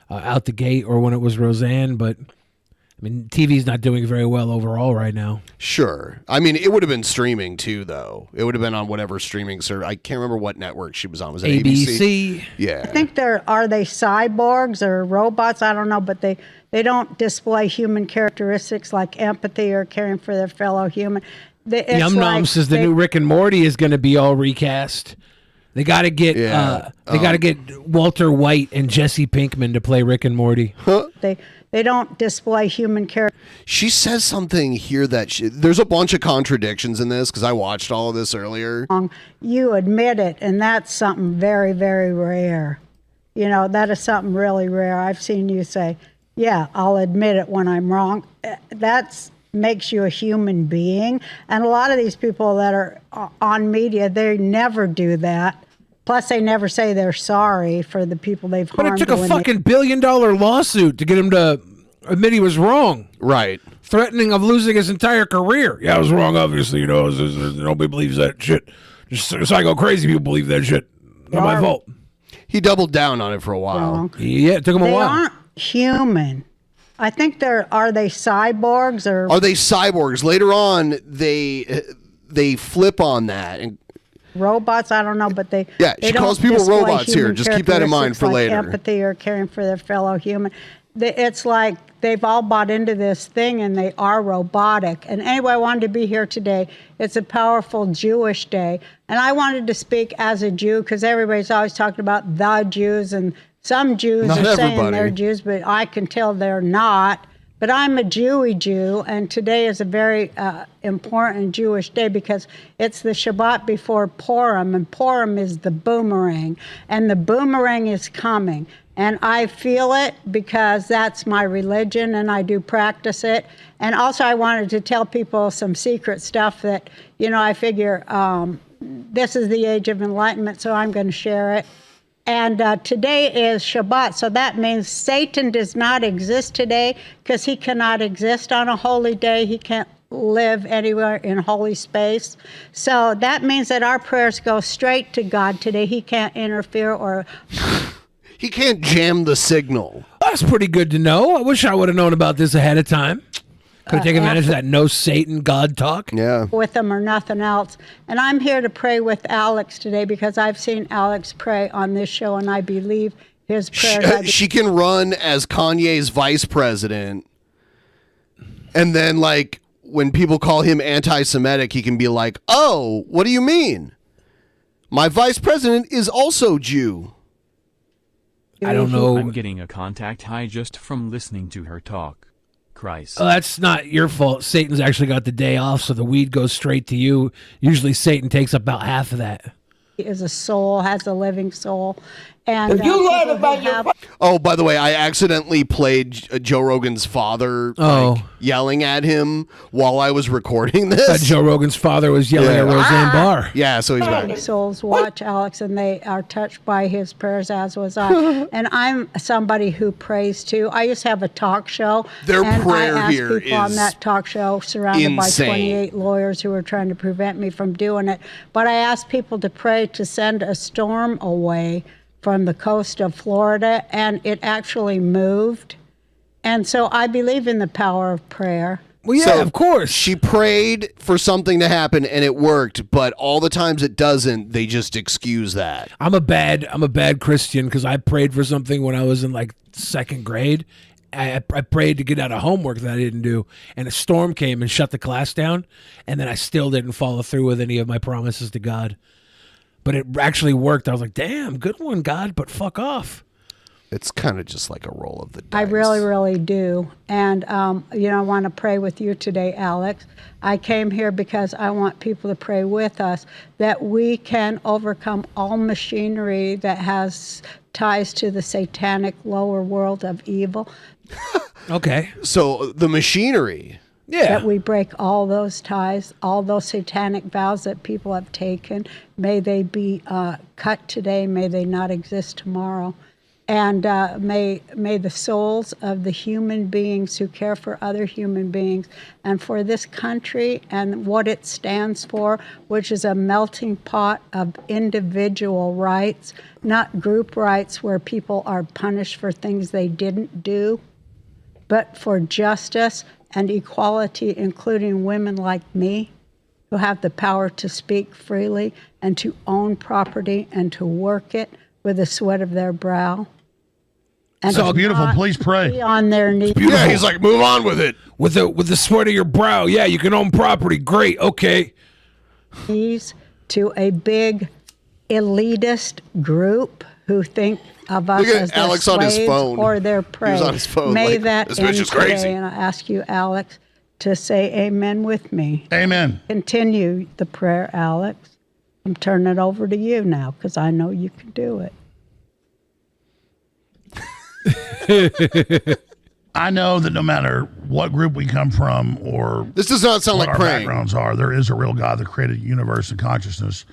[SPEAKER 5] out the gate or when it was Roseanne, but I mean, TV's not doing very well overall right now.
[SPEAKER 7] Sure. I mean, it would have been streaming too, though. It would have been on whatever streaming service. I can't remember what network she was on. Was it ABC? Yeah.
[SPEAKER 4] I think are they cyborgs or robots? I don't know, but they don't display human characteristics like empathy or caring for their fellow human.
[SPEAKER 5] Yum Nom says the new Rick and Morty is going to be all recast. They got to get get Walter White and Jesse Pinkman to play Rick and Morty.
[SPEAKER 4] They don't display human character.
[SPEAKER 7] She says something here that there's a bunch of contradictions in this because I watched all of this earlier.
[SPEAKER 4] You admit it, and that's something very, very rare. You know, that is something really rare. I've seen you say, yeah, I'll admit it when I'm wrong. That makes you a human being. And a lot of these people that are on media, they never do that. Plus, they never say they're sorry for the people they've harmed.
[SPEAKER 5] But it took a fucking $1 billion lawsuit to get him to admit he was wrong.
[SPEAKER 7] Right.
[SPEAKER 5] Threatening of losing his entire career. Yeah, I was wrong, obviously. You know, nobody believes that shit. Just psycho crazy people believe that shit. Not my fault.
[SPEAKER 7] He doubled down on it for a while.
[SPEAKER 5] Yeah, it took him a while.
[SPEAKER 4] They aren't human. I think are they cyborgs or
[SPEAKER 7] are they cyborgs? Later on, they flip on that and.
[SPEAKER 4] Robots, I don't know, but they
[SPEAKER 7] she calls people robots here. Just keep that in mind for
[SPEAKER 4] like
[SPEAKER 7] later.
[SPEAKER 4] Empathy or caring for their fellow human. It's like they've all bought into this thing and they are robotic. And anyway, I wanted to be here today. It's a powerful Jewish day. And I wanted to speak as a Jew because everybody's always talking about the Jews. And some Jews are saying they're Jews, but I can tell they're not. But I'm a Jewy Jew, and today is a very important Jewish day because it's the Shabbat before Purim, and Purim is the boomerang, and the boomerang is coming. And I feel it because that's my religion, and I do practice it. And also I wanted to tell people some secret stuff that, you know, I figure this is the age of enlightenment, so I'm going to share it. And today is Shabbat, so that means Satan does not exist today because he cannot exist on a holy day. He can't live anywhere in holy space. So that means that our prayers go straight to God today. He can't interfere or...
[SPEAKER 7] He can't jam the signal.
[SPEAKER 5] That's pretty good to know. I wish I would have known about this ahead of time. Could take advantage of that no Satan God talk.
[SPEAKER 7] Yeah.
[SPEAKER 4] With them or nothing else. And I'm here to pray with Alex today because I've seen Alex pray on this show and I believe his prayers.
[SPEAKER 7] She can run as Kanye's vice president. And then, like, when people call him anti-Semitic, he can be like, oh, what do you mean? My vice president is also Jew.
[SPEAKER 5] I don't know.
[SPEAKER 11] I'm getting a contact high just from listening to her talk. Christ.
[SPEAKER 5] Oh, that's not your fault. Satan's actually got the day off, so the weed goes straight to you. Usually Satan takes about half of that.
[SPEAKER 4] He is a soul, has a living soul. And
[SPEAKER 17] If you learn
[SPEAKER 4] people who
[SPEAKER 17] about your
[SPEAKER 4] have-
[SPEAKER 7] Oh, by the way, I accidentally played Joe Rogan's father like, yelling at him while I was recording this.
[SPEAKER 5] Joe Rogan's father was yelling at Roseanne Barr.
[SPEAKER 7] Yeah, so he's back.
[SPEAKER 4] souls watch Alex, and they are touched by his prayers, as was I. And I'm somebody who prays too. I used to have a talk show.
[SPEAKER 7] Their
[SPEAKER 4] and
[SPEAKER 7] prayer
[SPEAKER 4] I asked
[SPEAKER 7] here
[SPEAKER 4] people on
[SPEAKER 7] is
[SPEAKER 4] that talk show, surrounded
[SPEAKER 7] insane.
[SPEAKER 4] by 28 lawyers who were trying to prevent me from doing it. But I asked people to pray to send a storm away from the coast of Florida, and it actually moved. And so I believe in the power of prayer.
[SPEAKER 5] Well, yeah, of course.
[SPEAKER 7] She prayed for something to happen and it worked, but all the times it doesn't, they just excuse that.
[SPEAKER 5] I'm a bad Christian because I prayed for something when I was in like second grade. I prayed to get out of homework that I didn't do, and a storm came and shut the class down, and then I still didn't follow through with any of my promises to God. But it actually worked. I was like, damn, good one, God, but fuck off.
[SPEAKER 7] It's kind of just like a roll of the dice.
[SPEAKER 4] I really, really do. And, I want to pray with you today, Alex. I came here because I want people to pray with us that we can overcome all machinery that has ties to the satanic lower world of evil.
[SPEAKER 5] Okay.
[SPEAKER 7] So the machinery.
[SPEAKER 4] That we break all those ties, all those satanic vows that people have taken. May they be cut today. May they not exist tomorrow. And may the souls of the human beings who care for other human beings and for this country and what it stands for, which is a melting pot of individual rights, not group rights where people are punished for things they didn't do, but for justice and equality, including women like me, who have the power to speak freely and to own property and to work it with the sweat of their brow. And
[SPEAKER 22] That's beautiful. Please pray.
[SPEAKER 4] be on their knees.
[SPEAKER 7] Yeah, he's like, move on with it.
[SPEAKER 5] With the sweat of your brow. Yeah, you can own property. Great. Okay.
[SPEAKER 4] To a big elitist group who think of us
[SPEAKER 7] Look at
[SPEAKER 4] as their
[SPEAKER 7] Alex on his
[SPEAKER 4] slaves
[SPEAKER 7] phone.
[SPEAKER 4] or their
[SPEAKER 7] He
[SPEAKER 4] prey.
[SPEAKER 7] was on his phone
[SPEAKER 4] May
[SPEAKER 7] like,
[SPEAKER 4] that
[SPEAKER 7] "This bitch
[SPEAKER 4] end
[SPEAKER 7] is
[SPEAKER 4] today."
[SPEAKER 7] crazy.
[SPEAKER 4] And I ask you, Alex, to say amen with me.
[SPEAKER 22] Amen.
[SPEAKER 4] Continue the prayer, Alex. I'm turning it over to you now because I know you can do it.
[SPEAKER 22] I know that no matter what group we come from or
[SPEAKER 7] this does not sound
[SPEAKER 22] what
[SPEAKER 7] like
[SPEAKER 22] our
[SPEAKER 7] praying.
[SPEAKER 22] backgrounds are, there is a real God that created universe and consciousness.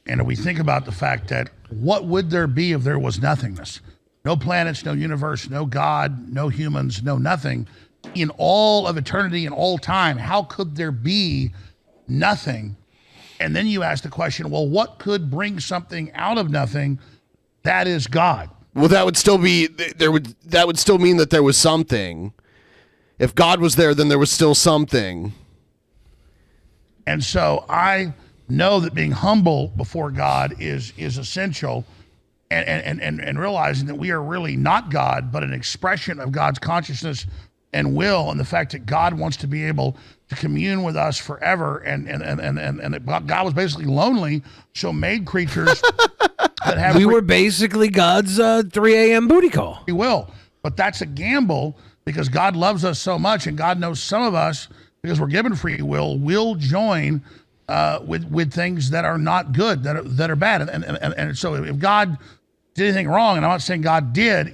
[SPEAKER 22] And if we think about the fact that what would there be if there was nothingness? No planets, no universe, no God, no humans, no nothing. In all of eternity and all time, how could there be nothing? And then you ask the question, well, what could bring something out of nothing? That is God.
[SPEAKER 7] Well, that would still be that would still mean that there was something. If God was there, then there was still something.
[SPEAKER 22] And so I know that being humble before God is essential, and realizing that we are really not God, but an expression of God's consciousness and will, and the fact that God wants to be able to commune with us forever, and that God was basically lonely, so made creatures that have
[SPEAKER 5] We were basically God's 3 a.m. booty call.
[SPEAKER 22] He will, but that's a gamble because God loves us so much, and God knows some of us, because we're given free will join with things that are not good, that are bad, and so if God did anything wrong, and I'm not saying God did,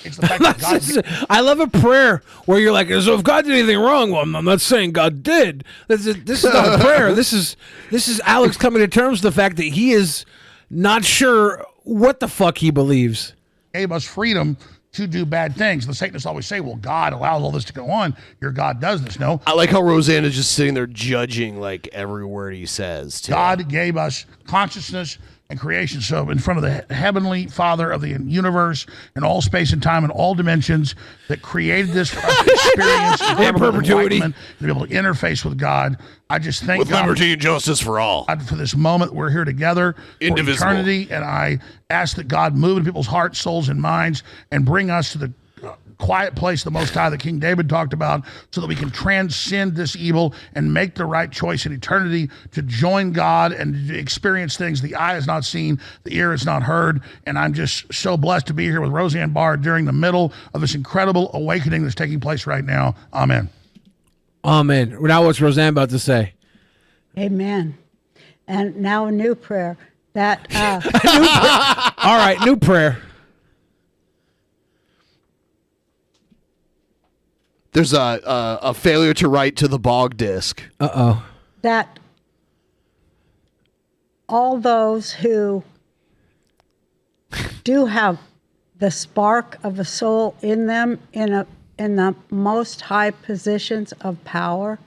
[SPEAKER 22] it's the fact that God did.
[SPEAKER 5] I love a prayer where you're like, so if God did anything wrong, well, I'm not saying God did. This is not a prayer. This is Alex coming to terms with the fact that he is not sure what the fuck he believes.
[SPEAKER 22] Gave us freedom to do bad things. The Satanists always say, well, God allows all this to go on. Your God does this. No.
[SPEAKER 7] I like how Roseanne is just sitting there judging like every word he says, too.
[SPEAKER 22] God gave us consciousness and creation. So in front of the heavenly Father of the universe and all space and time and all dimensions that created this for us to experience
[SPEAKER 5] In perpetuity,
[SPEAKER 22] and to be able to interface with God, I just thank
[SPEAKER 7] With
[SPEAKER 22] God
[SPEAKER 7] liberty and justice for all.
[SPEAKER 22] God for this moment we're here together for
[SPEAKER 7] Indivisible.
[SPEAKER 22] eternity, and I ask that God move in people's hearts, souls, and minds and bring us to the quiet place, the Most High, that King David talked about, so that we can transcend this evil and make the right choice in eternity to join God and to experience things the eye has not seen, the ear has not heard. And I'm just so blessed to be here with Roseanne Barr during the middle of this incredible awakening that's taking place right now. Amen.
[SPEAKER 5] Amen. Now what's Roseanne about to say?
[SPEAKER 4] Amen. And now a new prayer. That
[SPEAKER 5] All right, new prayer.
[SPEAKER 7] There's a failure to write to the bog disc.
[SPEAKER 5] Uh-oh.
[SPEAKER 4] that all those who do have the spark of a soul in them in the most high positions of power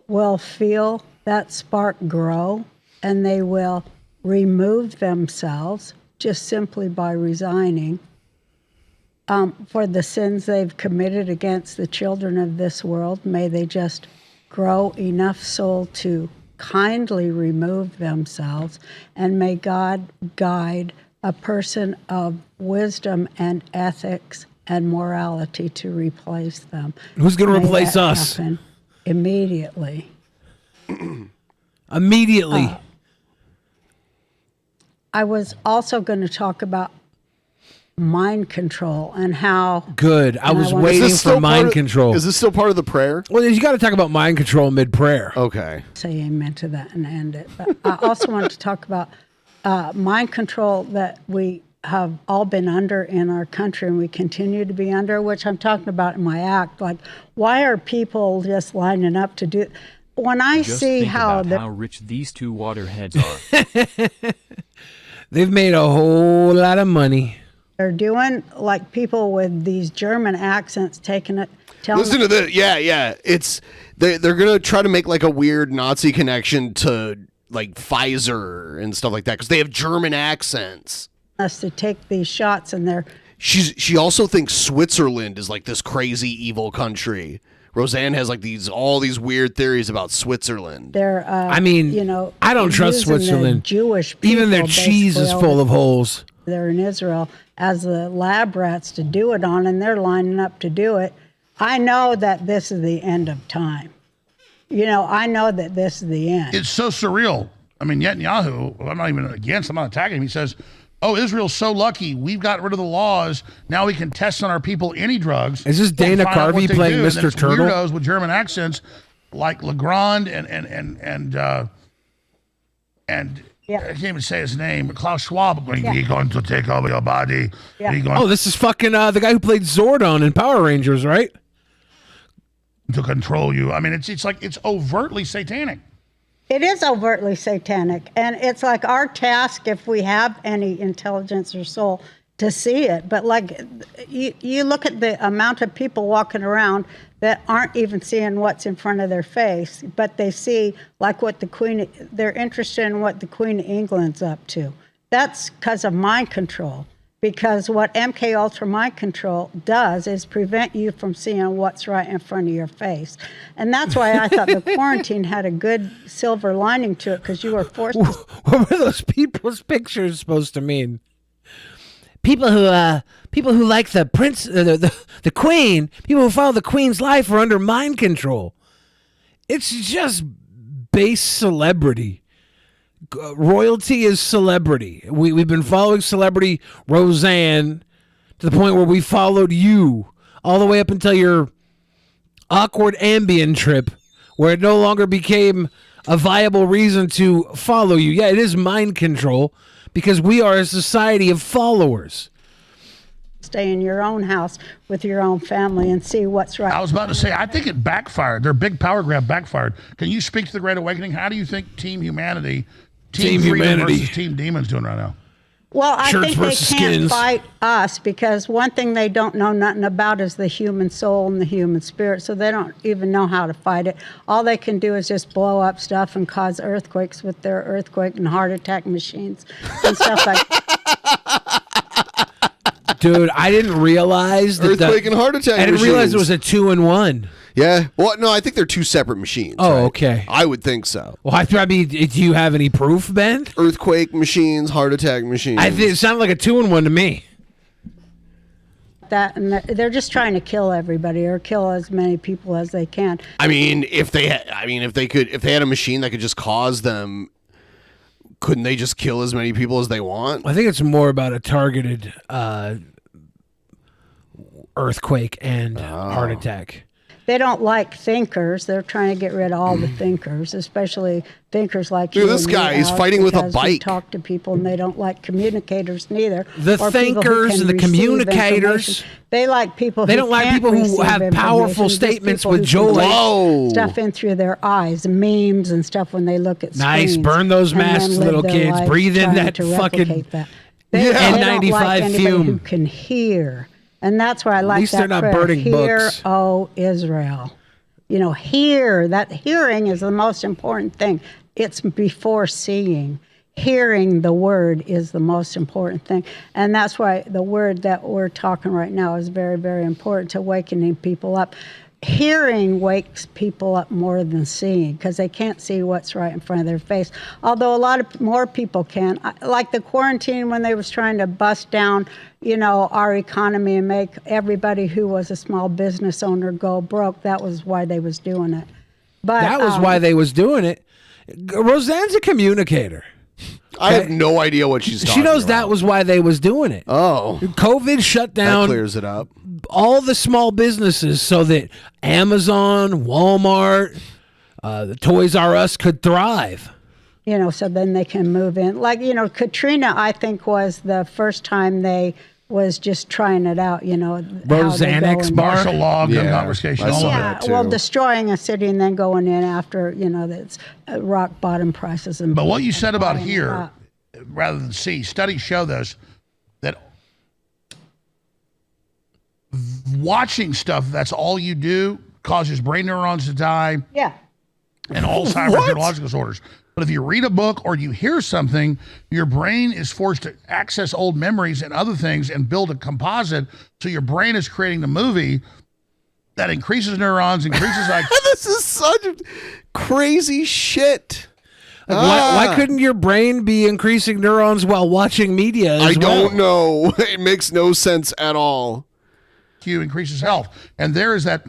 [SPEAKER 4] will feel that spark grow, and they will remove themselves just simply by resigning for the sins they've committed against the children of this world. May they just grow enough soul to kindly remove themselves, and may God guide a person of wisdom and ethics and morality to replace them.
[SPEAKER 5] Who's going to
[SPEAKER 4] May
[SPEAKER 5] replace
[SPEAKER 4] that
[SPEAKER 5] us?
[SPEAKER 4] happen immediately.
[SPEAKER 5] Immediately.
[SPEAKER 4] I was also going to talk about mind control and how
[SPEAKER 5] Good. I
[SPEAKER 4] and
[SPEAKER 5] was
[SPEAKER 4] wanna
[SPEAKER 5] waiting for mind control.
[SPEAKER 7] Is this still part of the prayer?
[SPEAKER 5] Well, you got to talk about mind control mid-prayer.
[SPEAKER 7] Okay.
[SPEAKER 4] say amen to that and end it. But I also wanted to talk about mind control that we have all been under in our country and we continue to be under, which I'm talking about in my act. Like, why are people just lining up to do? When I
[SPEAKER 11] Just
[SPEAKER 4] see
[SPEAKER 11] think
[SPEAKER 4] how
[SPEAKER 11] about how rich these two waterheads are.
[SPEAKER 5] They've made a whole lot of money.
[SPEAKER 4] they're doing, like people with these German accents taking it,
[SPEAKER 7] Listen to this. Yeah. It's they're gonna try to make like a weird Nazi connection to like Pfizer and stuff like that because they have German accents.
[SPEAKER 4] us to take these shots, and they're
[SPEAKER 7] She also thinks Switzerland is like this crazy evil country. Roseanne has like all these weird theories about Switzerland.
[SPEAKER 4] they're
[SPEAKER 5] I mean,
[SPEAKER 4] you know,
[SPEAKER 5] I don't trust
[SPEAKER 4] using the
[SPEAKER 5] Switzerland.
[SPEAKER 4] Jewish
[SPEAKER 5] Even their
[SPEAKER 4] people
[SPEAKER 5] cheese is
[SPEAKER 4] basically
[SPEAKER 5] full of holes.
[SPEAKER 4] They're in Israel as the lab rats to do it on, and they're lining up to do it. I know that this is the end of time. You know, I know that this is the end.
[SPEAKER 22] It's so surreal. I mean, Netanyahu, I'm not even against, I'm not attacking him. He says, oh, Israel's so lucky. We've got rid of the laws. Now we can test on our people any drugs.
[SPEAKER 5] Is this
[SPEAKER 22] and
[SPEAKER 5] Dana
[SPEAKER 22] find out what
[SPEAKER 5] Carvey
[SPEAKER 22] they
[SPEAKER 5] playing
[SPEAKER 22] do. And
[SPEAKER 5] Mr.
[SPEAKER 22] then some
[SPEAKER 5] Turtle?
[SPEAKER 22] Weirdos with German accents like Legrand and I can't even say his name. Klaus Schwab. We're going to take over your body.
[SPEAKER 5] Oh, this is fucking the guy who played Zordon in Power Rangers, right?
[SPEAKER 22] To control you. I mean, it's like it's overtly satanic.
[SPEAKER 4] It is overtly satanic, and it's like our task, if we have any intelligence or soul, to see it. But like, you look at the amount of people walking around that aren't even seeing what's in front of their face, but they see like what the Queen, they're interested in what the Queen of England's up to. That's because of mind control. Because what MK Ultra mind control does is prevent you from seeing what's right in front of your face. And that's why I thought the quarantine had a good silver lining to it, because you were forced to...
[SPEAKER 5] What were those people's pictures supposed to mean? People who like the prince, the queen, people who follow the queen's life are under mind control. It's just base celebrity. Royalty is celebrity. We've been following celebrity Roseanne to the point where we followed you all the way up until your awkward Ambien trip, where it no longer became a viable reason to follow you. Yeah, it is mind control because we are a society of followers.
[SPEAKER 4] Stay in your own house with your own family and see what's right.
[SPEAKER 22] I was about to say, I think it backfired. Their big power grab backfired. Can you speak to the Great Awakening? How do you think Team Humanity, Team Freedom versus Team Demon's doing right now?
[SPEAKER 4] Well, I
[SPEAKER 22] Shirts
[SPEAKER 4] think they
[SPEAKER 22] versus
[SPEAKER 4] can't
[SPEAKER 22] skins.
[SPEAKER 4] fight us because one thing they don't know nothing about is the human soul and the human spirit, so they don't even know how to fight it. All they can do is just blow up stuff and cause earthquakes with their earthquake and heart attack machines and stuff like that.
[SPEAKER 5] Dude, I didn't realize that
[SPEAKER 7] Earthquake and heart attack
[SPEAKER 5] I didn't realize it
[SPEAKER 7] machines.
[SPEAKER 5] was a 2-in-1.
[SPEAKER 7] Yeah. Well, no, I think they're two separate machines.
[SPEAKER 5] Oh,
[SPEAKER 7] right?
[SPEAKER 5] okay.
[SPEAKER 7] I would think so.
[SPEAKER 5] Well, I mean, do you have any proof, Ben?
[SPEAKER 7] Earthquake machines, heart attack machines.
[SPEAKER 5] I think it sounded like a 2-in-1 to me.
[SPEAKER 4] That, and they're just trying to kill everybody or kill as many people as they can.
[SPEAKER 7] I mean, if they had a machine that could just cause them, couldn't they just kill as many people as they want?
[SPEAKER 5] I think it's more about a targeted earthquake and heart attack.
[SPEAKER 4] They don't like thinkers. They're trying to get rid of all the thinkers, especially thinkers like you.
[SPEAKER 7] Look at this
[SPEAKER 4] and me,
[SPEAKER 7] guy. He's
[SPEAKER 4] Alex,
[SPEAKER 7] fighting with a
[SPEAKER 4] because we
[SPEAKER 7] bike.
[SPEAKER 4] talk to people, and they don't like communicators neither.
[SPEAKER 5] The
[SPEAKER 4] or people who
[SPEAKER 5] thinkers
[SPEAKER 4] can
[SPEAKER 5] and the
[SPEAKER 4] receive
[SPEAKER 5] communicators.
[SPEAKER 4] information. They like people.
[SPEAKER 5] They
[SPEAKER 4] who
[SPEAKER 5] don't like
[SPEAKER 4] can't
[SPEAKER 5] people who
[SPEAKER 4] receive
[SPEAKER 5] have powerful
[SPEAKER 4] information, just
[SPEAKER 5] statements
[SPEAKER 4] people
[SPEAKER 5] with
[SPEAKER 4] who
[SPEAKER 5] joy.
[SPEAKER 4] can take
[SPEAKER 5] Whoa.
[SPEAKER 4] Stuff in through their eyes, memes and stuff when they look at
[SPEAKER 5] Nice.
[SPEAKER 4] screens,
[SPEAKER 5] Burn those
[SPEAKER 4] and then
[SPEAKER 5] masks,
[SPEAKER 4] live
[SPEAKER 5] little
[SPEAKER 4] their
[SPEAKER 5] kids.
[SPEAKER 4] lives
[SPEAKER 5] Breathe in
[SPEAKER 4] trying
[SPEAKER 5] that
[SPEAKER 4] to
[SPEAKER 5] fucking
[SPEAKER 4] replicate that. They don't
[SPEAKER 5] N95
[SPEAKER 4] like anybody who
[SPEAKER 5] fume.
[SPEAKER 4] can hear. And that's why I like
[SPEAKER 5] least
[SPEAKER 4] that
[SPEAKER 5] they're not
[SPEAKER 4] prayer,
[SPEAKER 5] burning
[SPEAKER 4] Hear,
[SPEAKER 5] books.
[SPEAKER 4] O Israel. You know, hear. That hearing is the most important thing. It's before seeing. Hearing the word is the most important thing. And that's why the word that we're talking right now is very, very important to awakening people up. Hearing wakes people up more than seeing because they can't see what's right in front of their face. Although a lot of more people can. Like the quarantine when they was trying to bust down, you know, our economy and make everybody who was a small business owner go broke. That was why they was doing it. But
[SPEAKER 5] That was why they was doing it. Roseanne's a communicator.
[SPEAKER 7] I have no idea what she's talking
[SPEAKER 5] She knows
[SPEAKER 7] about.
[SPEAKER 5] that was why they was doing it.
[SPEAKER 7] Oh.
[SPEAKER 5] COVID shut down.
[SPEAKER 7] That clears it up.
[SPEAKER 5] All the small businesses so that Amazon, Walmart, the Toys R Us could thrive.
[SPEAKER 4] You know, so then they can move in. Like, you know, Katrina, I think, was the first time they was just trying it out, you know.
[SPEAKER 5] Roseanne X Barr.
[SPEAKER 22] Martial law, gun confiscation, all of
[SPEAKER 4] Yeah,
[SPEAKER 22] that.
[SPEAKER 4] well, destroying a city and then going in after, you know, that's rock bottom prices. And
[SPEAKER 22] But what you said about
[SPEAKER 4] buying
[SPEAKER 22] here,
[SPEAKER 4] up.
[SPEAKER 22] rather than see, studies show this, that watching stuff, that's all you do, causes brain neurons to die
[SPEAKER 4] Yeah.
[SPEAKER 22] and Alzheimer's
[SPEAKER 4] What?
[SPEAKER 22] neurological disorders. But if you read a book or you hear something, your brain is forced to access old memories and other things and build a composite. So your brain is creating the movie that increases neurons, increases like.
[SPEAKER 7] This is such crazy shit.
[SPEAKER 5] Like, why couldn't your brain be increasing neurons while watching media as
[SPEAKER 7] I
[SPEAKER 5] well?
[SPEAKER 7] don't know. It makes no sense at all.
[SPEAKER 22] Q increases health. And there is that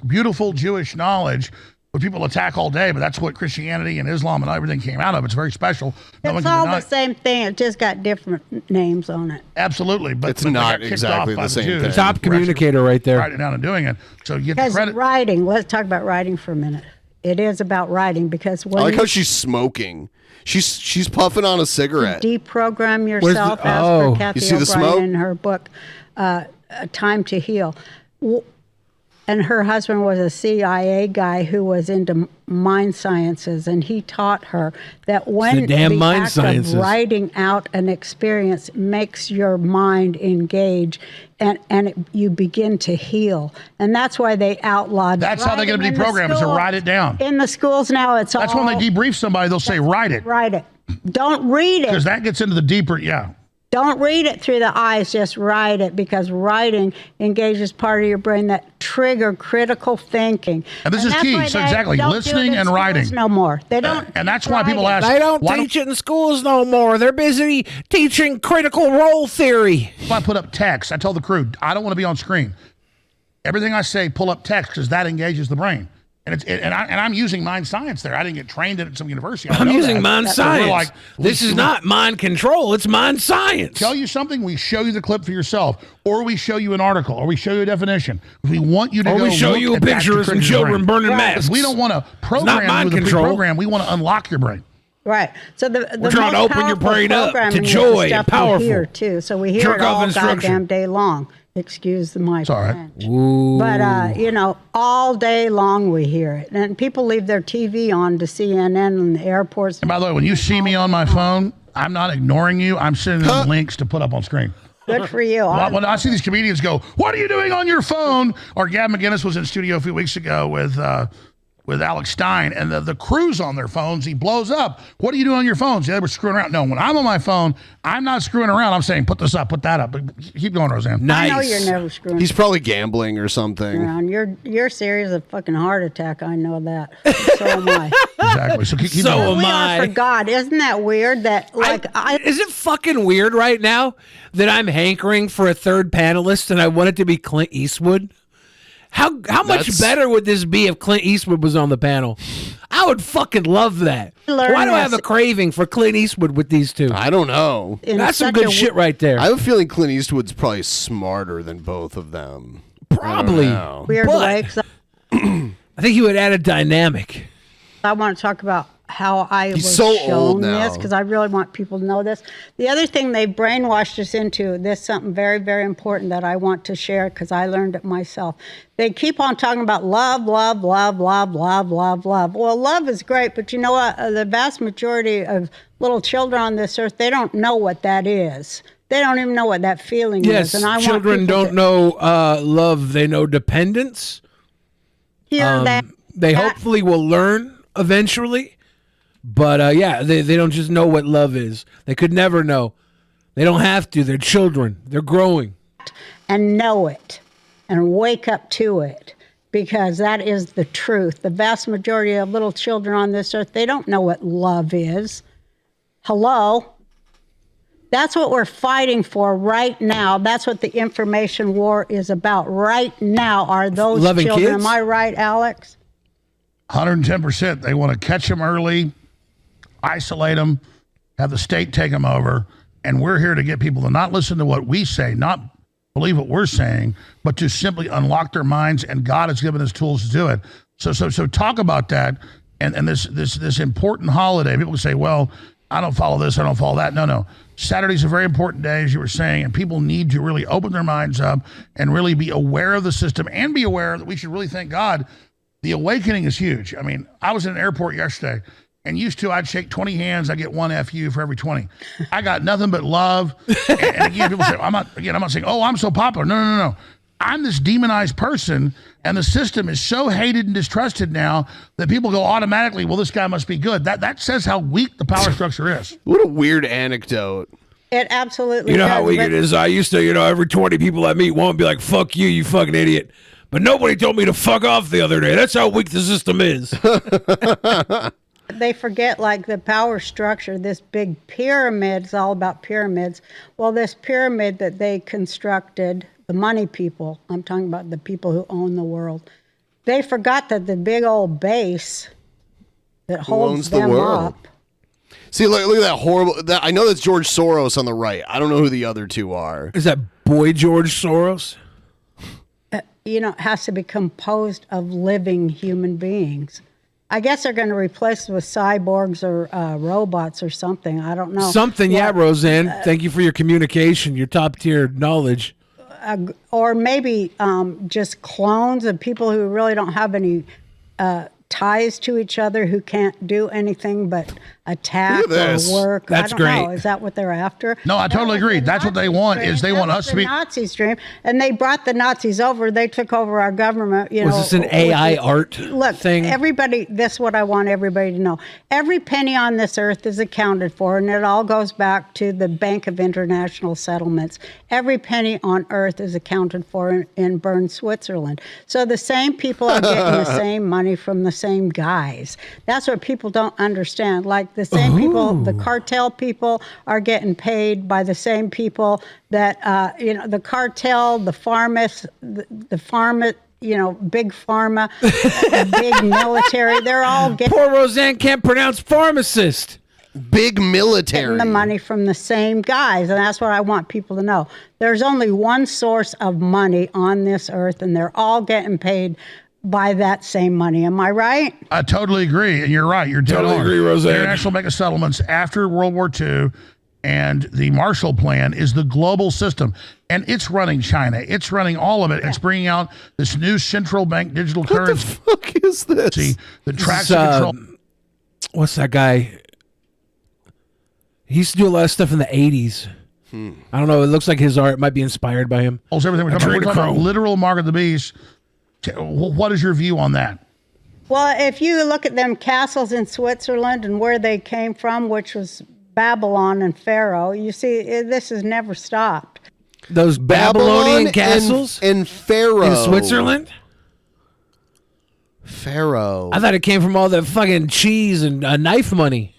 [SPEAKER 22] beautiful Jewish knowledge what people attack all day, but that's what Christianity and Islam and everything came out of. It's very special. No one
[SPEAKER 4] It's
[SPEAKER 22] can
[SPEAKER 4] all
[SPEAKER 22] deny
[SPEAKER 4] the same thing. It just got different names on it.
[SPEAKER 22] Absolutely, but
[SPEAKER 7] It's
[SPEAKER 22] they
[SPEAKER 7] not
[SPEAKER 22] got kicked
[SPEAKER 7] exactly
[SPEAKER 22] off by
[SPEAKER 7] the same
[SPEAKER 22] Jews.
[SPEAKER 7] thing.
[SPEAKER 5] Top communicator right there.
[SPEAKER 22] Writing down and doing it. So you get the
[SPEAKER 4] Because
[SPEAKER 22] credit.
[SPEAKER 4] writing, let's talk about writing for a minute. It is about writing because when
[SPEAKER 7] I like
[SPEAKER 4] you
[SPEAKER 7] how she's smoking. She's puffing on a cigarette.
[SPEAKER 4] deprogram
[SPEAKER 7] Where's the-
[SPEAKER 4] yourself, as
[SPEAKER 7] Oh.
[SPEAKER 4] for Kathy
[SPEAKER 7] You see the
[SPEAKER 4] O'Brien
[SPEAKER 7] smoke?
[SPEAKER 4] in her book, Time to Heal. And her husband was a CIA guy who was into mind sciences, and he taught her that when
[SPEAKER 5] the damn mind
[SPEAKER 4] act
[SPEAKER 5] sciences.
[SPEAKER 4] of writing out an experience makes your mind engage, and you begin to heal. And that's why they outlawed.
[SPEAKER 22] That's how they're going to
[SPEAKER 4] writing in the
[SPEAKER 22] deprogram is to
[SPEAKER 4] schools.
[SPEAKER 22] write it down.
[SPEAKER 4] In the schools now, it's
[SPEAKER 22] That's
[SPEAKER 4] all
[SPEAKER 22] when they debrief somebody, they'll say, write it.
[SPEAKER 4] write it. Don't read
[SPEAKER 22] Because
[SPEAKER 4] it.
[SPEAKER 22] that gets into the deeper, yeah.
[SPEAKER 4] Don't read it through the eyes, just write it, because writing engages part of your brain that trigger critical thinking.
[SPEAKER 22] And this is
[SPEAKER 4] that's
[SPEAKER 22] key.
[SPEAKER 4] why
[SPEAKER 22] So
[SPEAKER 4] they
[SPEAKER 22] exactly,
[SPEAKER 4] don't do it
[SPEAKER 22] listening
[SPEAKER 4] in
[SPEAKER 22] and
[SPEAKER 4] schools
[SPEAKER 22] writing.
[SPEAKER 4] no more. They don't.
[SPEAKER 22] And that's why people
[SPEAKER 4] write it.
[SPEAKER 22] ask,
[SPEAKER 5] They don't
[SPEAKER 22] why
[SPEAKER 5] teach it in schools no more. They're busy teaching critical role theory.
[SPEAKER 22] If I put up text, I tell the crew, I don't want to be on screen. Everything I say, pull up text because that engages the brain. And I'm using mind science there. I didn't get trained at some university. I
[SPEAKER 5] I'm
[SPEAKER 22] know
[SPEAKER 5] using
[SPEAKER 22] that.
[SPEAKER 5] mind
[SPEAKER 22] So we're
[SPEAKER 5] science.
[SPEAKER 22] like,
[SPEAKER 5] This is not mind control. It's mind science.
[SPEAKER 22] Tell you something, we show you the clip for yourself, or we show you an article, or we show you a definition. We want you to
[SPEAKER 5] Or
[SPEAKER 22] go
[SPEAKER 5] we show
[SPEAKER 22] look
[SPEAKER 5] you a
[SPEAKER 22] at that
[SPEAKER 5] picture of some
[SPEAKER 22] critical
[SPEAKER 5] children
[SPEAKER 22] brain.
[SPEAKER 5] burning masks.
[SPEAKER 22] We don't want to
[SPEAKER 5] It's not
[SPEAKER 22] program
[SPEAKER 5] mind
[SPEAKER 22] you with a
[SPEAKER 5] control.
[SPEAKER 22] pre-program. We want to unlock your brain.
[SPEAKER 4] Right. So the
[SPEAKER 5] We're trying to
[SPEAKER 4] most
[SPEAKER 5] open your
[SPEAKER 4] powerful
[SPEAKER 5] brain up to
[SPEAKER 4] programming is the
[SPEAKER 5] joy and
[SPEAKER 4] stuff we
[SPEAKER 5] powerful.
[SPEAKER 4] hear too. So we hear
[SPEAKER 5] Jerk
[SPEAKER 4] it
[SPEAKER 5] off
[SPEAKER 4] all
[SPEAKER 5] instruction.
[SPEAKER 4] goddamn day long. Excuse the mic.
[SPEAKER 22] All right.
[SPEAKER 4] But you know, all day long we hear it, and people leave their TV on to CNN and the airports.
[SPEAKER 22] And by the way, when you see me on my phone, I'm not ignoring you. I'm sending them links to put up on screen.
[SPEAKER 4] Good for you.
[SPEAKER 22] When I see these comedians go, "What are you doing on your phone?" Or Gab McGinnis was in studio a few weeks ago with Alex Stein, and the crew's on their phones. He blows up. What are you doing on your phones? Yeah, they were screwing around. No, when I'm on my phone, I'm not screwing around. I'm saying, put this up, put that up. But keep going, Roseanne.
[SPEAKER 4] I know you're never screwing
[SPEAKER 7] He's probably gambling or something.
[SPEAKER 4] around. You're serious a fucking heart attack. I know that. So am I.
[SPEAKER 22] Exactly. So keep
[SPEAKER 5] So
[SPEAKER 22] going.
[SPEAKER 4] we
[SPEAKER 5] am
[SPEAKER 4] are for
[SPEAKER 5] I.
[SPEAKER 4] God. Isn't that weird? That like
[SPEAKER 5] Is it fucking weird right now that I'm hankering for a third panelist and I want it to be Clint Eastwood? How much
[SPEAKER 7] That's-
[SPEAKER 5] better would this be if Clint Eastwood was on the panel? I would fucking love that.
[SPEAKER 4] Learn
[SPEAKER 5] Why do I
[SPEAKER 4] this.
[SPEAKER 5] have a craving for Clint Eastwood with these two?
[SPEAKER 7] I don't know.
[SPEAKER 4] in
[SPEAKER 5] That's some
[SPEAKER 4] such
[SPEAKER 5] good
[SPEAKER 4] a
[SPEAKER 5] shit right there.
[SPEAKER 7] I have a feeling Clint Eastwood's probably smarter than both of them.
[SPEAKER 5] Probably.
[SPEAKER 7] I don't know.
[SPEAKER 4] weird
[SPEAKER 5] But
[SPEAKER 4] way. 'Cause
[SPEAKER 5] I think he would add a dynamic.
[SPEAKER 4] I want to talk about how I
[SPEAKER 5] He's
[SPEAKER 4] was
[SPEAKER 5] so
[SPEAKER 4] shown
[SPEAKER 5] old now.
[SPEAKER 4] this because I really want people to know this. The other thing they brainwashed us into, this is something very, very important that I want to share because I learned it myself. They keep on talking about love, love, love, love, love, love, love. Well, love is great, but you know what? The vast majority of little children on this earth, they don't know what that is. They don't even know what that feeling
[SPEAKER 5] Yes,
[SPEAKER 4] is. And I want
[SPEAKER 5] children
[SPEAKER 4] people
[SPEAKER 5] don't
[SPEAKER 4] to
[SPEAKER 5] know love. They know dependence.
[SPEAKER 4] hear that.
[SPEAKER 5] They hopefully will learn eventually. But yeah, they don't just know what love is. They could never know. They don't have to. They're children. They're growing.
[SPEAKER 4] And know it and wake up to it because that is the truth. The vast majority of little children on this earth, they don't know what love is. Hello? That's what we're fighting for right now. That's what the information war is about right now are those
[SPEAKER 22] Loving
[SPEAKER 4] children.
[SPEAKER 22] kids?
[SPEAKER 4] Am I right, Alex?
[SPEAKER 22] 110%. They want to catch them early, isolate them, have the state take them over, and we're here to get people to not listen to what we say, not believe what we're saying, but to simply unlock their minds, and God has given us tools to do it. So talk about that and this important holiday. People say, well, I don't follow this, I don't follow that. No. Saturday's a very important day, as you were saying, and people need to really open their minds up and really be aware of the system and be aware that we should really thank God. The awakening is huge. I mean, I was in an airport yesterday, and used to I'd shake 20 hands, I get one FU for every 20. I got nothing but love. And again, people say, I'm not saying, oh, I'm so popular. No. I'm this demonized person, and the system is so hated and distrusted now that people go automatically, well, this guy must be good. That says how weak the power structure is.
[SPEAKER 7] What a weird anecdote.
[SPEAKER 4] It absolutely
[SPEAKER 5] You know
[SPEAKER 4] does.
[SPEAKER 5] how weak
[SPEAKER 4] but-
[SPEAKER 5] it is? I used to, every 20 people I meet won't be like, fuck you, you fucking idiot. But nobody told me to fuck off the other day. That's how weak the system is.
[SPEAKER 4] They forget like the power structure, this big pyramid, it's all about pyramids. Well, this pyramid that they constructed, the money people, I'm talking about the people who own the world, they forgot that the big old base that holds
[SPEAKER 7] owns the
[SPEAKER 4] them
[SPEAKER 7] world?
[SPEAKER 4] up.
[SPEAKER 7] See, look at that horrible. I know that's George Soros on the right. I don't know who the other two are.
[SPEAKER 5] Is that boy George Soros?
[SPEAKER 4] It has to be composed of living human beings. I guess they're going to replace it with cyborgs or robots or something. I don't know.
[SPEAKER 5] Something, yeah, Roseanne. Thank you for your communication, your top tier knowledge.
[SPEAKER 4] Or maybe just clones of people who really don't have any ties to each other, who can't do anything but attack
[SPEAKER 22] Look at this.
[SPEAKER 4] or work.
[SPEAKER 22] That's
[SPEAKER 4] I don't know.
[SPEAKER 22] great.
[SPEAKER 4] Is that what they're after?
[SPEAKER 22] No, I totally agree. That's what they want. Is they want us to be.
[SPEAKER 4] Nazi stream, and they brought the Nazis over. They took over our government.
[SPEAKER 5] Was this an AI art
[SPEAKER 4] Look,
[SPEAKER 5] thing?
[SPEAKER 4] everybody, this is what I want everybody to know. Every penny on this earth is accounted for, and it all goes back to the Bank of International Settlements. Every penny on earth is accounted for in Bern, Switzerland. So the same people are getting the same money from the same guys. That's what people don't understand. Like the same people, the cartel people are getting paid by the same people that, the cartel, the pharmacists, the pharma, big pharma, big military, they're all getting.
[SPEAKER 5] Poor Roseanne can't pronounce pharmacist.
[SPEAKER 7] Big military.
[SPEAKER 4] Getting the money from the same guys, and that's what I want people to know. There's only one source of money on this earth, and they're all getting paid by that same money. Am I right?
[SPEAKER 22] I totally agree, and you're right. You're dead
[SPEAKER 5] Totally
[SPEAKER 22] on.
[SPEAKER 5] agree, Roseanne.
[SPEAKER 22] The international mega settlements after World War II and the Marshall Plan is the global system, and it's running China. It's running all of it. It's bringing out this new central bank digital currency.
[SPEAKER 7] What the fuck is this?
[SPEAKER 22] The tracks
[SPEAKER 5] This,
[SPEAKER 22] and control.
[SPEAKER 5] What's that guy? He used to do a lot of stuff in the 80s. I don't know. It looks like his art might be inspired by him.
[SPEAKER 22] Also, everything we're talking about literal mark of the beast. What is your view on that?
[SPEAKER 4] Well, if you look at them castles in Switzerland and where they came from, which was Babylon and Pharaoh, you see, this has never stopped.
[SPEAKER 5] Those Babylonian castles
[SPEAKER 7] and Pharaoh
[SPEAKER 5] in Switzerland.
[SPEAKER 7] Pharaoh.
[SPEAKER 5] I thought it came from all the fucking cheese and knife money.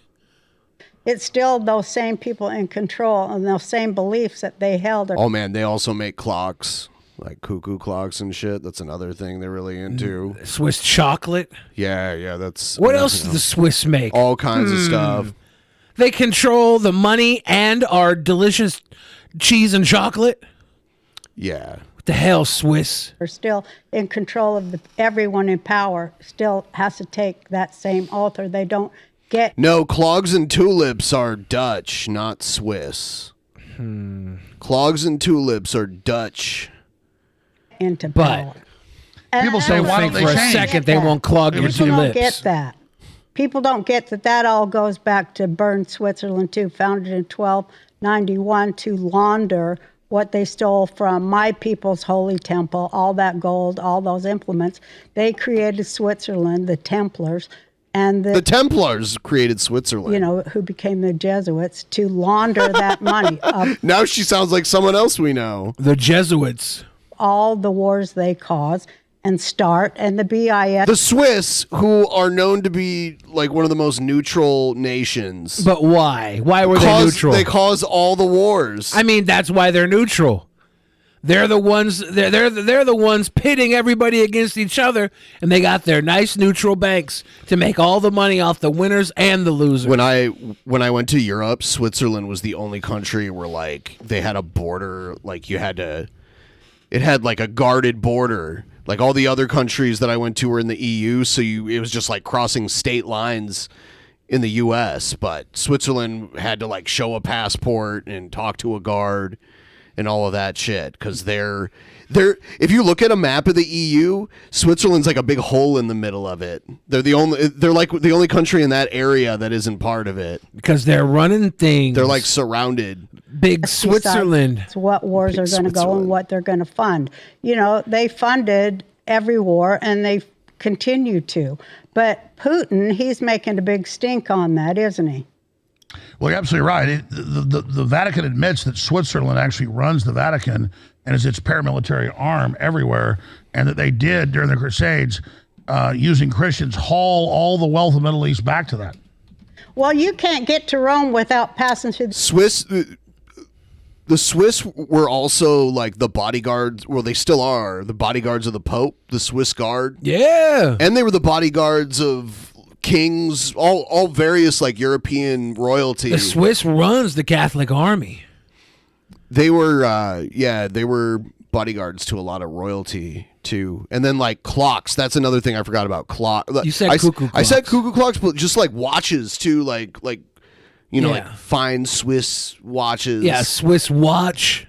[SPEAKER 4] It's still those same people in control and those same beliefs that they held.
[SPEAKER 7] Oh man, they also make clocks, like cuckoo clocks and shit. That's another thing they're really into.
[SPEAKER 5] Swiss chocolate.
[SPEAKER 7] Yeah, that's.
[SPEAKER 5] What else do the Swiss make?
[SPEAKER 7] All kinds of stuff.
[SPEAKER 5] They control the money and our delicious cheese and chocolate.
[SPEAKER 7] Yeah.
[SPEAKER 5] The hell, Swiss?
[SPEAKER 4] Are still in control of everyone in power. Still has to take that same oath, or they don't get.
[SPEAKER 7] No, clogs and tulips are Dutch, not Swiss. Clogs and tulips are Dutch.
[SPEAKER 4] Into
[SPEAKER 5] But
[SPEAKER 4] power.
[SPEAKER 22] People say, why don't they
[SPEAKER 5] for a
[SPEAKER 22] change?
[SPEAKER 5] second they won't clog your
[SPEAKER 4] People don't
[SPEAKER 5] tulips.
[SPEAKER 4] get that. People don't get that. That all goes back to Bern, Switzerland, too, founded in 1291 to launder what they stole from my people's holy temple, all that gold, all those implements. They created Switzerland, the Templars, and
[SPEAKER 7] The Templars created Switzerland.
[SPEAKER 4] you know, who became the Jesuits, to launder that money of
[SPEAKER 7] Now she sounds like someone else we know.
[SPEAKER 5] The Jesuits.
[SPEAKER 4] all the wars they cause and start, and the BIS.
[SPEAKER 7] The Swiss, who are known to be like one of the most neutral nations.
[SPEAKER 5] But why? Why were they neutral?
[SPEAKER 7] They cause all the wars.
[SPEAKER 5] I mean, that's why they're neutral. They're the ones. They're the ones pitting everybody against each other, and they got their nice neutral banks to make all the money off the winners and the losers.
[SPEAKER 7] When I went to Europe, Switzerland was the only country where like they had a border. Like you had to, it had like a guarded border. Like all the other countries that I went to were in the EU, so it was just like crossing state lines in the US. But Switzerland had to like show a passport and talk to a guard and all of that shit, because they're if you look at a map of the EU, Switzerland's like a big hole in the middle of it. They're like the only country in that area that isn't part of it,
[SPEAKER 5] because they're running things.
[SPEAKER 7] They're like surrounded.
[SPEAKER 5] Big Switzerland.
[SPEAKER 4] It's what wars are going to go and what they're going to fund. You know, they funded every war and they continue to. But Putin, he's making a big stink on that, isn't he?
[SPEAKER 22] Well, you're absolutely right. The Vatican admits that Switzerland actually runs the Vatican and is its paramilitary arm everywhere, and that they did during the Crusades, using Christians, haul all the wealth of the Middle East back to that.
[SPEAKER 4] Well, you can't get to Rome without passing through
[SPEAKER 7] The Swiss were also like the bodyguards, well, they still are the bodyguards of the Pope, the Swiss Guard.
[SPEAKER 5] Yeah.
[SPEAKER 7] And they were the bodyguards of kings, all various like European royalty.
[SPEAKER 5] The Swiss runs the Catholic Army.
[SPEAKER 7] They were, they were bodyguards to a lot of royalty too. And then like clocks. That's another thing I forgot about. Clock.
[SPEAKER 5] You said cuckoo clocks.
[SPEAKER 7] I said cuckoo clocks, but just like watches too, like you know,
[SPEAKER 5] Yeah.
[SPEAKER 7] like fine Swiss watches.
[SPEAKER 5] Yeah, Swiss watch.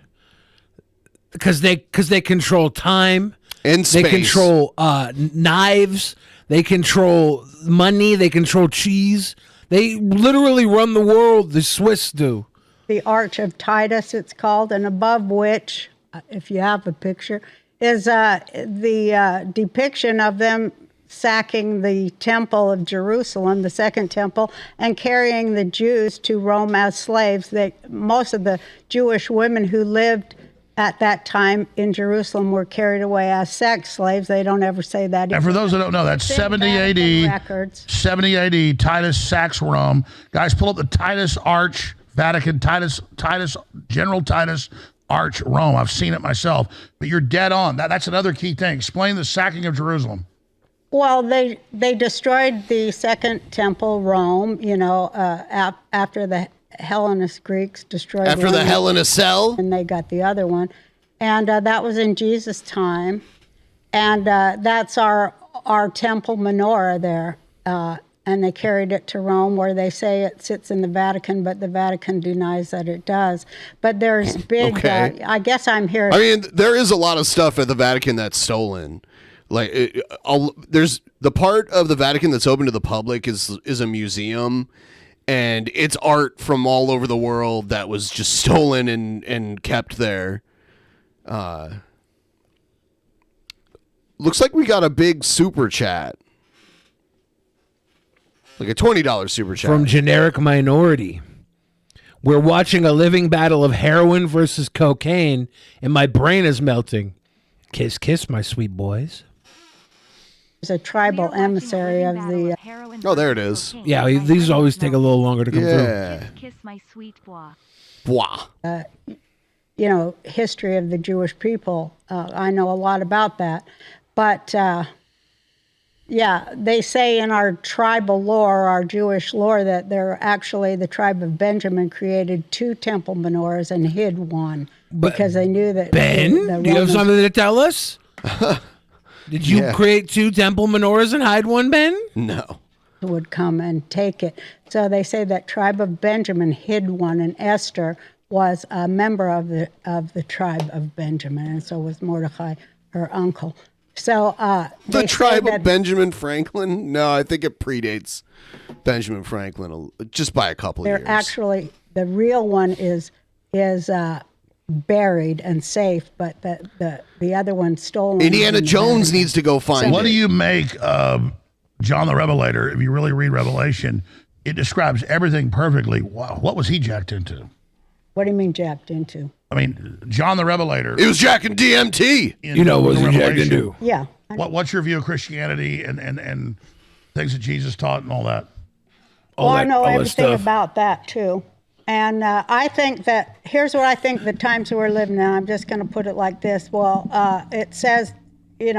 [SPEAKER 5] Because they control time.
[SPEAKER 7] And
[SPEAKER 5] They
[SPEAKER 7] space.
[SPEAKER 5] control knives. They control money. They control cheese. They literally run the world. The Swiss do.
[SPEAKER 4] the Arch of Titus, it's called, and above which, if you have a picture, is the depiction of them sacking the Temple of Jerusalem, the Second Temple, and carrying the Jews to Rome as slaves. Most of the Jewish women who lived at that time in Jerusalem were carried away as sex slaves. They don't ever say that.
[SPEAKER 22] And for those that don't know, that's 70 AD.
[SPEAKER 4] Records.
[SPEAKER 22] 70 AD, Titus sacks Rome. Guys, pull up the Titus Arch, Vatican, Titus, General Titus Arch, Rome. I've seen it myself. But you're dead on. That's another key thing. Explain the sacking of Jerusalem.
[SPEAKER 4] Well, they destroyed the Second Temple, Rome, after the Hellenist Greeks destroyed
[SPEAKER 7] After the
[SPEAKER 4] Rome,
[SPEAKER 7] Hellenicel?
[SPEAKER 4] and they got the other one. And that was in Jesus' time. And that's our temple menorah there. And they carried it to Rome, where they say it sits in the Vatican, but the Vatican denies that it does. But there's big,
[SPEAKER 7] Okay.
[SPEAKER 4] I guess I'm here.
[SPEAKER 7] I mean, there is a lot of stuff at the Vatican that's stolen. Like, there's the part of the Vatican that's open to the public is a museum, and it's art from all over the world that was just stolen and kept there. Looks like we got a big super chat. Like a $20 super chat.
[SPEAKER 5] From Generic Minority. We're watching a living battle of heroin versus cocaine, and my brain is melting. Kiss, kiss, my sweet boys.
[SPEAKER 4] There's a tribal emissary of the...
[SPEAKER 7] Oh, there it is.
[SPEAKER 5] Yeah, these always take a little longer to come
[SPEAKER 7] Yeah.
[SPEAKER 5] through.
[SPEAKER 1] Kiss my sweet bois.
[SPEAKER 7] Bois.
[SPEAKER 4] History of the Jewish people. I know a lot about that. But Yeah, they say in our tribal lore, our Jewish lore, that they're actually the tribe of Benjamin created 2 temple menorahs and hid one because they knew that
[SPEAKER 5] Ben,
[SPEAKER 4] the
[SPEAKER 5] do you have
[SPEAKER 4] Romans
[SPEAKER 5] something to tell us? Did you create 2 temple menorahs and hide one, Ben?
[SPEAKER 7] No.
[SPEAKER 4] would come and take it. So they say that tribe of Benjamin hid one, and Esther was a member of the tribe of Benjamin, and so was Mordecai, her uncle. So
[SPEAKER 7] the tribe of Benjamin Franklin? No, I think it predates Benjamin Franklin just by a couple of years.
[SPEAKER 4] They're actually, the real one is buried and safe, but the other one stolen.
[SPEAKER 7] Indiana Jones needs to go find
[SPEAKER 22] What
[SPEAKER 7] it.
[SPEAKER 22] do you make of John the Revelator? If you really read Revelation, it describes everything perfectly. Wow, what was he jacked into?
[SPEAKER 4] What do you mean jacked into?
[SPEAKER 22] I mean, John the Revelator.
[SPEAKER 7] He was jacking DMT.
[SPEAKER 22] What
[SPEAKER 5] was he jacked into?
[SPEAKER 4] Yeah.
[SPEAKER 22] What's your view of Christianity and things that Jesus taught and all that?
[SPEAKER 4] Well, I know everything about that too. And I think that, here's what I think the times we're living in. I'm just going to put it like this. Well, it says in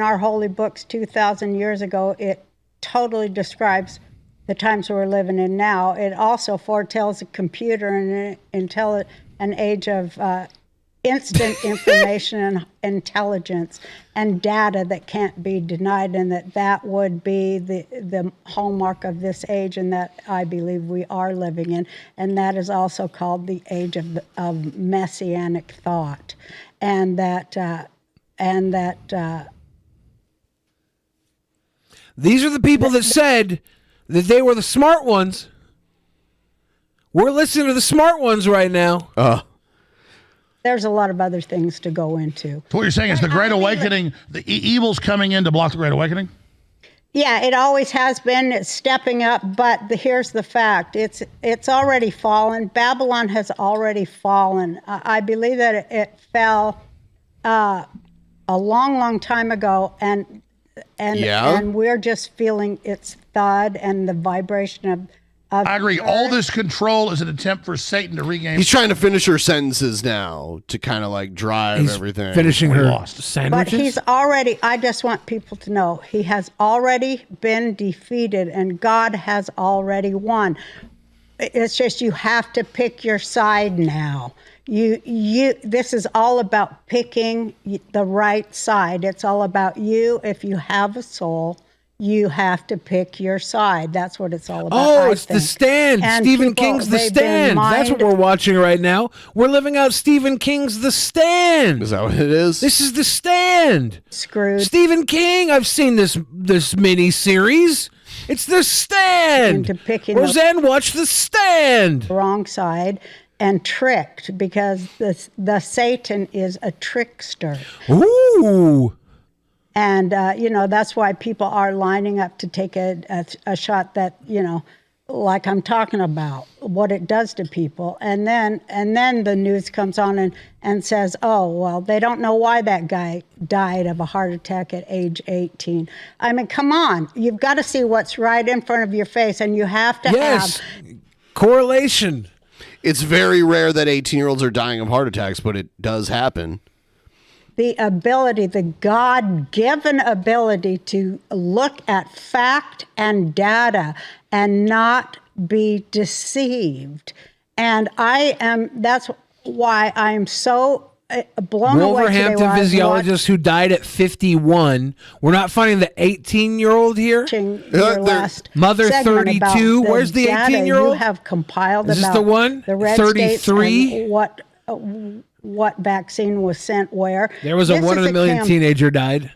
[SPEAKER 4] our holy books 2,000 years ago, it totally describes the times we're living in now. It also foretells a computer and an age of instant information and intelligence and data that can't be denied, and that would be the hallmark of this age, and that I believe we are living in. And that is also called the age of messianic thought. And that
[SPEAKER 5] these are the people that said that they were the smart ones. We're listening to the smart ones right now.
[SPEAKER 4] There's a lot of other things to go into.
[SPEAKER 22] So what you're saying is the Great Awakening, the evil's coming in to block the Great Awakening?
[SPEAKER 4] Yeah, it always has been. It's stepping up, but here's the fact. It's already fallen. Babylon has already fallen. I believe that it fell a long, long time ago, and we're just feeling its thud and the vibration of
[SPEAKER 22] I agree. All this control is an attempt for Satan to regain.
[SPEAKER 7] He's trying to finish her sentences now to kind of like drive everything.
[SPEAKER 5] Finishing her
[SPEAKER 4] But
[SPEAKER 5] sandwiches.
[SPEAKER 4] he's already, I just want people to know, he has already been defeated and God has already won. It's just you have to pick your side now. This is all about picking the right side. It's all about you. If you have a soul, you have to pick your side. That's what it's all about.
[SPEAKER 5] Oh, it's The Stand.
[SPEAKER 4] And
[SPEAKER 5] Stephen
[SPEAKER 4] people,
[SPEAKER 5] King's The
[SPEAKER 4] they've been
[SPEAKER 5] Stand. That's what we're watching right now. We're living out Stephen King's The Stand.
[SPEAKER 7] Is that what it is?
[SPEAKER 5] This is The Stand.
[SPEAKER 4] Screwed.
[SPEAKER 5] Stephen King. I've seen this mini series. It's The Stand.
[SPEAKER 4] Into picking
[SPEAKER 5] Roseanne, watch The Stand.
[SPEAKER 4] Wrong side and tricked, because the Satan is a trickster.
[SPEAKER 5] Ooh.
[SPEAKER 4] And, that's why people are lining up to take a shot that, like I'm talking about, what it does to people. And then the news comes on and says, oh, well, they don't know why that guy died of a heart attack at age 18. I mean, come on. You've got to see what's right in front of your face, and you have to have
[SPEAKER 5] correlation.
[SPEAKER 7] It's very rare that 18-year-olds are dying of heart attacks, but it does happen.
[SPEAKER 4] The ability, the God-given ability to look at fact and data and not be deceived. And that's why I'm so blown away today.
[SPEAKER 5] Wolverhampton physiologist who died at 51. We're not finding the 18-year-old here.
[SPEAKER 4] Your last
[SPEAKER 5] Mother
[SPEAKER 4] segment
[SPEAKER 5] 32.
[SPEAKER 4] about
[SPEAKER 5] Where's the
[SPEAKER 4] data
[SPEAKER 5] 18-year-old?
[SPEAKER 4] You have compiled
[SPEAKER 5] Is this
[SPEAKER 4] about
[SPEAKER 5] the one?
[SPEAKER 4] the red
[SPEAKER 5] 33?
[SPEAKER 4] states and what vaccine was sent where.
[SPEAKER 5] There was a
[SPEAKER 4] This
[SPEAKER 5] 1 in
[SPEAKER 4] is
[SPEAKER 5] a million teenager died.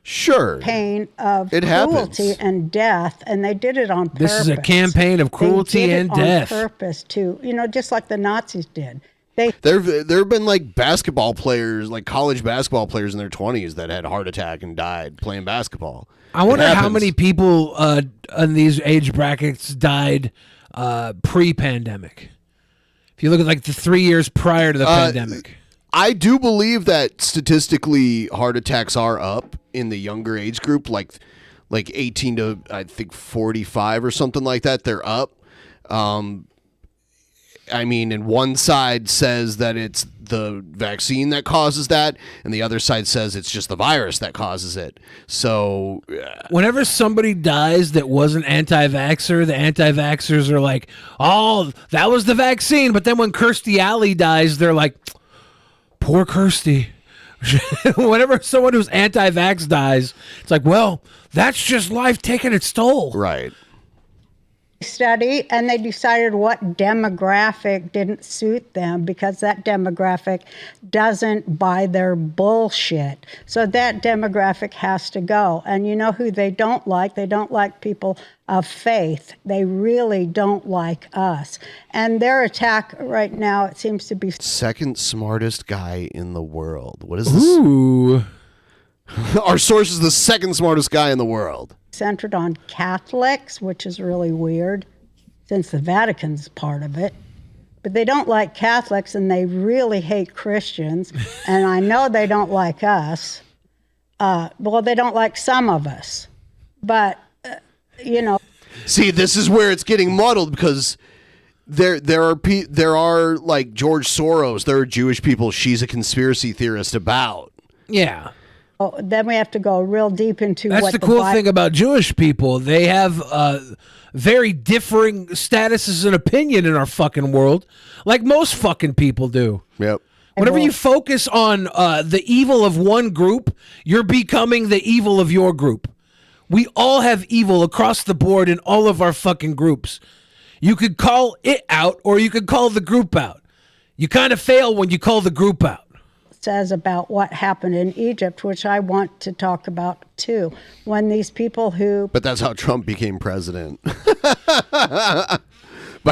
[SPEAKER 7] Sure.
[SPEAKER 4] Campaign of
[SPEAKER 5] It
[SPEAKER 4] cruelty
[SPEAKER 5] happens.
[SPEAKER 4] and death, and they did it on purpose.
[SPEAKER 5] This is a campaign of cruelty
[SPEAKER 4] They did
[SPEAKER 5] and
[SPEAKER 4] it
[SPEAKER 5] death.
[SPEAKER 4] on purpose too, just like the Nazis did.
[SPEAKER 7] There have been like basketball players, like college basketball players in their 20s that had a heart attack and died playing basketball.
[SPEAKER 5] I wonder
[SPEAKER 7] It
[SPEAKER 5] how
[SPEAKER 7] happens.
[SPEAKER 5] many people in these age brackets died pre-pandemic. If you look at like the 3 years prior to the pandemic.
[SPEAKER 7] I do believe that statistically heart attacks are up in the younger age group, like 18 to I think 45 or something like that. They're up. I mean, and one side says that it's the vaccine that causes that, and the other side says it's just the virus that causes it. So
[SPEAKER 5] whenever somebody dies that wasn't anti-vaxxer, the anti-vaxxers are like, oh, that was the vaccine. But then when Kirstie Alley dies, they're like, poor Kirstie. Whenever someone who's anti-vax dies, it's like, well, that's just life taking its toll.
[SPEAKER 7] Right.
[SPEAKER 4] Study, and they decided what demographic didn't suit them because that demographic doesn't buy their bullshit. So that demographic has to go. And you know who they don't like? They don't like people of faith. They really don't like us. And their attack right now, it seems to be
[SPEAKER 7] second smartest guy in the world. What is this?
[SPEAKER 5] Ooh.
[SPEAKER 7] Our source is the second smartest guy in the world.
[SPEAKER 4] Centered on Catholics, which is really weird since the Vatican's part of it. But they don't like Catholics and they really hate Christians. And I know they don't like us. Well, they don't like some of us. But, you know.
[SPEAKER 7] See, this is where it's getting muddled because there are like George Soros, there are Jewish people she's a conspiracy theorist about.
[SPEAKER 5] Yeah.
[SPEAKER 4] Oh, then we have to go real deep into
[SPEAKER 5] That's
[SPEAKER 4] what
[SPEAKER 5] the cool thing about Jewish people. They have very differing statuses and opinion in our fucking world, like most fucking people do.
[SPEAKER 7] Yep.
[SPEAKER 5] Whenever you focus on the evil of one group, you're becoming the evil of your group. We all have evil across the board in all of our fucking groups. You could call it out or you could call the group out. You kind of fail when you call the group out.
[SPEAKER 4] Says about what happened in Egypt, which I want to talk about too. When these people who...
[SPEAKER 7] But that's how Trump became president. By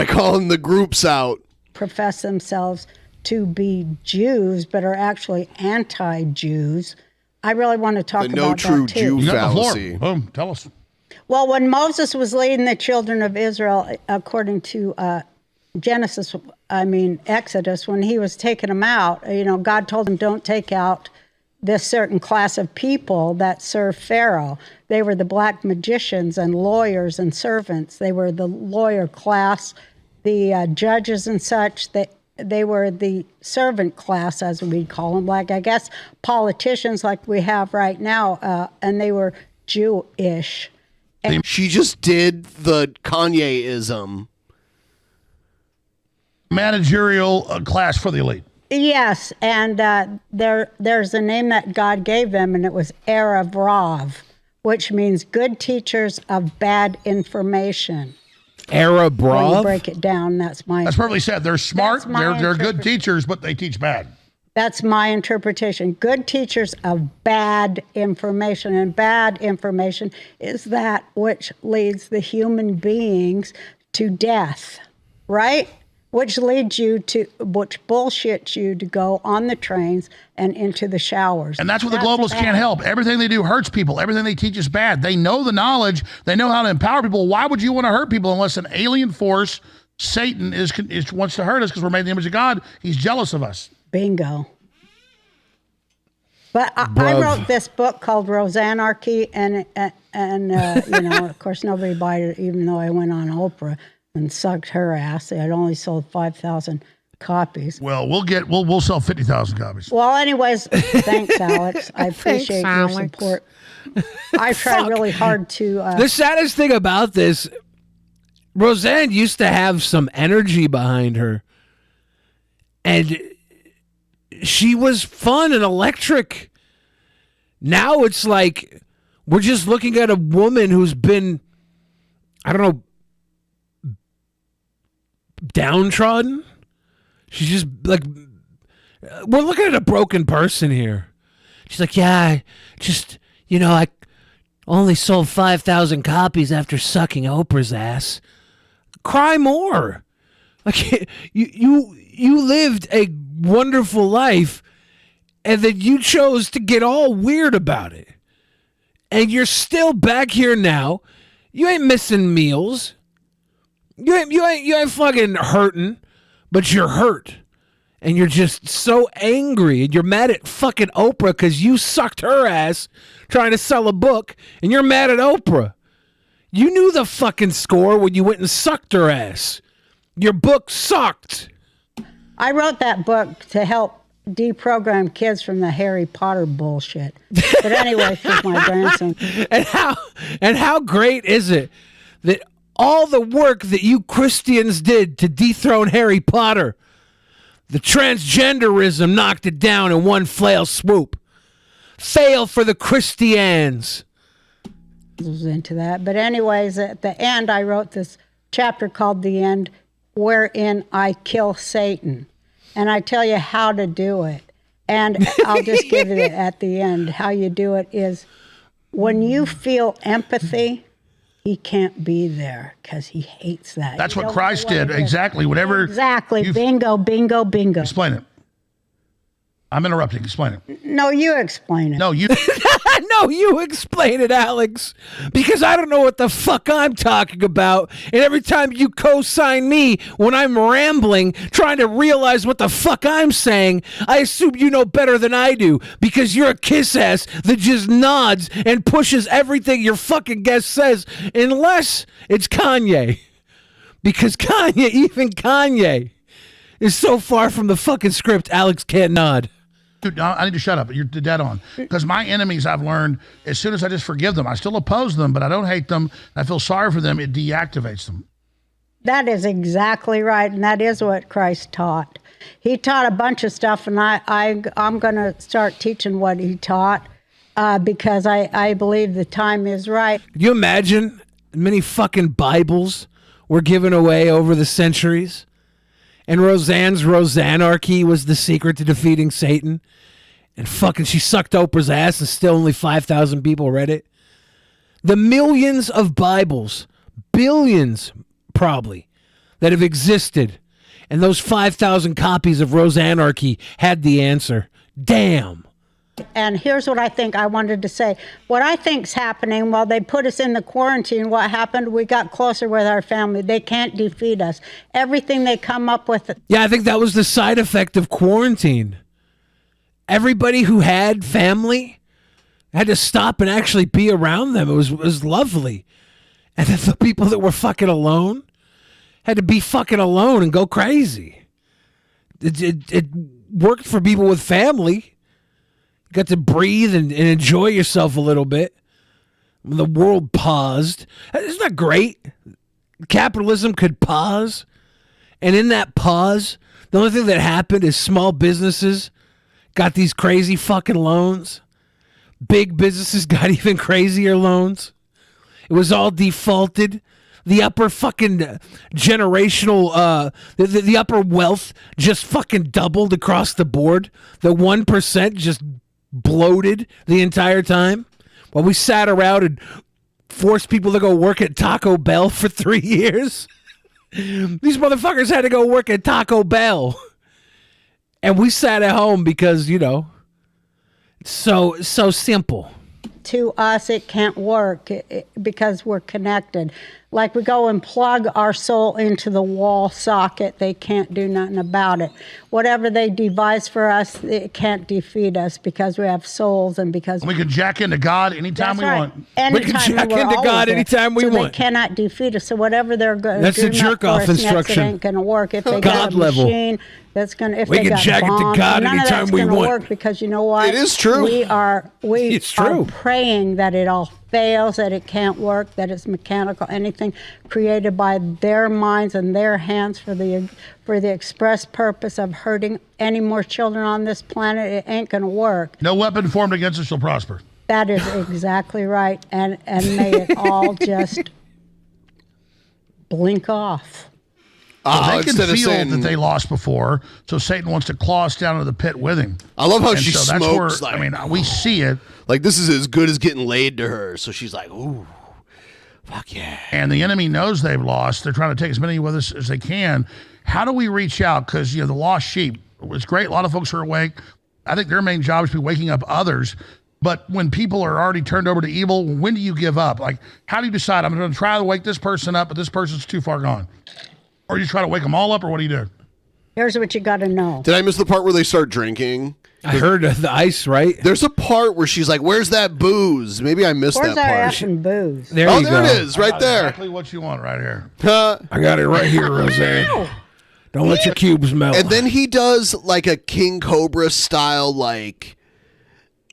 [SPEAKER 7] calling the groups out.
[SPEAKER 4] Profess themselves to be Jews, but are actually anti-Jews. I really want to talk about
[SPEAKER 7] no true
[SPEAKER 4] that too.
[SPEAKER 7] Jew
[SPEAKER 22] You got the floor.
[SPEAKER 7] fallacy.
[SPEAKER 22] Boom. Tell us.
[SPEAKER 4] Well, when Moses was leading the children of Israel, according to Exodus, when he was taking them out, you know, God told him, don't take out this certain class of people that serve Pharaoh. They were the black magicians and lawyers and servants. They were the lawyer class, the judges and such. They were the servant class, as we call them, like, I guess, politicians like we have right now, and they were Jewish. And
[SPEAKER 7] She just did the Kanye-ism.
[SPEAKER 22] Managerial class for the elite.
[SPEAKER 4] yes, and there's a name that God gave them, and it was Erev Rav, which means good teachers of bad information.
[SPEAKER 5] Arab
[SPEAKER 4] When you
[SPEAKER 5] Rav?
[SPEAKER 4] break it down, that's
[SPEAKER 22] perfectly said. They're smart.
[SPEAKER 4] That's my
[SPEAKER 22] They're good teachers, but they teach bad.
[SPEAKER 4] That's my interpretation. Good teachers of bad information, and bad information is that which leads the human beings to death, right? Which bullshits you to go on the trains and into the showers.
[SPEAKER 22] And that's what the globalists can't help. Everything they do hurts people. Everything they teach is bad. They know the knowledge. They know how to empower people. Why would you want to hurt people unless an alien force, Satan, wants to hurt us because we're made in the image of God? He's jealous of us.
[SPEAKER 4] Bingo. But I wrote this book called Roseanne, and you know, of course, nobody bought it, even though I went on Oprah and sucked her ass. It only sold 5,000 copies.
[SPEAKER 22] Well, we'll sell 50,000 copies.
[SPEAKER 4] Well, anyways, thanks, Alex. I appreciate your support. I try really hard to.
[SPEAKER 5] The saddest thing about this, Roseanne used to have some energy behind her, and she was fun and electric. Now it's like we're just looking at a woman who's been, I don't know, downtrodden. She's just like, we're looking at a broken person here. She's like, yeah, I just, you know, I only sold 5,000 copies after sucking Oprah's ass. Cry more. Like, you lived a wonderful life, and then you chose to get all weird about it. And you're still back here now. You ain't missing meals. You ain't fucking hurting, but you're hurt. And you're just so angry, and you're mad at fucking Oprah because you sucked her ass trying to sell a book, and you're mad at Oprah. You knew the fucking score when you went and sucked her ass. Your book sucked.
[SPEAKER 4] I wrote that book to help deprogram kids from the Harry Potter bullshit. But anyway, for my grandson.
[SPEAKER 5] And how great is it that all the work that you Christians did to dethrone Harry Potter, the transgenderism knocked it down in one flail swoop. Fail for the Christians.
[SPEAKER 4] Was into that. But anyways, at the end, I wrote this chapter called The End, wherein I kill Satan. And I tell you how to do it. And I'll just give it at the end. How you do it is when you feel empathy, he can't be there because he hates that.
[SPEAKER 22] That's what Christ did. Exactly. Whatever.
[SPEAKER 4] Exactly. Bingo, bingo, bingo.
[SPEAKER 22] Explain it. I'm interrupting. Explain it.
[SPEAKER 4] No, you explain it.
[SPEAKER 22] No, you.
[SPEAKER 5] No, you explain it, Alex. Because I don't know what the fuck I'm talking about. And every time you co-sign me when I'm rambling, trying to realize what the fuck I'm saying, I assume you know better than I do. Because you're a kiss ass that just nods and pushes everything your fucking guest says. Unless it's Kanye. Because Kanye, even Kanye, is so far from the fucking script, Alex can't nod.
[SPEAKER 22] Dude, I need to shut up. You're dead on. Because my enemies, I've learned, as soon as I just forgive them, I still oppose them, but I don't hate them. I feel sorry for them. It deactivates them.
[SPEAKER 4] That is exactly right, and that is what Christ taught. He taught a bunch of stuff, and I'm going to start teaching what he taught because I believe the time is right.
[SPEAKER 5] Can you imagine how many fucking Bibles were given away over the centuries? And Roseanne's Roseanarchy was the secret to defeating Satan. And fucking she sucked Oprah's ass and still only 5,000 people read it. The millions of Bibles, billions probably, that have existed. And those 5,000 copies of Roseanarchy had the answer. Damn.
[SPEAKER 4] And here's what I think I wanted to say. What I think's happening while they put us in the quarantine, what happened, we got closer with our family. They can't defeat us. Everything they come up with.
[SPEAKER 5] Yeah, I think that was the side effect of quarantine. Everybody who had family had to stop and actually be around them. It was lovely. And then the people that were fucking alone had to be fucking alone and go crazy. It worked for people with family. You got to breathe and enjoy yourself a little bit. The world paused. Isn't that great? Capitalism could pause. And in that pause, the only thing that happened is small businesses got these crazy fucking loans. Big businesses got even crazier loans. It was all defaulted. The upper fucking generational, the upper wealth just fucking doubled across the board. The 1% just bloated the entire time while we sat around and forced people to go work at Taco Bell for 3 years. These motherfuckers had to go work at Taco Bell. And we sat at home because, you know, it's so simple.
[SPEAKER 4] To us, it can't work because we're connected. Like we go and plug our soul into the wall socket, they can't do nothing about it. Whatever they devise for us, it can't defeat us because we have souls and because
[SPEAKER 22] we can jack into God anytime we want.
[SPEAKER 4] Anytime
[SPEAKER 5] we can jack into God anytime we want.
[SPEAKER 4] They cannot defeat us. So whatever they're going to do,
[SPEAKER 5] that's the jerk off instruction.
[SPEAKER 4] It ain't going to work. If they
[SPEAKER 5] God
[SPEAKER 4] got a
[SPEAKER 5] level.
[SPEAKER 4] machine, that's going to. If
[SPEAKER 5] we
[SPEAKER 4] they
[SPEAKER 5] can
[SPEAKER 4] got
[SPEAKER 5] jack
[SPEAKER 4] bombs,
[SPEAKER 5] it to God
[SPEAKER 4] none
[SPEAKER 5] anytime
[SPEAKER 4] of that's
[SPEAKER 5] we
[SPEAKER 4] gonna
[SPEAKER 5] want.
[SPEAKER 4] work because you know what?
[SPEAKER 7] It is true.
[SPEAKER 4] We are
[SPEAKER 5] true.
[SPEAKER 4] praying that it all fails, that it can't work, that it's mechanical, anything created by their minds and their hands for the express purpose of hurting any more children on this planet, it ain't going to work.
[SPEAKER 22] No weapon formed against us shall prosper.
[SPEAKER 4] That is exactly right. And may it all just blink off.
[SPEAKER 22] They can feel that they lost before, so Satan wants to claw us down into the pit with him.
[SPEAKER 7] I love how
[SPEAKER 22] And
[SPEAKER 7] she
[SPEAKER 22] so that's
[SPEAKER 7] smokes.
[SPEAKER 22] where, I mean, we see it.
[SPEAKER 7] Like, this is as good as getting laid to her. So she's like, ooh, fuck yeah.
[SPEAKER 22] And the enemy knows they've lost. They're trying to take as many with us as they can. How do we reach out? Because, you know, the lost sheep, it's great. A lot of folks are awake. I think their main job is to be waking up others. But when people are already turned over to evil, when do you give up? Like, how do you decide, I'm going to try to wake this person up, but this person's too far gone? Or you try to wake them all up, or what do you do?
[SPEAKER 4] Here's what you got to know.
[SPEAKER 7] Did I miss the part where they start drinking?
[SPEAKER 5] I heard the ice, right?
[SPEAKER 7] There's a part where she's like, where's that booze? Maybe I missed
[SPEAKER 4] Where's
[SPEAKER 7] that part.
[SPEAKER 4] effing booze?
[SPEAKER 7] There it is, right there.
[SPEAKER 22] Exactly what you want right here.
[SPEAKER 5] I got it right here, Roseanne. Don't let your cubes melt.
[SPEAKER 7] And then he does like a King Cobra style, like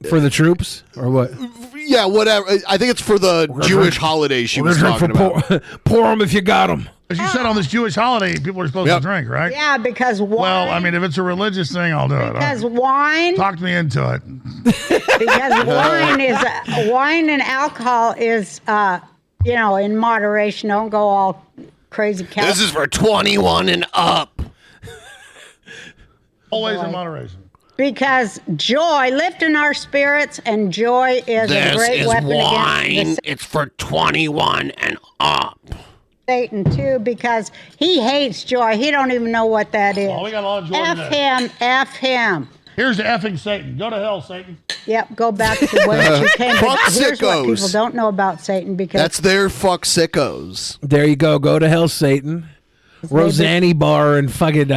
[SPEAKER 5] for the troops or what?
[SPEAKER 7] Yeah, whatever. I think it's for the Jewish holiday she was talking about.
[SPEAKER 5] Pour them if you got them.
[SPEAKER 22] As you said, on this Jewish holiday, people are supposed to drink, right?
[SPEAKER 4] Yeah, because wine.
[SPEAKER 22] Well, I mean, if it's a religious thing, I'll do it.
[SPEAKER 4] Because wine.
[SPEAKER 22] Talk me into it.
[SPEAKER 4] Because wine and alcohol is, in moderation. Don't go all crazy.
[SPEAKER 7] This is for 21 and up.
[SPEAKER 22] Always in moderation.
[SPEAKER 4] Because joy, lifting our spirits, and joy is a great weapon against
[SPEAKER 7] It's for 21 and up.
[SPEAKER 4] Satan too, because he hates joy. He don't even know what that is.
[SPEAKER 22] Oh, we got a lot of joy
[SPEAKER 4] F
[SPEAKER 22] today.
[SPEAKER 4] F him.
[SPEAKER 22] Here's the effing Satan. Go to hell, Satan.
[SPEAKER 4] Yep, go back to where you came.
[SPEAKER 7] Fuck
[SPEAKER 4] Here's what
[SPEAKER 7] sickos.
[SPEAKER 4] people don't know about Satan, because
[SPEAKER 7] That's their fuck sickos.
[SPEAKER 5] There you go. Go to hell, Satan. Roseanne Barr and fucking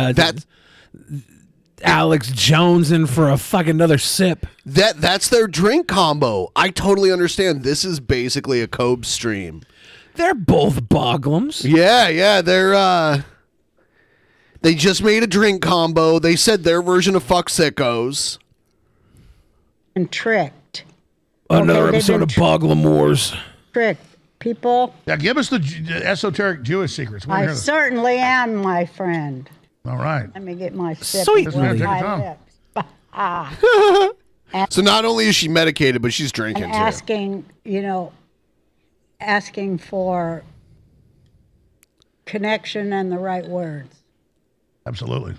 [SPEAKER 5] Alex Jones in for a fucking another sip.
[SPEAKER 7] That's their drink combo. I totally understand. This is basically a Cobe stream.
[SPEAKER 5] They're both boglums.
[SPEAKER 7] Yeah, they're they just made a drink combo. They said their version of fuck sickos.
[SPEAKER 4] and tricked.
[SPEAKER 5] Another
[SPEAKER 4] they've
[SPEAKER 5] episode
[SPEAKER 4] been
[SPEAKER 5] of Boglum Wars.
[SPEAKER 4] Tricked people.
[SPEAKER 22] Yeah, give us the esoteric Jewish secrets. We wanna
[SPEAKER 4] I
[SPEAKER 22] hear this.
[SPEAKER 4] certainly am, my friend.
[SPEAKER 22] All right.
[SPEAKER 4] Let me get my sip.
[SPEAKER 7] Sweet.
[SPEAKER 4] and
[SPEAKER 7] Yes, ma'am,
[SPEAKER 4] blow
[SPEAKER 7] take your
[SPEAKER 4] my
[SPEAKER 7] time.
[SPEAKER 4] lips. Ah.
[SPEAKER 7] So not only is she medicated, but she's drinking
[SPEAKER 4] And
[SPEAKER 7] too.
[SPEAKER 4] asking for connection and the right words.
[SPEAKER 22] Absolutely.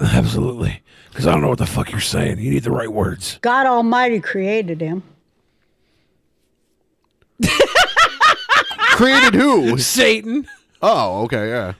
[SPEAKER 5] Absolutely. Because I don't know what the fuck you're saying. You need the right words.
[SPEAKER 4] God Almighty created him.
[SPEAKER 7] Created who?
[SPEAKER 5] Satan.
[SPEAKER 7] Oh, okay, yeah.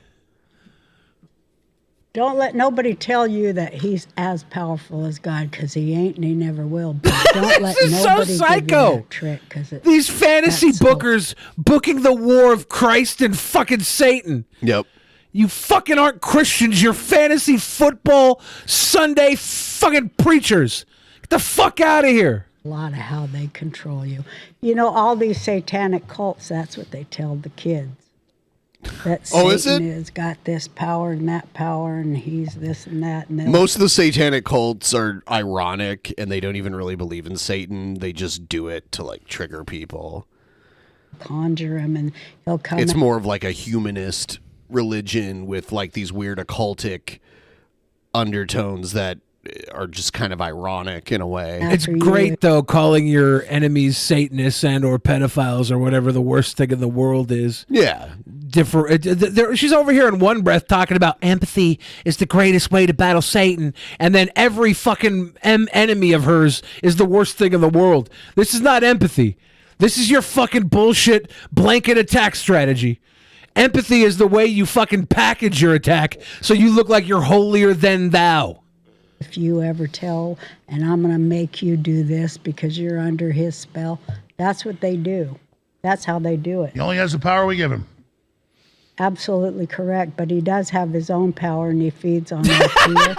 [SPEAKER 4] Don't let nobody tell you that he's as powerful as God, because he ain't and he never will. But don't let
[SPEAKER 5] This is so
[SPEAKER 4] nobody give you
[SPEAKER 5] psycho.
[SPEAKER 4] that trick, because
[SPEAKER 5] These fantasy bookers booking the war of Christ and fucking Satan.
[SPEAKER 7] Yep.
[SPEAKER 5] You fucking aren't Christians. You're fantasy football Sunday fucking preachers. Get the fuck out of here.
[SPEAKER 4] a lot of how they control you. You know, all these satanic cults, that's what they tell the kids. That
[SPEAKER 7] Oh, is
[SPEAKER 4] Satan
[SPEAKER 7] it?
[SPEAKER 4] has got this power and that power, and he's this and that. And then
[SPEAKER 7] Most of the satanic cults are ironic and they don't even really believe in Satan. They just do it to like trigger people.
[SPEAKER 4] conjure him, and he'll come.
[SPEAKER 7] It's more of like a humanist religion with like these weird occultic undertones that are just kind of ironic in a way.
[SPEAKER 5] It's great though, calling your enemies Satanists and or pedophiles or whatever the worst thing in the world is.
[SPEAKER 7] Yeah.
[SPEAKER 5] She's over here in one breath talking about empathy is the greatest way to battle Satan, and then every fucking enemy of hers is the worst thing in the world. This is not empathy. This is your fucking bullshit blanket attack strategy. Empathy is the way you fucking package your attack so you look like you're holier than thou.
[SPEAKER 4] If you ever tell, and I'm going to make you do this because you're under his spell, that's what they do. That's how they do it.
[SPEAKER 22] He only has the power we give him.
[SPEAKER 4] Absolutely correct, but he does have his own power, and he feeds on that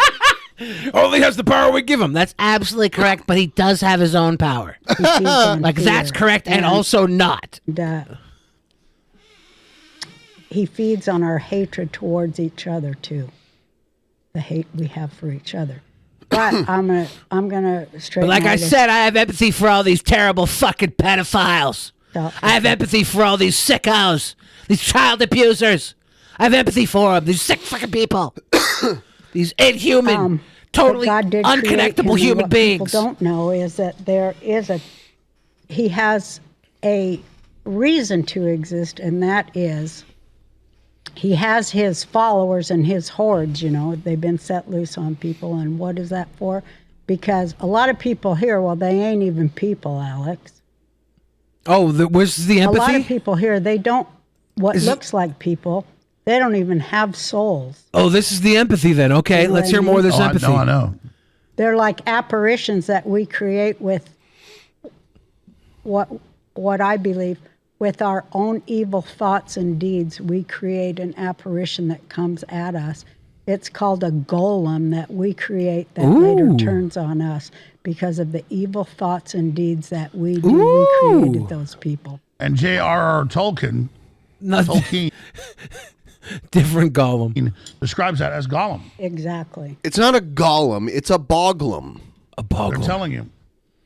[SPEAKER 4] fear.
[SPEAKER 5] Only has the power we give him. That's absolutely correct, but he does have his own power.
[SPEAKER 4] He feeds on
[SPEAKER 5] Like,
[SPEAKER 4] fear.
[SPEAKER 5] that's correct and also not.
[SPEAKER 4] He feeds on our hatred towards each other too. The hate we have for each other. But I'm gonna straighten.
[SPEAKER 5] But like
[SPEAKER 4] out
[SPEAKER 5] I
[SPEAKER 4] this-
[SPEAKER 5] said, I have empathy for all these terrible fucking pedophiles. I have empathy for all these sickos, these child abusers. I have empathy for them, these sick fucking people. These inhuman, totally
[SPEAKER 4] but God did create him,
[SPEAKER 5] unconnectable
[SPEAKER 4] and
[SPEAKER 5] human
[SPEAKER 4] what
[SPEAKER 5] beings.
[SPEAKER 4] People don't know is that he has a reason to exist, and that is he has his followers and his hordes. You know, they've been set loose on people, and what is that for? Because a lot of people here, well, they ain't even people, Alex.
[SPEAKER 5] Oh, where's the empathy?
[SPEAKER 4] A lot of people here, they don't, looks like people, they don't even have souls.
[SPEAKER 5] Oh, this is the empathy then. Okay,
[SPEAKER 4] You know
[SPEAKER 5] let's
[SPEAKER 4] what
[SPEAKER 5] hear
[SPEAKER 4] I
[SPEAKER 5] more of
[SPEAKER 4] mean?
[SPEAKER 5] this empathy.
[SPEAKER 22] I know.
[SPEAKER 4] They're like apparitions that we create with what I believe, with our own evil thoughts and deeds. We create an apparition that comes at us. It's called a golem that we create that later turns on us because of the evil thoughts and deeds that we do. We created those people.
[SPEAKER 22] And J.R.R. Tolkien.
[SPEAKER 5] Different Gollum.
[SPEAKER 22] Describes that as Gollum.
[SPEAKER 4] Exactly.
[SPEAKER 7] It's not a golem, it's a boglum.
[SPEAKER 5] A
[SPEAKER 22] They're telling you.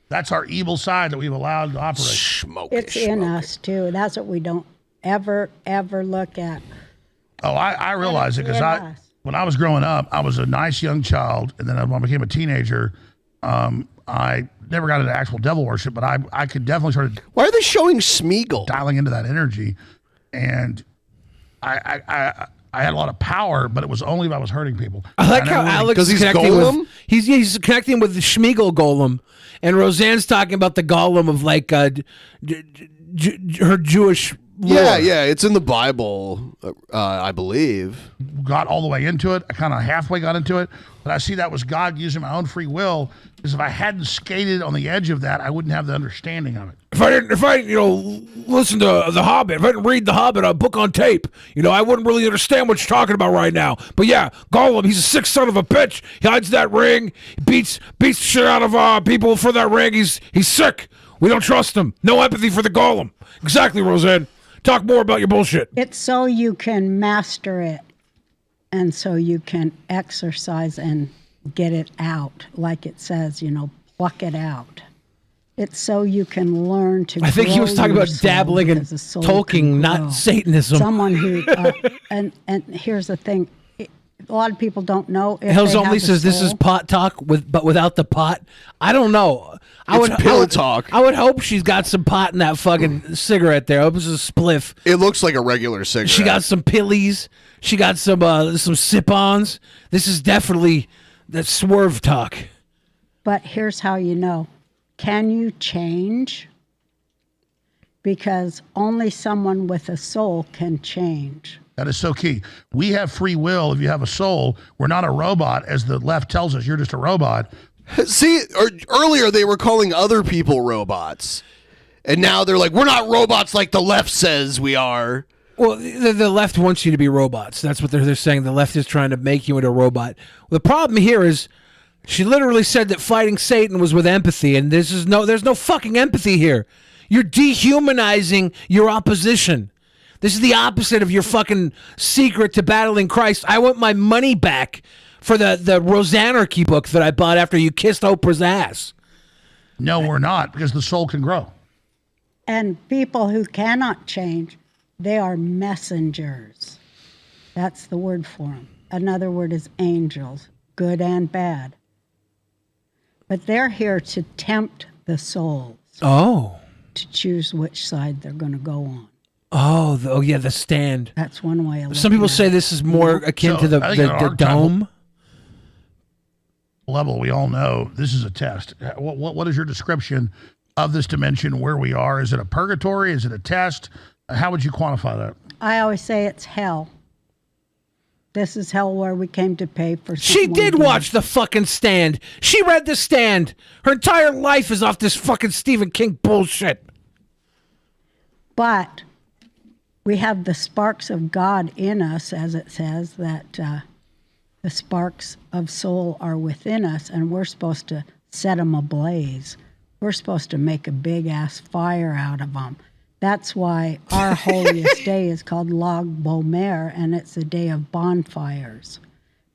[SPEAKER 22] That's our evil side that we've allowed to operate.
[SPEAKER 4] It's in us too. That's what we don't ever look at.
[SPEAKER 22] Oh, I realize it because when I was growing up, I was a nice young child, and then when I became a teenager, I never got into actual devil worship, but I could definitely start.
[SPEAKER 7] Why are they showing Smeagol?
[SPEAKER 22] Dialing into that energy, and I had a lot of power, but it was only if I was hurting people.
[SPEAKER 5] I like how Alex is connecting with he's connecting with the Smeagol golem, and Roseanne's talking about the golem of like her Jewish lore.
[SPEAKER 7] Yeah, it's in the Bible, I believe.
[SPEAKER 22] Got all the way into it. I kind of halfway got into it, but I see that was God using my own free will. Because if I hadn't skated on the edge of that, I wouldn't have the understanding of it.
[SPEAKER 5] If I didn't, listen to The Hobbit, if I didn't read The Hobbit, a book on tape, I wouldn't really understand what you're talking about right now. But yeah, Gollum, he's a sick son of a bitch. He hides that ring, beats the shit out of people for that ring. He's sick. We don't trust him. No empathy for the Gollum. Exactly, Roseanne. Talk more about your bullshit.
[SPEAKER 4] It's so you can master it, and so you can exercise and get it out, like it says, pluck it out. It's so you can learn to.
[SPEAKER 5] I think he was talking about dabbling in Tolkien, not Satanism.
[SPEAKER 4] Someone who, and here's the thing, a lot of people don't know.
[SPEAKER 5] Hell's Only says this is pot talk, but without the pot. I don't know.
[SPEAKER 7] It's pill talk.
[SPEAKER 5] I would hope she's got some pot in that fucking cigarette there. I hope it's a spliff.
[SPEAKER 7] It looks like a regular cigarette.
[SPEAKER 5] She got some pillies. She got some sip-ons. This is definitely that swerve talk.
[SPEAKER 4] But here's how you know. Can you change? Because only someone with a soul can change.
[SPEAKER 22] That is so key. We have free will. If you have a soul, we're not a robot, as the left tells us. You're just a robot.
[SPEAKER 7] See, earlier they were calling other people robots. And now they're like, we're not robots like the left says we are.
[SPEAKER 5] Well, the left wants you to be robots. That's what they're saying. The left is trying to make you into a robot. The problem here is she literally said that fighting Satan was with empathy, and there's no fucking empathy here. You're dehumanizing your opposition. This is the opposite of your fucking secret to battling Christ. I want my money back for the Roseanarchy book that I bought after you kissed Oprah's ass.
[SPEAKER 22] No, we're not, because the soul can grow.
[SPEAKER 4] And people who cannot change, they are messengers. That's the word for them. Another word is angels, good and bad. But they're here to tempt the souls.
[SPEAKER 5] Oh.
[SPEAKER 4] To choose which side they're going to go on.
[SPEAKER 5] Oh, yeah, the stand.
[SPEAKER 4] That's one way of
[SPEAKER 5] Some people say this is more akin to the dome.
[SPEAKER 22] Level, we all know this is a test. What is your description of this dimension, where we are? Is it a purgatory? Is it a test? How would you quantify that?
[SPEAKER 4] I always say it's hell. This is hell where we came to pay for.
[SPEAKER 5] She did watch The fucking Stand. She read The Stand. Her entire life is off this fucking Stephen King bullshit.
[SPEAKER 4] But we have the sparks of God in us, as it says, that the sparks of soul are within us, and we're supposed to set them ablaze. We're supposed to make a big-ass fire out of them. That's why our holiest day is called Lag Bomer, and it's a day of bonfires,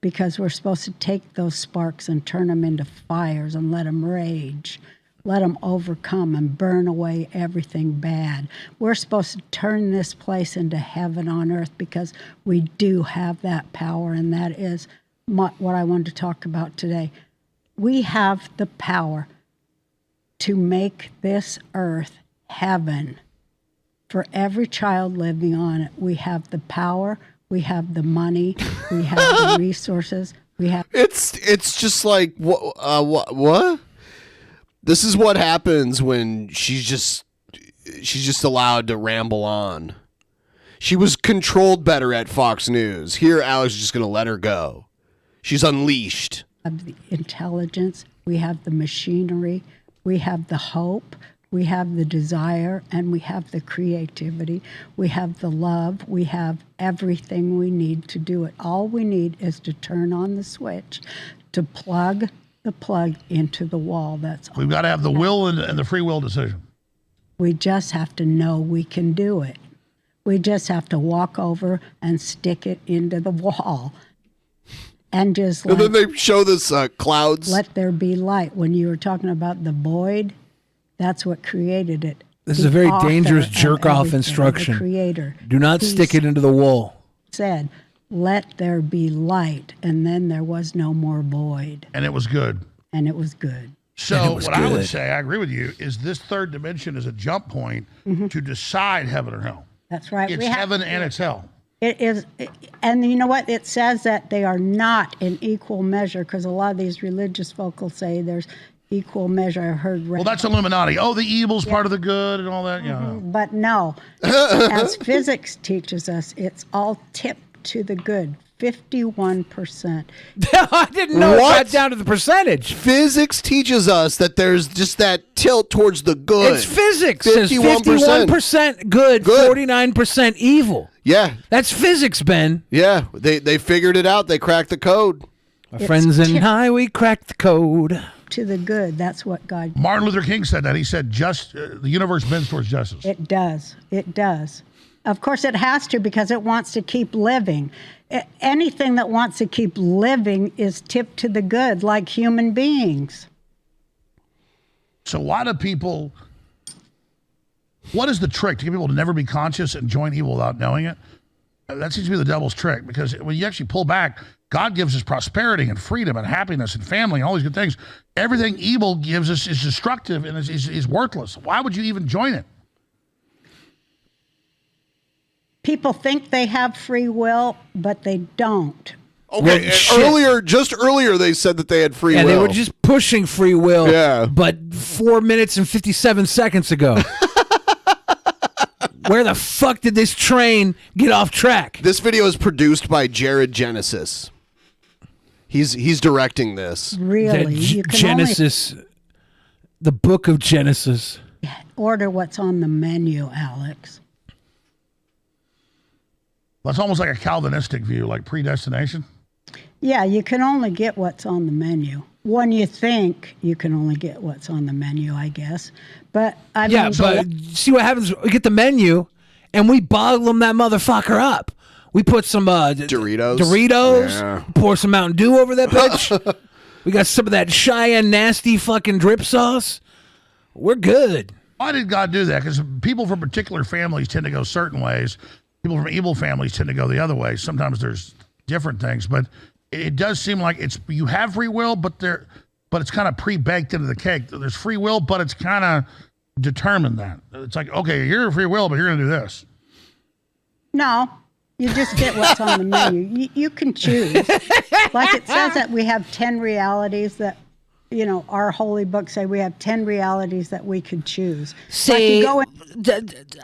[SPEAKER 4] because we're supposed to take those sparks and turn them into fires and let them rage, let them overcome and burn away everything bad. We're supposed to turn this place into heaven on earth, because we do have that power, and that is what I wanted to talk about today. We have the power to make this earth heaven. For every child living on it, we have the power, we have the money, we have the resources, we have.
[SPEAKER 7] It's just like what? This is what happens when she's just allowed to ramble on. She was controlled better at Fox News. Here, Alex is just going to let her go. She's unleashed.
[SPEAKER 4] We have the intelligence, we have the machinery, we have the hope. We have the desire, and we have the creativity. We have the love. We have everything we need to do it. All we need is to turn on the switch, to plug the plug into the wall. That's all.
[SPEAKER 22] We've got to have the will and the free will decision.
[SPEAKER 4] We just have to know we can do it. We just have to walk over and stick it into the wall. And just
[SPEAKER 7] and then they show this clouds.
[SPEAKER 4] Let there be light. When you were talking about the void, that's what created it.
[SPEAKER 5] This is a very dangerous jerk-off instruction.
[SPEAKER 4] The creator.
[SPEAKER 5] Do not stick it into the wall.
[SPEAKER 4] Said, let there be light, and then there was no more void.
[SPEAKER 22] And it was good.
[SPEAKER 4] And it was good.
[SPEAKER 22] So what I would say, I agree with you, is this third dimension is a jump point to decide heaven or hell.
[SPEAKER 4] That's right.
[SPEAKER 22] It's heaven and it's hell.
[SPEAKER 4] It is, and you know what? It says that they are not in equal measure, because a lot of these religious folk will say there's equal measure. I heard.
[SPEAKER 22] Well, that's Illuminati. Oh, the evil's part of the good and all that. Yeah.
[SPEAKER 4] But no, as physics teaches us, it's all tipped to the good. 51%.
[SPEAKER 5] I didn't know it got down to the percentage.
[SPEAKER 7] Physics teaches us that there's just that tilt towards the good.
[SPEAKER 5] It's physics. 51% good, 49% evil.
[SPEAKER 7] Yeah.
[SPEAKER 5] That's physics, Ben.
[SPEAKER 7] Yeah. They figured it out. They cracked the code.
[SPEAKER 5] My friends and I, we cracked the code.
[SPEAKER 4] To the good. That's what God.
[SPEAKER 22] Martin Luther King said that. He said, the universe bends towards justice.
[SPEAKER 4] It does. It does. Of course, it has to, because it wants to keep living. Anything that wants to keep living is tipped to the good, like human beings.
[SPEAKER 22] So why do people, what is the trick to get people to never be conscious and join evil without knowing it? That seems to be the devil's trick, because when you actually pull back, God gives us prosperity and freedom and happiness and family and all these good things. Everything evil gives us is destructive and is worthless. Why would you even join it?
[SPEAKER 4] People think they have free will, but they don't.
[SPEAKER 7] Okay, just earlier they said that they had free will.
[SPEAKER 5] Yeah, they were just pushing free will.
[SPEAKER 7] Yeah.
[SPEAKER 5] But 4 minutes and 57 seconds ago. Where the fuck did this train get off track?
[SPEAKER 7] This video is produced by Jared Genesis. He's directing this.
[SPEAKER 4] Really? You can
[SPEAKER 5] Genesis, the book of Genesis.
[SPEAKER 4] Order what's on the menu, Alex.
[SPEAKER 22] Well, it's almost like a Calvinistic view, like predestination.
[SPEAKER 4] Yeah, you can only get what's on the menu. When you think you can only get what's on the menu, I guess. But I mean,
[SPEAKER 5] but see what happens? We get the menu, and we boggle them that motherfucker up. We put some Doritos,
[SPEAKER 7] Yeah.
[SPEAKER 5] pour some Mountain Dew over that bitch. We got some of that Cheyenne nasty fucking drip sauce. We're good.
[SPEAKER 22] Why did God do that? Because people from particular families tend to go certain ways. People from evil families tend to go the other way. Sometimes there's different things, but it does seem like you have free will, but it's kind of pre-baked into the cake. There's free will, but it's kind of determined that. It's like, okay, you're free will, but you're going to do this.
[SPEAKER 4] No, you just get what's on the menu. You can choose. Like it says that we have 10 realities that, our holy books say we have 10 realities that we could choose.
[SPEAKER 5] See,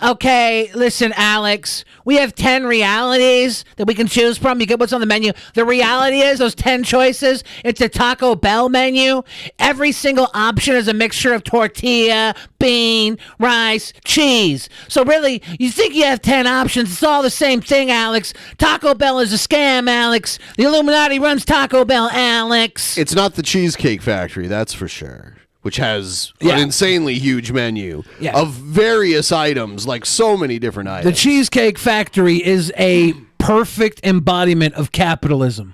[SPEAKER 5] okay, listen, Alex, we have 10 realities that we can choose from. You get what's on the menu. The reality is those 10 choices, it's a Taco Bell menu. Every single option is a mixture of tortilla, bean, rice, cheese. So really, you think you have 10 options. It's all the same thing, Alex. Taco Bell is a scam, Alex. The Illuminati runs Taco Bell, Alex.
[SPEAKER 7] It's not the Cheesecake Factory, that's for sure, which has an insanely huge menu of various items, like so many different items.
[SPEAKER 5] The Cheesecake Factory is a perfect embodiment of capitalism.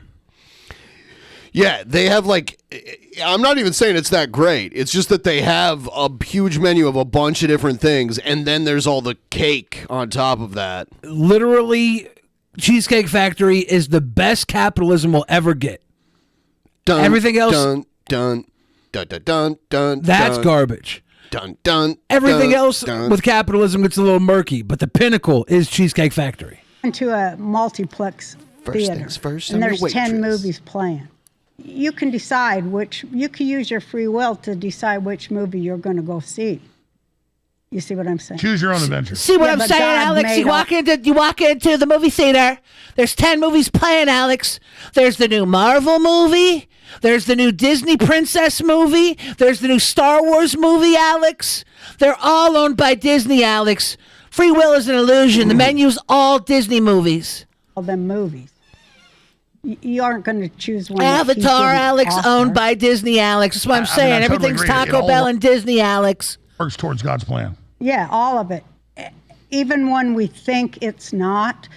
[SPEAKER 7] Yeah, they have I'm not even saying it's that great. It's just that they have a huge menu of a bunch of different things, and then there's all the cake on top of that.
[SPEAKER 5] Literally, Cheesecake Factory is the best capitalism we'll ever get. Everything else...
[SPEAKER 7] Dun, dun, dun, dun, dun, dun,
[SPEAKER 5] that's
[SPEAKER 7] dun,
[SPEAKER 5] garbage.
[SPEAKER 7] Dun, dun,
[SPEAKER 5] Everything
[SPEAKER 7] dun,
[SPEAKER 5] else
[SPEAKER 7] dun.
[SPEAKER 5] with capitalism gets a little murky, but the pinnacle is Cheesecake Factory.
[SPEAKER 4] Into a multiplex theater,
[SPEAKER 7] things first,
[SPEAKER 4] and
[SPEAKER 7] I'm
[SPEAKER 4] there's
[SPEAKER 7] your
[SPEAKER 4] 10
[SPEAKER 7] waitress.
[SPEAKER 4] movies playing. You can decide you can use your free will to decide which movie you're going to go see. You see what I'm saying?
[SPEAKER 22] Choose your own adventure.
[SPEAKER 5] See what I'm
[SPEAKER 4] but
[SPEAKER 5] saying,
[SPEAKER 4] God
[SPEAKER 5] Alex?
[SPEAKER 4] made
[SPEAKER 5] You walk into the movie theater. There's 10 movies playing, Alex. There's the new Marvel movie. There's the new Disney Princess movie. There's the new Star Wars movie, Alex. They're all owned by Disney, Alex. Free will is an illusion. The menu's all Disney movies.
[SPEAKER 4] All them movies. You aren't going to choose one.
[SPEAKER 5] Avatar, Alex, owned by Disney, Alex. That's what I'm saying.
[SPEAKER 22] I totally
[SPEAKER 5] Everything's
[SPEAKER 22] agree.
[SPEAKER 5] Taco Bell and Disney, Alex.
[SPEAKER 22] Works towards God's plan.
[SPEAKER 4] Yeah, all of it. even when we think it's not,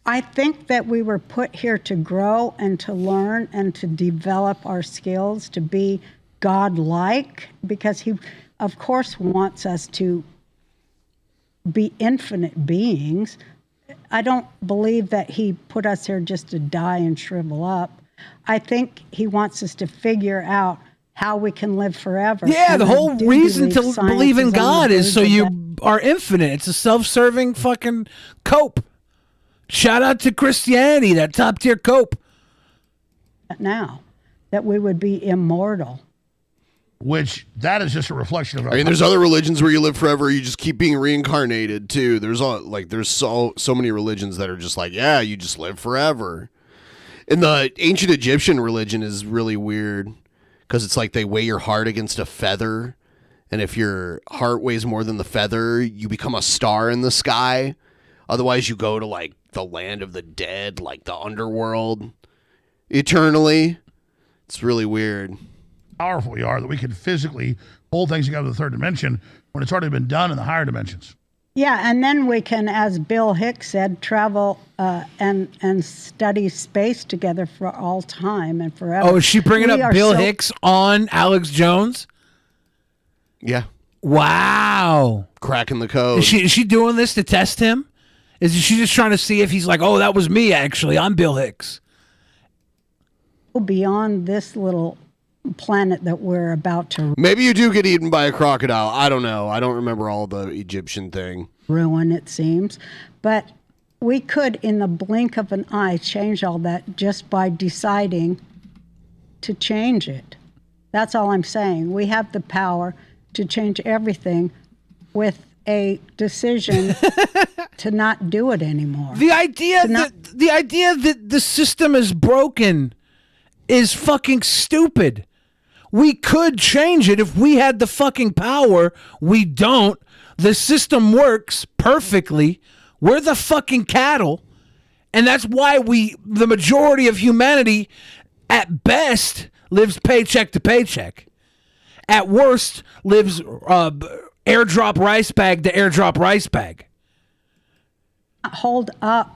[SPEAKER 4] I think that we were put here to grow and to learn and to develop our skills to be God-like, because he, of course, wants us to be infinite beings. I don't believe that he put us here just to die and shrivel up. I think he wants us to figure out how we can live forever.
[SPEAKER 5] Yeah,
[SPEAKER 4] And
[SPEAKER 5] the
[SPEAKER 4] I
[SPEAKER 5] whole
[SPEAKER 4] do
[SPEAKER 5] reason to
[SPEAKER 4] believe science
[SPEAKER 5] believe in
[SPEAKER 4] on the
[SPEAKER 5] God is
[SPEAKER 4] verge
[SPEAKER 5] so
[SPEAKER 4] of
[SPEAKER 5] you
[SPEAKER 4] that.
[SPEAKER 5] are infinite. It's a self-serving fucking cope. Shout out to Christianity, that top-tier cope.
[SPEAKER 4] Now, that we would be immortal.
[SPEAKER 22] Which that is just a reflection of.
[SPEAKER 7] I mean, there's other religions where you live forever. You just keep being reincarnated too. There's so many religions that are just like, yeah, you just live forever. And the ancient Egyptian religion is really weird because it's like they weigh your heart against a feather, and if your heart weighs more than the feather, you become a star in the sky. Otherwise, you go to like the land of the dead, like the underworld, eternally. It's really weird.
[SPEAKER 22] Powerful we are that we can physically hold things together to the third dimension when it's already been done in the higher dimensions.
[SPEAKER 4] Yeah, and then we can, as Bill Hicks said, travel and study space together for all time and forever.
[SPEAKER 5] Oh, is she bringing
[SPEAKER 4] We
[SPEAKER 5] up
[SPEAKER 4] are
[SPEAKER 5] Bill
[SPEAKER 4] so-
[SPEAKER 5] Hicks on Alex Jones?
[SPEAKER 7] Yeah.
[SPEAKER 5] Wow.
[SPEAKER 7] Cracking the code.
[SPEAKER 5] Is she doing this to test him? Is she just trying to see if he's like, oh, that was me, actually. I'm Bill Hicks.
[SPEAKER 4] Beyond this little planet that we're about to
[SPEAKER 7] Maybe you do get eaten by a crocodile. I don't know. I don't remember all the Egyptian thing.
[SPEAKER 4] ruin, it seems. But we could, in the blink of an eye, change all that just by deciding to change it. That's all I'm saying. We have the power to change everything with a decision to not do it anymore.
[SPEAKER 5] The idea that the system is broken is fucking stupid. We could change it if we had the fucking power. We don't. The system works perfectly. We're the fucking cattle. And that's why the majority of humanity, at best, lives paycheck to paycheck. At worst, lives airdrop rice bag to airdrop rice bag.
[SPEAKER 4] Hold up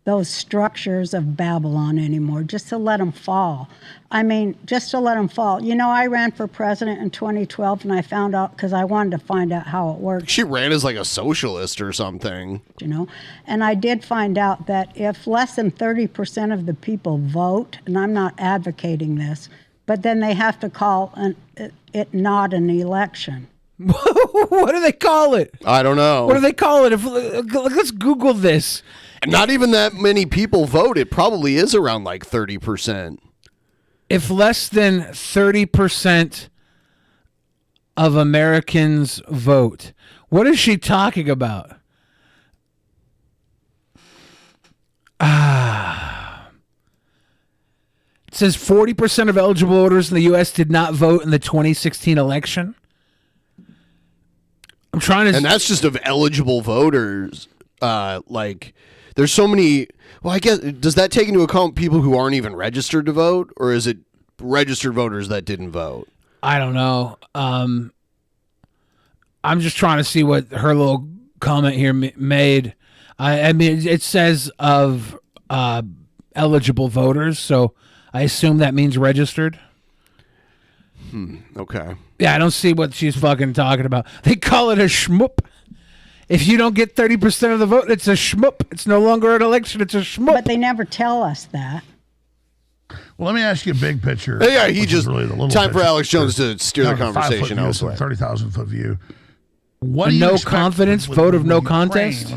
[SPEAKER 4] those structures of Babylon anymore, just to let them fall. I mean, just to let them fall. You know, I ran for president in 2012, and I found out, because I wanted to find out how it worked.
[SPEAKER 7] She ran as like a socialist or something.
[SPEAKER 4] You know, and I did find out that if less than 30% of the people vote, and I'm not advocating this, but then they have to call it not an election.
[SPEAKER 5] What do they call it?
[SPEAKER 7] I don't know.
[SPEAKER 5] What do they call it? Let's Google this.
[SPEAKER 7] Not even that many people vote. It probably is around like 30%.
[SPEAKER 5] If less than 30% of Americans vote, what is she talking about? It says 40% of eligible voters in the U.S. did not vote in the 2016 election. I'm trying to...
[SPEAKER 7] And that's just of eligible voters. Like, there's so many... Well, I guess, does that take into account people who aren't even registered to vote? Or is it registered voters that didn't vote?
[SPEAKER 5] I don't know. I'm just trying to see what her little comment here made. I mean, it says of eligible voters, so I assume that means registered.
[SPEAKER 7] Okay.
[SPEAKER 5] Yeah, I don't see what she's fucking talking about. They call it a shmoop. If you don't get 30% of the vote, it's a shmoop. It's no longer an election, it's a shmoop.
[SPEAKER 4] But they never tell us that.
[SPEAKER 22] Well, let me ask you a big picture.
[SPEAKER 7] Yeah, he
[SPEAKER 22] which
[SPEAKER 7] just
[SPEAKER 22] is really the little
[SPEAKER 7] time for
[SPEAKER 22] picture.
[SPEAKER 7] Alex Jones to steer the
[SPEAKER 22] Kind of a 5-foot
[SPEAKER 7] conversation
[SPEAKER 22] view,
[SPEAKER 7] elsewhere.
[SPEAKER 22] 30,000-foot view. What
[SPEAKER 5] A
[SPEAKER 22] do you
[SPEAKER 5] no
[SPEAKER 22] expect
[SPEAKER 5] confidence vote of no contest?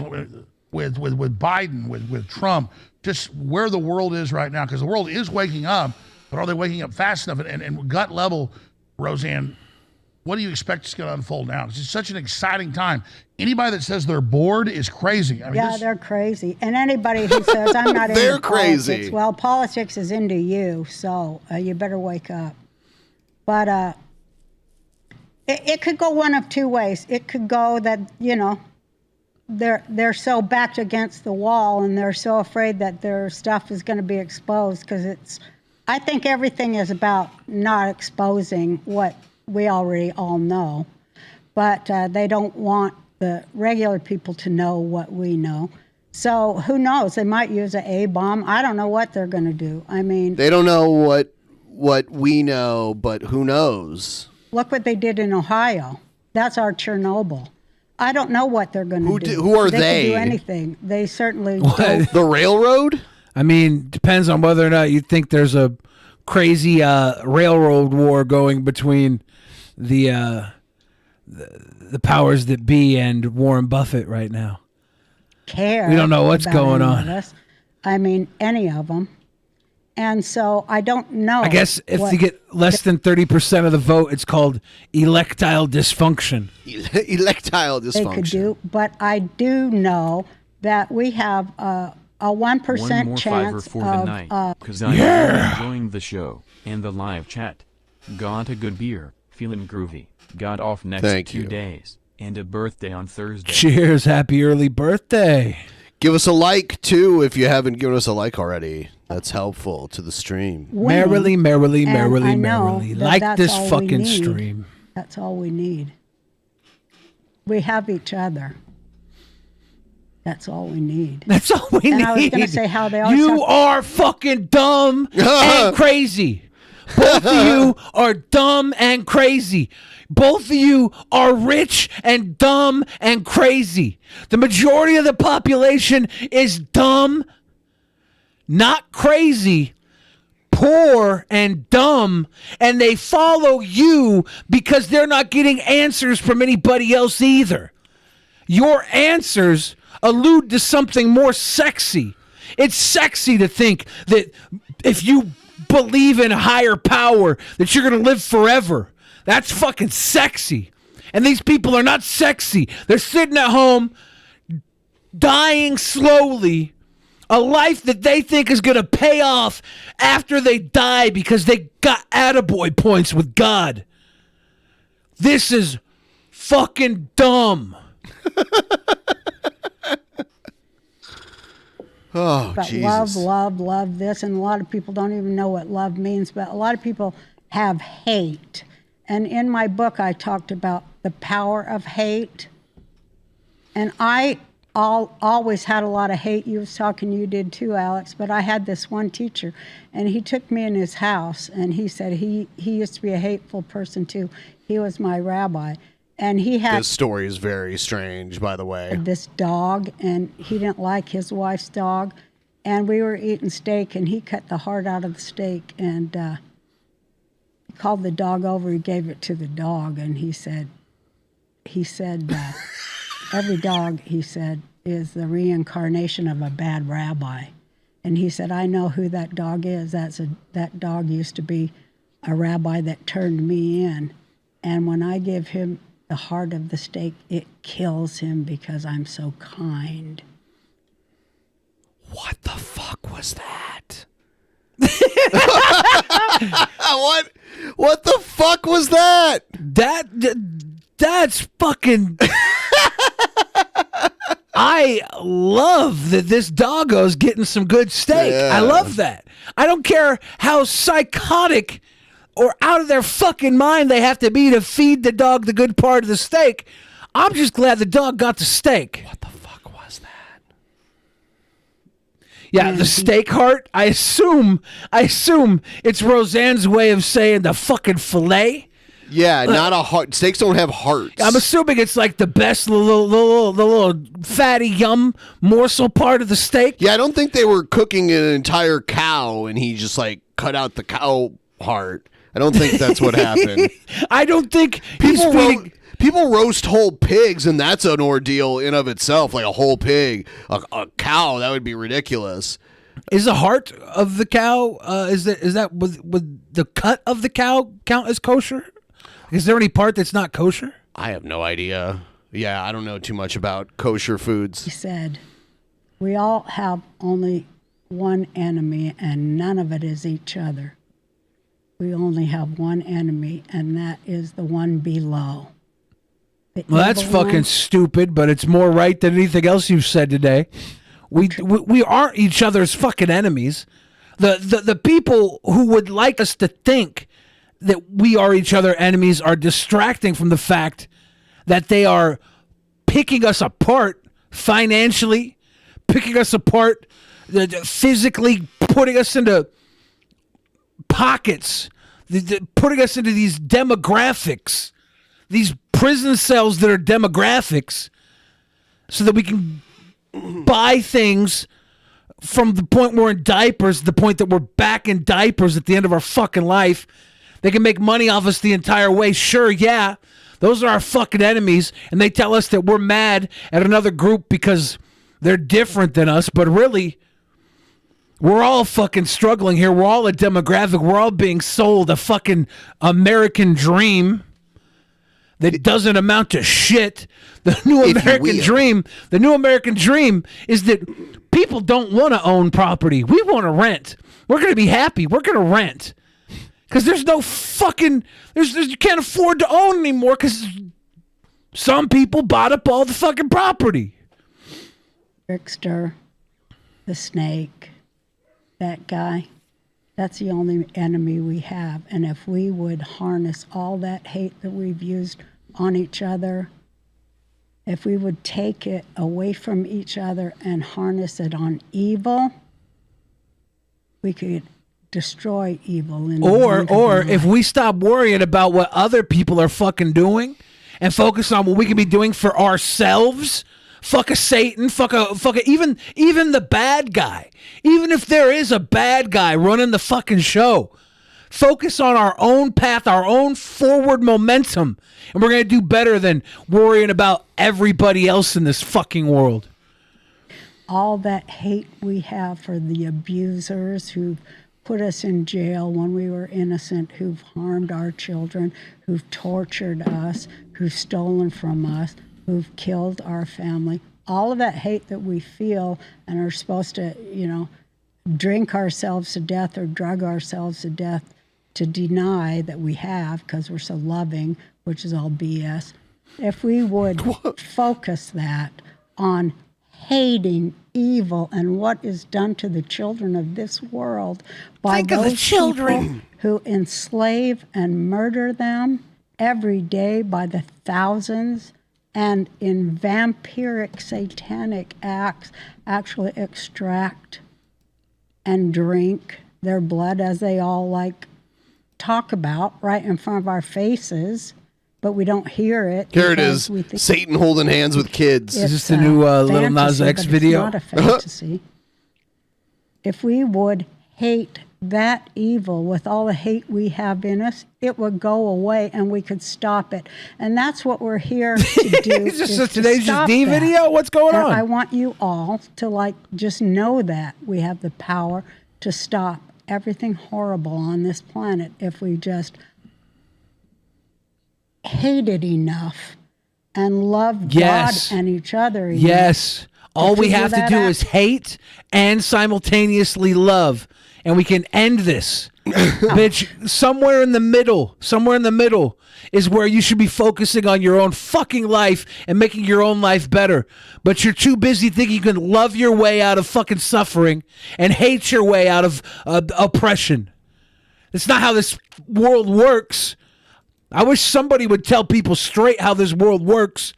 [SPEAKER 22] With Biden, with Trump, just where the world is right now, because the world is waking up, but are they waking up fast enough? And gut level, Roseanne, what do you expect is going to unfold now? 'Cause it's such an exciting time. Anybody that says they're bored is crazy. I mean,
[SPEAKER 4] Yeah, they're crazy. And anybody who says, I'm not
[SPEAKER 7] They're
[SPEAKER 4] into
[SPEAKER 7] crazy.
[SPEAKER 4] politics, well, politics is into you, so you better wake up. But it could go one of two ways. It could go that, you know, they're so backed against the wall and they're so afraid that their stuff is going to be exposed, because I think everything is about not exposing what we already all know. But they don't want the regular people to know what we know. So who knows? They might use an A-bomb. I don't know what they're going to do. I mean,
[SPEAKER 7] They don't know what we know, but who knows?
[SPEAKER 4] look what they did in Ohio. That's our Chernobyl. I don't know what they're going to do.
[SPEAKER 7] who are
[SPEAKER 4] They
[SPEAKER 7] they?
[SPEAKER 4] could do anything. They certainly don't.
[SPEAKER 7] The railroad?
[SPEAKER 5] I mean, depends on whether or not you think there's a crazy railroad war going between the powers that be and Warren Buffett right now.
[SPEAKER 4] Care.
[SPEAKER 5] We don't know what's
[SPEAKER 4] about
[SPEAKER 5] going
[SPEAKER 4] any
[SPEAKER 5] on.
[SPEAKER 4] of us. I mean, any of them. And so I don't know.
[SPEAKER 5] I guess if
[SPEAKER 4] what-
[SPEAKER 5] you get less than 30% of the vote, it's called electile dysfunction.
[SPEAKER 7] Electile
[SPEAKER 4] they could do, but I do know that we have a 1%
[SPEAKER 11] One more fiver
[SPEAKER 4] chance
[SPEAKER 11] for the
[SPEAKER 4] of
[SPEAKER 11] night, because I'm really enjoying the show and the live chat. Got a good beer, feeling groovy. Got off next
[SPEAKER 7] Thank
[SPEAKER 11] 2
[SPEAKER 7] you.
[SPEAKER 11] days, and a birthday on Thursday.
[SPEAKER 5] Cheers, happy early birthday.
[SPEAKER 7] Give us a like, too, if you haven't given us a like already. That's helpful to the stream.
[SPEAKER 5] Merrily, merrily,
[SPEAKER 4] and
[SPEAKER 5] merrily,
[SPEAKER 4] I know
[SPEAKER 5] merrily.
[SPEAKER 4] that
[SPEAKER 5] Like
[SPEAKER 4] that's
[SPEAKER 5] this
[SPEAKER 4] all we
[SPEAKER 5] fucking
[SPEAKER 4] need.
[SPEAKER 5] stream.
[SPEAKER 4] That's all we need. We have each other. That's all we need.
[SPEAKER 5] That's all we
[SPEAKER 4] and
[SPEAKER 5] need.
[SPEAKER 4] I was going to say how they always
[SPEAKER 5] You
[SPEAKER 4] have-
[SPEAKER 5] are fucking dumb and crazy. Both of you are dumb and crazy. Both of you are rich and dumb and crazy. The majority of the population is dumb, not crazy, poor and dumb, and they follow you because they're not getting answers from anybody else either. Your answers allude to something more sexy. It's sexy to think that if you believe in higher power, that you're going to live forever. That's fucking sexy. And these people are not sexy. They're sitting at home, dying slowly, a life that they think is going to pay off after they die because they got attaboy points with God. This is fucking dumb.
[SPEAKER 7] Oh,
[SPEAKER 4] but
[SPEAKER 7] Jesus.
[SPEAKER 4] love this, and a lot of people don't even know what love means, but a lot of people have hate. And in my book, I talked about the power of hate. And I always had a lot of hate. You was talking, you did too, Alex, but I had this one teacher, and he took me in his house, and he said he used to be a hateful person too. He was my rabbi. And he had
[SPEAKER 7] This story is very strange, by the way.
[SPEAKER 4] this dog, and he didn't like his wife's dog. And we were eating steak, and he cut the heart out of the steak, and he called the dog over. He gave it to the dog, and he said, every dog, he said, is the reincarnation of a bad rabbi. And he said, I know who that dog is. That dog used to be a rabbi that turned me in. And when I give him the heart of the steak, it kills him because I'm so kind.
[SPEAKER 5] What the fuck was that?
[SPEAKER 7] What the fuck was that?
[SPEAKER 5] That's fucking. I love that this doggo's getting some good steak.
[SPEAKER 7] Yeah.
[SPEAKER 5] I love that. I don't care how psychotic or out of their fucking mind they have to be to feed the dog the good part of the steak. I'm just glad the dog got the steak. What the fuck was that? Yeah, the steak heart. I assume it's Roseanne's way of saying the fucking fillet.
[SPEAKER 7] Yeah, not a heart. Steaks don't have hearts.
[SPEAKER 5] I'm assuming it's like the best little fatty yum morsel part of the steak.
[SPEAKER 7] Yeah, I don't think they were cooking an entire cow and he just like cut out the cow heart. I don't think that's what happened.
[SPEAKER 5] I don't think
[SPEAKER 7] people roast whole pigs, and that's an ordeal in of itself. Like a whole pig, a cow, that would be ridiculous.
[SPEAKER 5] Is the heart of the cow? Is that would the cut of the cow count as kosher? Is there any part that's not kosher?
[SPEAKER 7] I have no idea. Yeah, I don't know too much about kosher foods.
[SPEAKER 4] He said, we all have only one enemy, and none of it is each other. We only have one enemy, and that is the one below.
[SPEAKER 5] Well, that's fucking stupid, but it's more right than anything else you've said today. We aren't each other's fucking enemies. The people who would like us to think that we are each other's enemies are distracting from the fact that they are picking us apart financially, picking us apart physically, putting us into pockets, putting us into these demographics, these prison cells that are demographics, so that we can buy things from the point we're in diapers to the point that we're back in diapers at the end of our fucking life. They can make money off us the entire way. Sure, yeah, those are our fucking enemies, and they tell us that we're mad at another group because they're different than us, but really, we're all fucking struggling here. We're all a demographic. We're all being sold a fucking American dream that doesn't amount to shit. The new American dream is that people don't want to own property. We want to rent. We're going to be happy. We're going to rent. Because there's no fucking, you can't afford to own anymore because some people bought up all the fucking property.
[SPEAKER 4] Trickster, the snake, that guy, that's the only enemy we have. And if we would harness all that hate that we've used on each other, if we would take it away from each other and harness it on evil, we could destroy evil.
[SPEAKER 5] Or if we stop worrying about what other people are fucking doing and focus on what we can be doing for ourselves. Fuck a Satan, even the bad guy. Even if there is a bad guy running the fucking show, focus on our own path, our own forward momentum, and we're going to do better than worrying about everybody else in this fucking world.
[SPEAKER 4] All that hate we have for the abusers who've put us in jail when we were innocent, who've harmed our children, who've tortured us, who've stolen from us, who've killed our family, all of that hate that we feel and are supposed to, drink ourselves to death or drug ourselves to death to deny that we have because we're so loving, which is all BS. If we would focus that on hating evil and what is done to the children of this world by those people who enslave and murder them every day by the thousands, and in vampiric satanic acts actually extract and drink their blood, as they all talk about right in front of our faces, but we don't hear it.
[SPEAKER 7] Here it is. Satan holding hands with kids.
[SPEAKER 5] Is this the new Lil Nas X video?
[SPEAKER 4] It's not a fantasy. If we would hate that evil with all the hate we have in us, it would go away and we could stop it. And that's what we're here to do.
[SPEAKER 5] Is this a Today's Just D video? What's going on?
[SPEAKER 4] I want you all to just know that we have the power to stop everything horrible on this planet if we just hate it enough and love God and each other enough.
[SPEAKER 5] Yes. All we have to do is hate and simultaneously love. And we can end this. Bitch, somewhere in the middle is where you should be focusing on your own fucking life and making your own life better. But you're too busy thinking you can love your way out of fucking suffering and hate your way out of oppression. That's not how this world works. I wish somebody would tell people straight how this world works.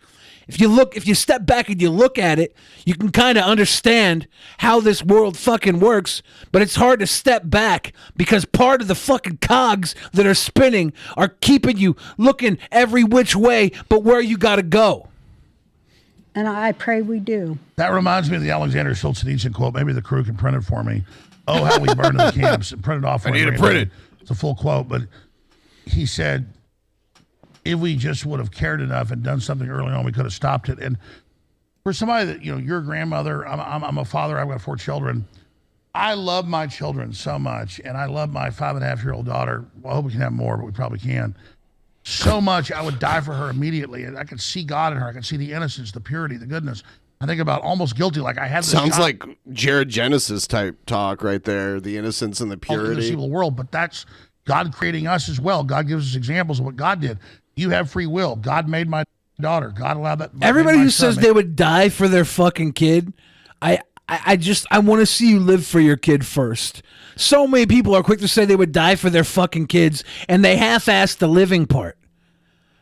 [SPEAKER 5] If you step back and you look at it, you can kind of understand how this world fucking works, but it's hard to step back because part of the fucking cogs that are spinning are keeping you looking every which way but where you got to go.
[SPEAKER 4] And I pray we do.
[SPEAKER 22] That reminds me of the Alexander Solzhenitsyn quote. Maybe the crew can print it for me. Oh, how we burned the camps and print it off.
[SPEAKER 7] I need to print it.
[SPEAKER 22] It's a full quote, but he said, if we just would have cared enough and done something early on, we could have stopped it. And for somebody that, your grandmother, I'm a father, I've got 4 children. I love my children so much, and I love my 5.5-year-old daughter. Well, I hope we can have more, but we probably can. So much, I would die for her immediately. And I could see God in her. I could see the innocence, the purity, the goodness. I think about almost guilty, like I had this
[SPEAKER 7] Sounds
[SPEAKER 22] child.
[SPEAKER 7] like Jared Genesis type talk right there, the innocence and the purity.
[SPEAKER 22] In this evil world, but that's God creating us as well. God gives us examples of what God did. You have free will. God made my daughter. God allowed that.
[SPEAKER 5] Everybody who says they would die for their fucking kid, I want to see you live for your kid first. So many people are quick to say they would die for their fucking kids, and they half-ass the living part.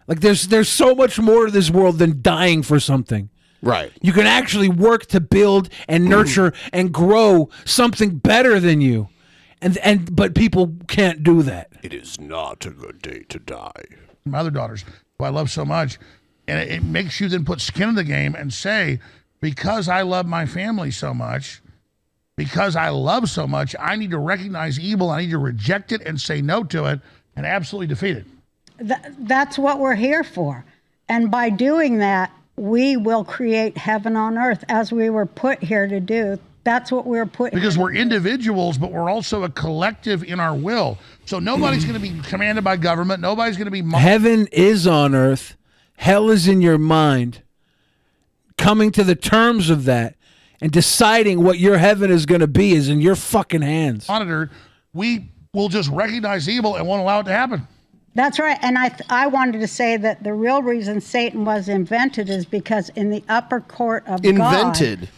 [SPEAKER 5] Like there's so much more to this world than dying for something.
[SPEAKER 7] Right.
[SPEAKER 5] You can actually work to build and nurture and grow something better than you. But people can't do that.
[SPEAKER 7] It is not a good day to die.
[SPEAKER 22] My other daughters, who I love so much, and it makes you then put skin in the game and say, because I love my family so much, because I love so much, I need to recognize evil, I need to reject it and say no to it and absolutely defeat it.
[SPEAKER 4] That's what we're here for. And by doing that, we will create heaven on earth as we were put here to do. That's what we're put here.
[SPEAKER 22] Because we're individuals, but we're also a collective in our will. So nobody's going to be commanded by government. Nobody's going to be...
[SPEAKER 5] Heaven is on earth. Hell is in your mind. Coming to the terms of that and deciding what your heaven is going to be is in your fucking hands.
[SPEAKER 22] Monitored, we will just recognize evil and won't allow it to happen.
[SPEAKER 4] That's right. And I wanted to say that the real reason Satan was invented is because in the upper court of God,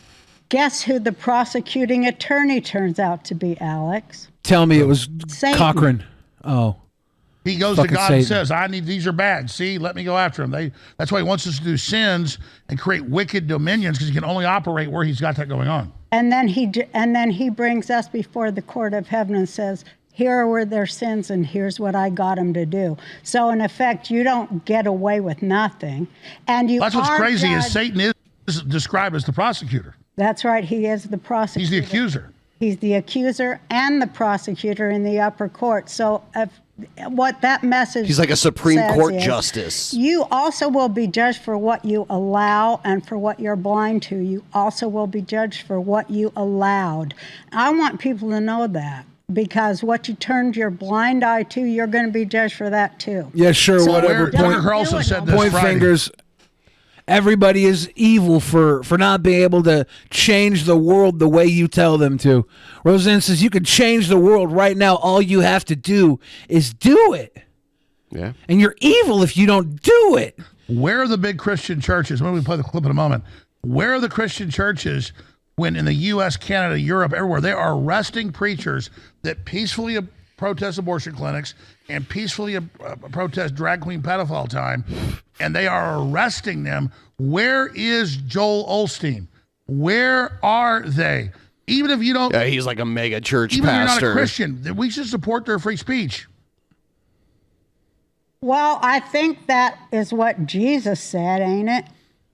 [SPEAKER 4] guess who the prosecuting attorney turns out to be, Alex?
[SPEAKER 5] Tell me it was
[SPEAKER 4] Satan.
[SPEAKER 5] Cochran. Oh.
[SPEAKER 22] He goes to
[SPEAKER 5] Fucking
[SPEAKER 22] God and
[SPEAKER 5] Satan.
[SPEAKER 22] says, these are bad. See, let me go after them. That's why he wants us to do sins and create wicked dominions, because he can only operate where he's got that going on.
[SPEAKER 4] And then he brings us before the court of heaven and says, here were their sins, and here's what I got them to do. So in effect, you don't get away with nothing. And you
[SPEAKER 22] That's what's crazy
[SPEAKER 4] judged.
[SPEAKER 22] is Satan is described as the prosecutor.
[SPEAKER 4] That's right. He is the prosecutor.
[SPEAKER 22] He's the accuser.
[SPEAKER 4] He's the accuser and the prosecutor in the upper court. So what that message
[SPEAKER 7] He's like a Supreme
[SPEAKER 4] says
[SPEAKER 7] Court
[SPEAKER 4] is,
[SPEAKER 7] justice.
[SPEAKER 4] You also will be judged for what you allow and for what you're blind to. You also will be judged for what you allowed. I want people to know that, because what you turned your blind eye to, you're going to be judged for that too.
[SPEAKER 5] Yeah, sure,
[SPEAKER 4] So
[SPEAKER 5] whatever.
[SPEAKER 22] Tucker Carlson said this
[SPEAKER 5] Point
[SPEAKER 22] Friday.
[SPEAKER 5] fingers. Everybody is evil for not being able to change the world the way you tell them to. Roseanne says you can change the world right now. All you have to do is do it.
[SPEAKER 7] Yeah.
[SPEAKER 5] And you're evil if you don't do it.
[SPEAKER 22] Where are the big Christian churches? When we play the clip in a moment, where are the Christian churches when in the U.S., Canada, Europe, everywhere, they are arresting preachers that peacefully protest abortion clinics and peacefully protest drag queen pedophile time, and they are arresting them. Where is Joel Osteen? Where are they? Even if you don't...
[SPEAKER 7] Yeah, he's like a mega church
[SPEAKER 22] even
[SPEAKER 7] pastor.
[SPEAKER 22] Even if you're not a Christian, then we should support their free speech.
[SPEAKER 4] Well, I think that is what Jesus said, ain't it?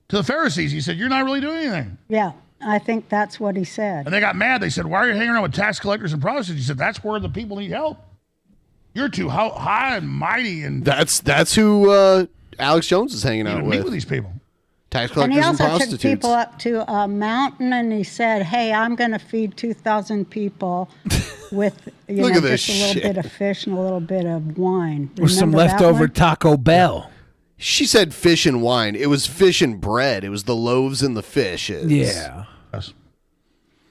[SPEAKER 22] To the Pharisees, he said, you're not really doing anything.
[SPEAKER 4] Yeah, I think that's what he said.
[SPEAKER 22] And they got mad. They said, why are you hanging around with tax collectors and Protestants? He said, that's where the people need help. You're too high and mighty. And
[SPEAKER 7] That's who Alex Jones is hanging out
[SPEAKER 22] meet with these people.
[SPEAKER 7] Tax
[SPEAKER 4] And
[SPEAKER 7] collectors
[SPEAKER 4] he
[SPEAKER 7] and
[SPEAKER 4] also took
[SPEAKER 7] prostitutes.
[SPEAKER 4] people up to a mountain and he said, hey, I'm going to feed 2,000 people with
[SPEAKER 7] Look at this
[SPEAKER 4] just a little bit of fish and a little bit of wine.
[SPEAKER 5] With some
[SPEAKER 4] Remember that
[SPEAKER 5] leftover
[SPEAKER 4] one?
[SPEAKER 5] Taco Bell.
[SPEAKER 7] She said fish and wine. It was fish and bread. It was the loaves and the fishes.
[SPEAKER 5] Yeah.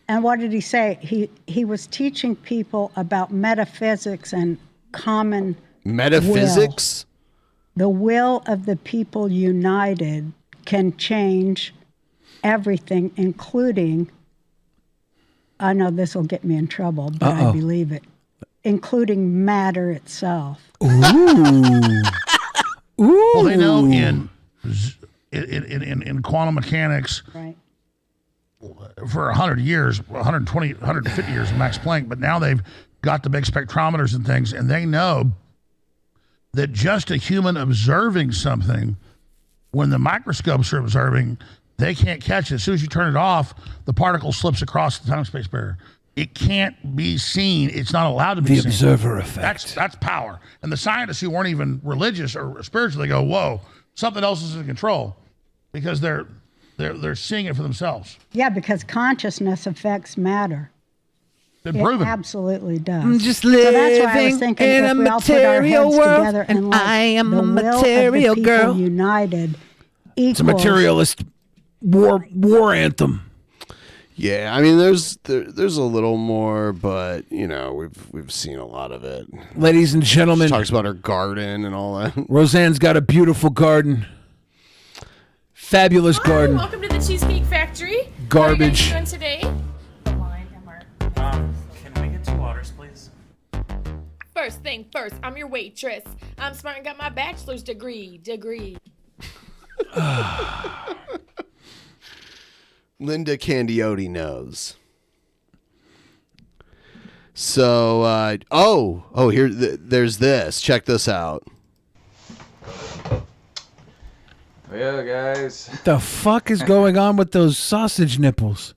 [SPEAKER 4] And what did he say? He was teaching people about metaphysics and common
[SPEAKER 7] Metaphysics?
[SPEAKER 4] will. The will of the people united can change everything, including, I know this will get me in trouble, but I believe it, including matter itself.
[SPEAKER 5] Ooh.
[SPEAKER 22] Ooh. Well, they know in quantum mechanics,
[SPEAKER 4] right,
[SPEAKER 22] for 100 years, 120, 150 years of Max Planck, but now they've got the big spectrometers and things, and they know that just a human observing something, when the microscopes are observing, they can't catch it. As soon as you turn it off, the particle slips across the time-space barrier. It can't be seen. It's not allowed to be seen.
[SPEAKER 5] The observer effect.
[SPEAKER 22] That's power. And the scientists who weren't even religious or spiritual, they go, whoa, something else is in control, because they're seeing it for themselves.
[SPEAKER 4] Yeah, because consciousness affects matter.
[SPEAKER 22] Been proven.
[SPEAKER 4] It absolutely does.
[SPEAKER 5] I'm just
[SPEAKER 4] So that's why I was
[SPEAKER 5] living
[SPEAKER 4] thinking
[SPEAKER 5] in
[SPEAKER 4] if
[SPEAKER 5] a
[SPEAKER 4] we all put our
[SPEAKER 5] material
[SPEAKER 4] heads
[SPEAKER 5] world,
[SPEAKER 4] together
[SPEAKER 5] and
[SPEAKER 4] like
[SPEAKER 5] I am
[SPEAKER 4] the
[SPEAKER 5] a
[SPEAKER 4] will of the
[SPEAKER 5] material
[SPEAKER 4] people
[SPEAKER 5] girl.
[SPEAKER 4] united
[SPEAKER 5] It's a
[SPEAKER 4] equals
[SPEAKER 5] materialist war anthem.
[SPEAKER 7] Yeah, I mean, there's a little more, but you know, we've seen a lot of it.
[SPEAKER 5] Ladies and gentlemen,
[SPEAKER 7] She talks about her garden and all that.
[SPEAKER 5] Roseanne's got a beautiful garden. Fabulous garden.
[SPEAKER 1] Welcome to the Cheesecake Factory.
[SPEAKER 5] Garbage.
[SPEAKER 1] How are you guys doing today?
[SPEAKER 6] Can we get 2 waters, please?
[SPEAKER 1] First thing first, I'm your waitress. I'm smart and got my bachelor's degree.
[SPEAKER 7] Linda Candiotti knows. So, here, there's this. Check this out.
[SPEAKER 2] Yeah, guys.
[SPEAKER 5] What the fuck is going on with those sausage nipples?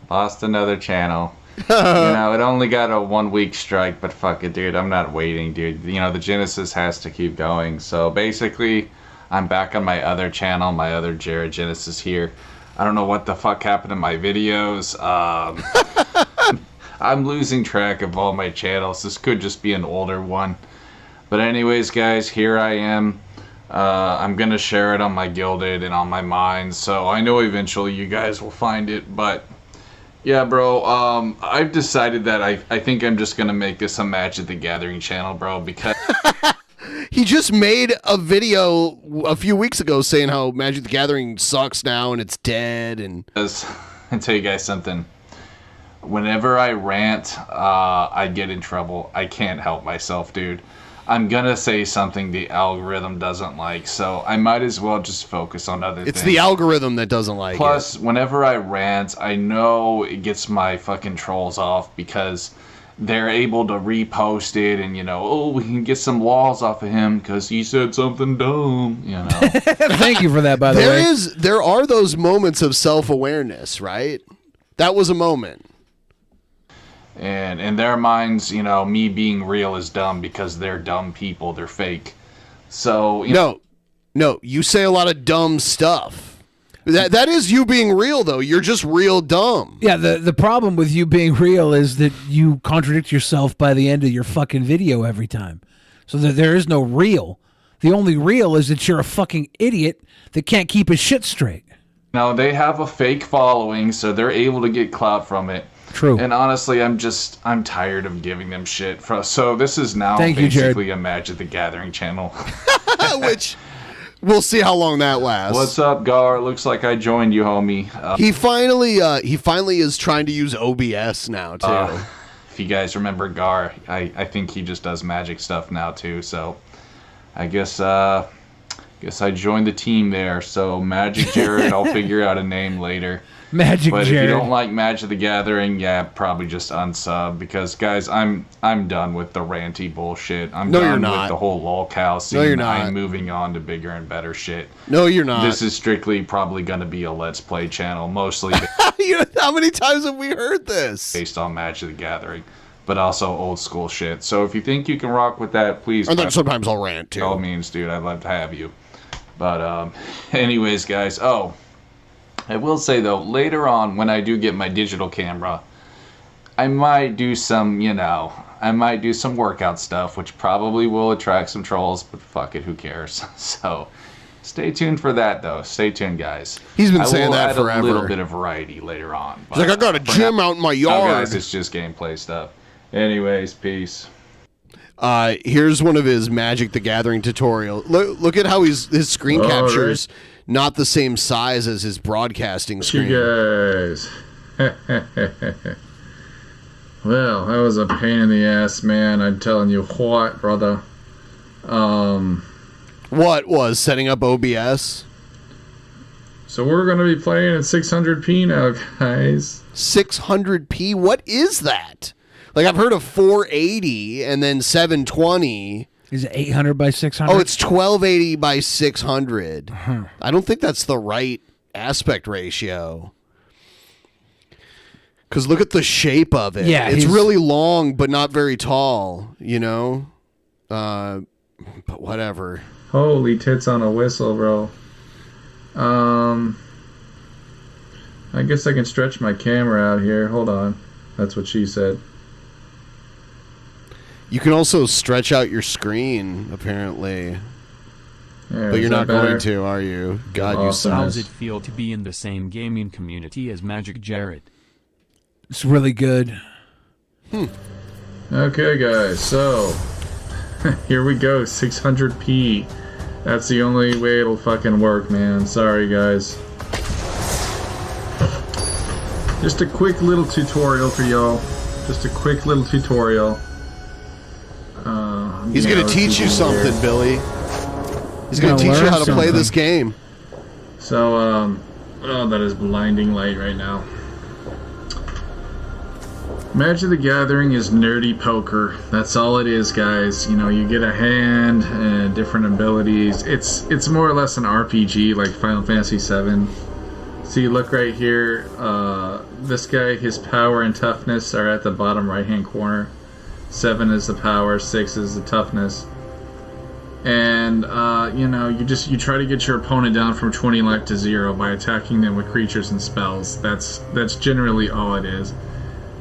[SPEAKER 2] Lost another channel. It only got a 1-week strike, but fuck it, dude. I'm not waiting, dude. The Genesis has to keep going. So basically, I'm back on my other channel, my other Jared Genesis here. I don't know what the fuck happened to my videos. I'm losing track of all my channels. This could just be an older one. But anyways, guys, here I am. I'm going to share it on my Gilded and on my Mine, so I know eventually you guys will find it, but yeah, bro, I've decided that I think I'm just going to make this a Magic the Gathering channel, bro, because...
[SPEAKER 7] He just made a video a few weeks ago saying how Magic the Gathering sucks now and it's dead, and...
[SPEAKER 2] I'll tell you guys something. Whenever I rant, I get in trouble. I can't help myself, dude. I'm gonna say something the algorithm doesn't like, so I might as well just focus on other things.
[SPEAKER 7] It's the algorithm that doesn't like it.
[SPEAKER 2] Plus, whenever I rant, I know it gets my fucking trolls off because they're able to repost it and, we can get some laws off of him because he said something dumb,
[SPEAKER 5] Thank you for that, by the way.
[SPEAKER 7] There are those moments of self-awareness, right? That was a moment.
[SPEAKER 2] And in their minds, me being real is dumb because they're dumb people. They're fake. So,
[SPEAKER 7] No, you say a lot of dumb stuff. That is you being real, though. You're just real dumb.
[SPEAKER 5] Yeah, the problem with you being real is that you contradict yourself by the end of your fucking video every time. So there is no real. The only real is that you're a fucking idiot that can't keep his shit straight.
[SPEAKER 2] No, they have a fake following, so they're able to get clout from it.
[SPEAKER 5] True.
[SPEAKER 2] And honestly, I'm tired of giving them shit. So this is now
[SPEAKER 5] Thank you, Jared.
[SPEAKER 2] basically a Magic the Gathering channel.
[SPEAKER 7] Which, we'll see how long that lasts.
[SPEAKER 2] What's up, Gar? Looks like I joined you, homie.
[SPEAKER 7] He finally is trying to use OBS now, too.
[SPEAKER 2] If you guys remember Gar, I think he just does Magic stuff now, too. So I guess I joined the team there. So Magic Jared, I'll figure out a name later.
[SPEAKER 5] Magic
[SPEAKER 2] But
[SPEAKER 5] Jared.
[SPEAKER 2] if you don't like Magic the Gathering, yeah, probably just unsub because guys, I'm done with the ranty bullshit. I'm
[SPEAKER 7] No, you're
[SPEAKER 2] done
[SPEAKER 7] not.
[SPEAKER 2] with the whole lolcow scene.
[SPEAKER 7] No, you're not.
[SPEAKER 2] I'm moving on to bigger and better shit.
[SPEAKER 7] No, you're not.
[SPEAKER 2] This is strictly probably going to be a Let's Play channel, mostly
[SPEAKER 7] How many times have we heard this?
[SPEAKER 2] based on Magic the Gathering, but also old school shit. So if you think you can rock with that, please.
[SPEAKER 7] And then sometimes I'll rant, too.
[SPEAKER 2] By all means, dude, I'd love to have you. But anyways, guys. I will say, though, later on, when I do get my digital camera, I might do some, workout stuff, which probably will attract some trolls, but fuck it, who cares? So, stay tuned for that, though. Stay tuned, guys.
[SPEAKER 7] He's been saying that
[SPEAKER 2] I will add
[SPEAKER 7] forever.
[SPEAKER 2] a little bit of variety later on.
[SPEAKER 7] He's like, I got a gym out in my
[SPEAKER 2] Now,
[SPEAKER 7] yard.
[SPEAKER 2] guys, it's just gameplay stuff. Anyways, peace.
[SPEAKER 7] Here's one of his Magic the Gathering tutorial. Look at how his screen
[SPEAKER 6] All
[SPEAKER 7] captures not the same size as his broadcasting screen.
[SPEAKER 6] You guys. Well, that was a pain in the ass, man. I'm telling you what, brother.
[SPEAKER 7] What was setting up OBS?
[SPEAKER 6] So we're going to be playing at 600p now, guys.
[SPEAKER 7] 600p? What is that? Like, I've heard of 480 and then 720.
[SPEAKER 5] Is it 800 by 600?
[SPEAKER 7] Oh, it's 1280 by 600. I don't think that's the right aspect ratio. Because look at the shape of it.
[SPEAKER 5] Yeah,
[SPEAKER 7] it's really long, but not very tall, But whatever.
[SPEAKER 6] Holy tits on a whistle, bro. I guess I can stretch my camera out here. Hold on. That's what she said.
[SPEAKER 7] You can also stretch out your screen, apparently.
[SPEAKER 6] Yeah,
[SPEAKER 7] but you're
[SPEAKER 6] is
[SPEAKER 7] not
[SPEAKER 6] that better?
[SPEAKER 7] going to, are you? God, you suck.
[SPEAKER 11] How does it feel to be in the same gaming community as Magic Jared?
[SPEAKER 5] It's really good.
[SPEAKER 6] Okay, guys, so here we go, 600p. That's the only way it'll fucking work, man. Sorry, guys. Just a quick little tutorial for y'all. Just a quick little tutorial.
[SPEAKER 7] He's going to teach you something, Billy. He's going to teach you how to play this game.
[SPEAKER 6] So, oh, that is blinding light right now. Magic the Gathering is nerdy poker. That's all it is, guys. You know, you get a hand and different abilities. It's more or less an RPG, like Final Fantasy VII. So you look right here. This guy, his power and toughness are at the bottom right-hand corner. 7 is the power, 6 is the toughness. And you know, you try to get your opponent down from 20 life to 0 by attacking them with creatures and spells. That's generally all it is.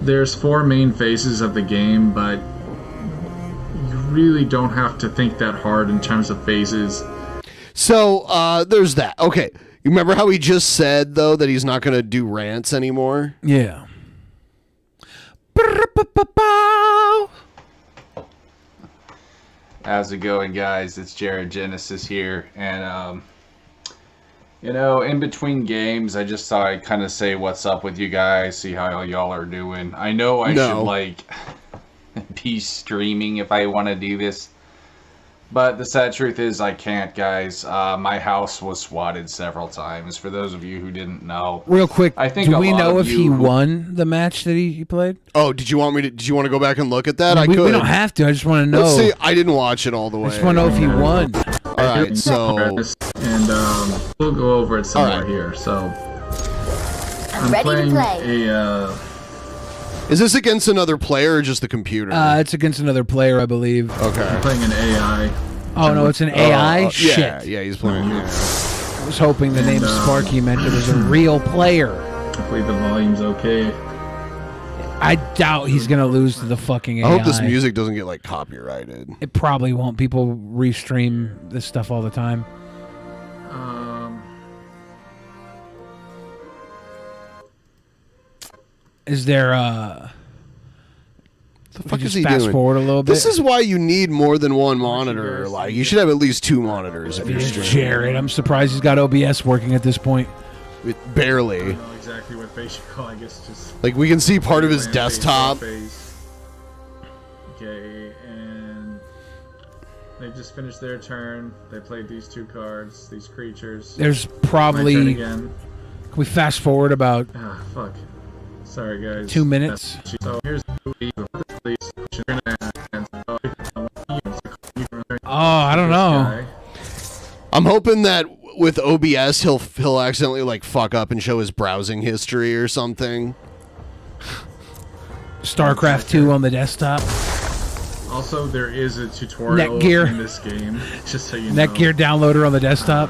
[SPEAKER 6] There's 4 main phases of the game, but you really don't have to think that hard in terms of phases.
[SPEAKER 7] So there's that. Okay, you remember how he just said though that he's not going to do rants anymore?
[SPEAKER 5] Yeah.
[SPEAKER 2] How's it going, guys? It's Jared Genesis here, and you know, in between games, I just thought I'd kind of say what's up with you guys, see how y'all are doing. I know I should like be streaming if I want to do this, but the sad truth is I can't, guys. My house was swatted several times. For those of you who didn't know,
[SPEAKER 5] real quick,
[SPEAKER 2] I think
[SPEAKER 5] do we know if he won the match that he played?
[SPEAKER 7] Oh, did you want me to? Did you want to go back and look at that?
[SPEAKER 5] I mean,
[SPEAKER 7] could.
[SPEAKER 5] We don't have to. I just want to know.
[SPEAKER 7] Let's see. I didn't watch it all the way.
[SPEAKER 5] I just want to know if he won.
[SPEAKER 7] All right, so
[SPEAKER 6] and we'll go over it some more here. So I'm
[SPEAKER 8] Ready to
[SPEAKER 6] playing
[SPEAKER 8] play.
[SPEAKER 7] is this against another player or just the computer?
[SPEAKER 5] It's against another player, I believe.
[SPEAKER 7] Okay.
[SPEAKER 6] I'm playing an AI.
[SPEAKER 5] Oh no, it's an AI. Shit.
[SPEAKER 7] Yeah, he's playing. Yeah.
[SPEAKER 5] I was hoping the name Sparky meant it was a real player.
[SPEAKER 6] Hopefully the volume's okay.
[SPEAKER 5] I doubt he's gonna lose to the fucking AI.
[SPEAKER 7] I hope this music doesn't get like copyrighted.
[SPEAKER 5] It probably won't. People restream this stuff all the time. Is there
[SPEAKER 7] The fuck is
[SPEAKER 5] just
[SPEAKER 7] he
[SPEAKER 5] fast
[SPEAKER 7] doing?
[SPEAKER 5] forward a little bit?
[SPEAKER 7] This is why you need more than one monitor. Like you should have at least 2 monitors if you're streaming.
[SPEAKER 5] Jared, I'm surprised he's got OBS working at this point.
[SPEAKER 7] Barely.
[SPEAKER 6] I don't know exactly what face you call. I guess just
[SPEAKER 7] Like we can see part of his desktop.
[SPEAKER 6] Okay, and they just finished their turn. They played these 2 cards, these creatures.
[SPEAKER 5] There's
[SPEAKER 6] My turn
[SPEAKER 5] probably.
[SPEAKER 6] again.
[SPEAKER 5] Can we fast forward about?
[SPEAKER 6] Ah, fuck. Sorry, guys.
[SPEAKER 5] 2 minutes.
[SPEAKER 6] So here's
[SPEAKER 5] Oh, I don't know.
[SPEAKER 7] I'm hoping that with OBS he'll accidentally like fuck up and show his browsing history or something.
[SPEAKER 5] StarCraft 2 on the desktop.
[SPEAKER 6] Also, there is a tutorial
[SPEAKER 5] Netgear.
[SPEAKER 6] in this game, just so you know.
[SPEAKER 5] Netgear downloader on the desktop.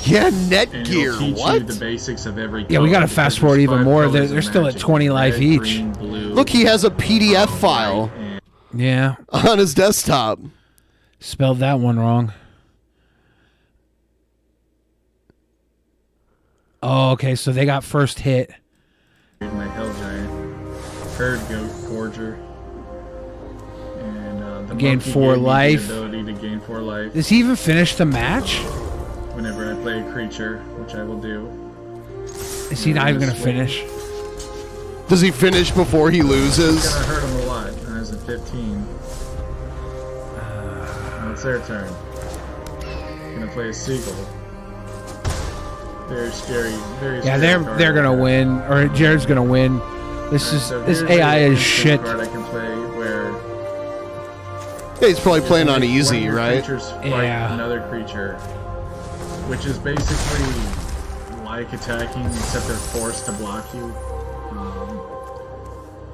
[SPEAKER 7] Yeah,
[SPEAKER 6] And it'll
[SPEAKER 7] Netgear.
[SPEAKER 6] teach
[SPEAKER 7] What?
[SPEAKER 6] you the basics of every
[SPEAKER 5] Yeah, we
[SPEAKER 6] color,
[SPEAKER 5] gotta fast
[SPEAKER 6] because
[SPEAKER 5] forward
[SPEAKER 6] there's
[SPEAKER 5] even
[SPEAKER 6] 5
[SPEAKER 5] more.
[SPEAKER 6] colors
[SPEAKER 5] They're
[SPEAKER 6] of
[SPEAKER 5] still at
[SPEAKER 6] magic.
[SPEAKER 5] 20 life
[SPEAKER 6] Red,
[SPEAKER 5] each.
[SPEAKER 6] green, blue,
[SPEAKER 7] Look, he has a PDF file
[SPEAKER 5] Yeah.
[SPEAKER 7] on his desktop.
[SPEAKER 5] Spelled that one wrong. Oh, okay, so they got first hit.
[SPEAKER 6] my hell giant, herd goat, forger, and the
[SPEAKER 5] Gain
[SPEAKER 6] monkey
[SPEAKER 5] 4
[SPEAKER 6] gave me
[SPEAKER 5] life.
[SPEAKER 6] The ability to gain 4 life
[SPEAKER 5] Does he even finish the match?
[SPEAKER 6] whenever I play a creature, which I will do.
[SPEAKER 5] Is he not even gonna finish?
[SPEAKER 7] Does he finish before he loses?
[SPEAKER 6] It's gonna hurt him a lot. I was at 15. Now it's their turn. Gonna play a seagull. Very scary. Very
[SPEAKER 5] Yeah,
[SPEAKER 6] scary card
[SPEAKER 5] they're gonna
[SPEAKER 6] right
[SPEAKER 5] win, or Jared's gonna win. This is
[SPEAKER 6] So
[SPEAKER 5] this
[SPEAKER 6] here's
[SPEAKER 5] AI
[SPEAKER 6] a
[SPEAKER 5] is
[SPEAKER 6] instant
[SPEAKER 5] shit.
[SPEAKER 6] Card I can play where
[SPEAKER 7] Yeah, he's probably playing on
[SPEAKER 6] one
[SPEAKER 7] easy,
[SPEAKER 6] of your
[SPEAKER 7] right?
[SPEAKER 6] creatures fight
[SPEAKER 5] Yeah.
[SPEAKER 6] another creature, which is basically like attacking, except they're forced to block you.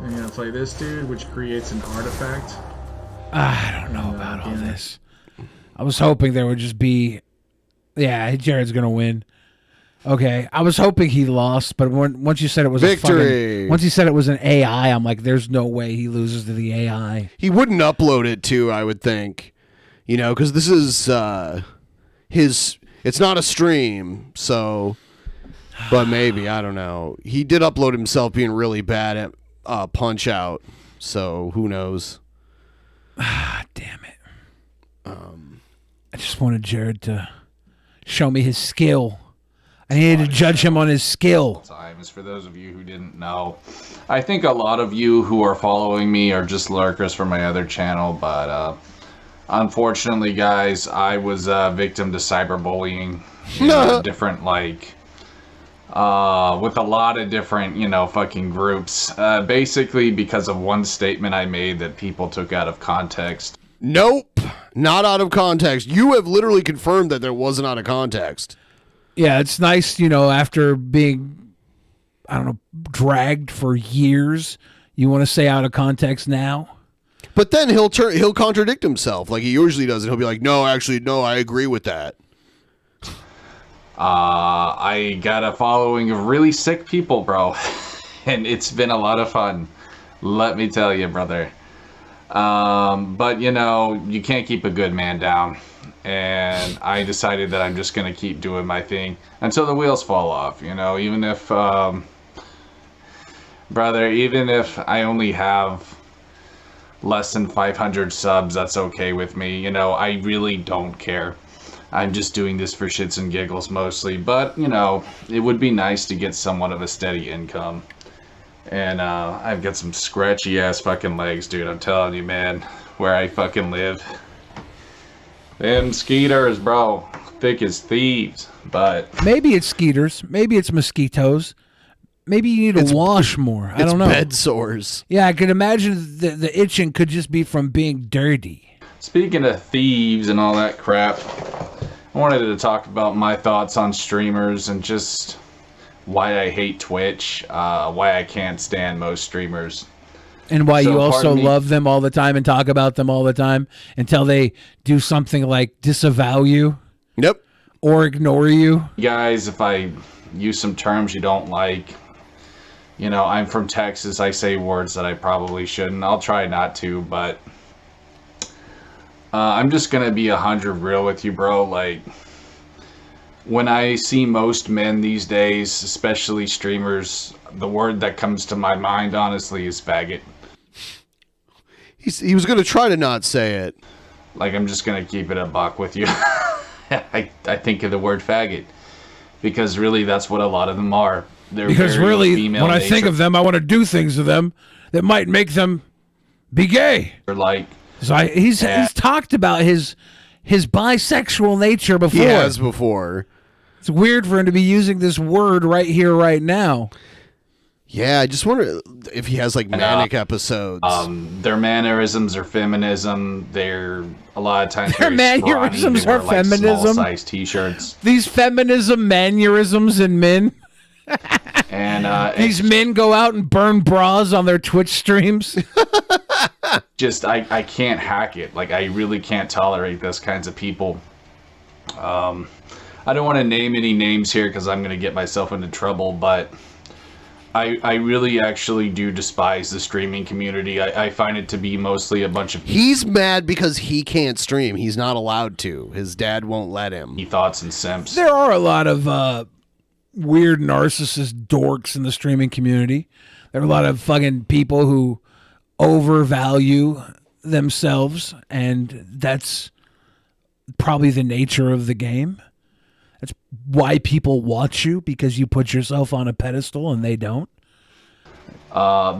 [SPEAKER 6] I'm gonna play this dude, which creates an artifact.
[SPEAKER 5] I don't know about all this. I was hoping there would just be, yeah, Jared's gonna win. Okay, I was hoping he lost, but once you said it was
[SPEAKER 7] Victory!
[SPEAKER 5] once you said it was an AI, I'm like, there's no way he loses to the AI.
[SPEAKER 7] He wouldn't upload it too, I would think. You know, because this is his. It's not a stream, so. But maybe, I don't know. He did upload himself being really bad at Punch Out, so who knows?
[SPEAKER 5] Ah, damn it. I just wanted Jared to show me his skill. I needed to judge him on his skill.
[SPEAKER 2] Times for those of you who didn't know, I think a lot of you who are following me are just lurkers from my other channel, but unfortunately, guys, I was a victim to cyberbullying. Different, like, with a lot of different, fucking groups. Basically because of one statement I made that people took out of context.
[SPEAKER 7] Nope, not out of context. You have literally confirmed that there wasn't out of context.
[SPEAKER 5] Yeah, it's nice, after being, I don't know, dragged for years, you want to say out of context now?
[SPEAKER 7] But then he'll contradict himself like he usually does, and he'll be like, no, actually, no, I agree with that.
[SPEAKER 2] I got a following of really sick people, bro, and it's been a lot of fun. Let me tell you, brother. But you can't keep a good man down. And I decided that I'm just going to keep doing my thing until the wheels fall off, even if, brother, even if I only have less than 500 subs, that's okay with me. I really don't care. I'm just doing this for shits and giggles mostly, but, it would be nice to get somewhat of a steady income. And, I've got some scratchy ass fucking legs, dude, I'm telling you, man, where I fucking live. Them skeeters, bro, thick as thieves, but...
[SPEAKER 5] Maybe it's skeeters. Maybe it's mosquitoes. Maybe you need to wash more. I don't know.
[SPEAKER 7] It's bed sores.
[SPEAKER 5] Yeah, I could imagine the itching could just be from being dirty.
[SPEAKER 2] Speaking of thieves and all that crap, I wanted to talk about my thoughts on streamers and just why I hate Twitch, why I can't stand most streamers.
[SPEAKER 5] And why you also
[SPEAKER 2] pardon me.
[SPEAKER 5] love them all the time and talk about them all the time until they do something like disavow you.
[SPEAKER 7] Yep.
[SPEAKER 5] Or ignore you.
[SPEAKER 2] Guys, if I use some terms you don't like, I'm from Texas, I say words that I probably shouldn't. I'll try not to, but I'm just going to be 100 real with you, bro. Like, when I see most men these days, especially streamers, the word that comes to my mind, honestly, is faggot.
[SPEAKER 7] He was going to try to not say it.
[SPEAKER 2] Like, I'm just going to keep it a buck with you. I think of the word faggot. Because really, that's what a lot of them are. They're
[SPEAKER 5] Because
[SPEAKER 2] very
[SPEAKER 5] really,
[SPEAKER 2] female
[SPEAKER 5] when I
[SPEAKER 2] nature.
[SPEAKER 5] think of them, I want to do things to them that might make them be gay.
[SPEAKER 2] They're like...
[SPEAKER 5] So he's talked about his bisexual nature before.
[SPEAKER 7] He has before.
[SPEAKER 5] It's weird for him to be using this word right here, right now.
[SPEAKER 7] Yeah, I just wonder if he has like manic episodes.
[SPEAKER 2] Their mannerisms are feminism. They're a lot of times
[SPEAKER 5] Their
[SPEAKER 2] very
[SPEAKER 5] mannerisms
[SPEAKER 2] scrawny. They wear,
[SPEAKER 5] are feminism?
[SPEAKER 2] Small-sized t-shirts.
[SPEAKER 5] These feminism mannerisms in men.
[SPEAKER 2] And
[SPEAKER 5] these men go out and burn bras on their Twitch streams.
[SPEAKER 2] Just I can't hack it. Like, I really can't tolerate those kinds of people. I don't want to name any names here because I'm going to get myself into trouble, but I really actually do despise the streaming community. I find it to be mostly a bunch of...
[SPEAKER 7] He's mad because he can't stream. He's not allowed to. His dad won't let him.
[SPEAKER 2] Thoughts and simps.
[SPEAKER 5] There are a lot of weird narcissist dorks in the streaming community. There are a lot of fucking people who overvalue themselves, and that's probably the nature of the game. That's why people watch you, because you put yourself on a pedestal and they don't.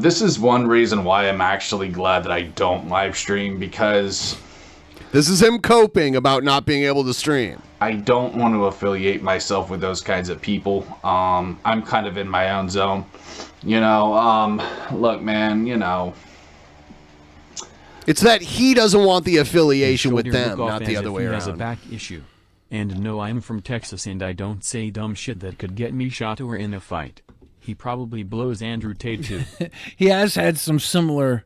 [SPEAKER 2] This is one reason why I'm actually glad that I don't live stream, because...
[SPEAKER 7] This is him coping about not being able to stream.
[SPEAKER 2] I don't want to affiliate myself with those kinds of people. I'm kind of in my own zone. Look, man,
[SPEAKER 7] It's that he doesn't want the affiliation with
[SPEAKER 11] Shoulder
[SPEAKER 7] them,
[SPEAKER 11] look off
[SPEAKER 7] not the
[SPEAKER 11] as
[SPEAKER 7] other
[SPEAKER 11] if
[SPEAKER 7] way
[SPEAKER 11] he has a
[SPEAKER 7] around.
[SPEAKER 11] back issue. And no, I'm from Texas and I don't say dumb shit that could get me shot or in a fight. He probably blows Andrew Tate too.
[SPEAKER 5] He has had some similar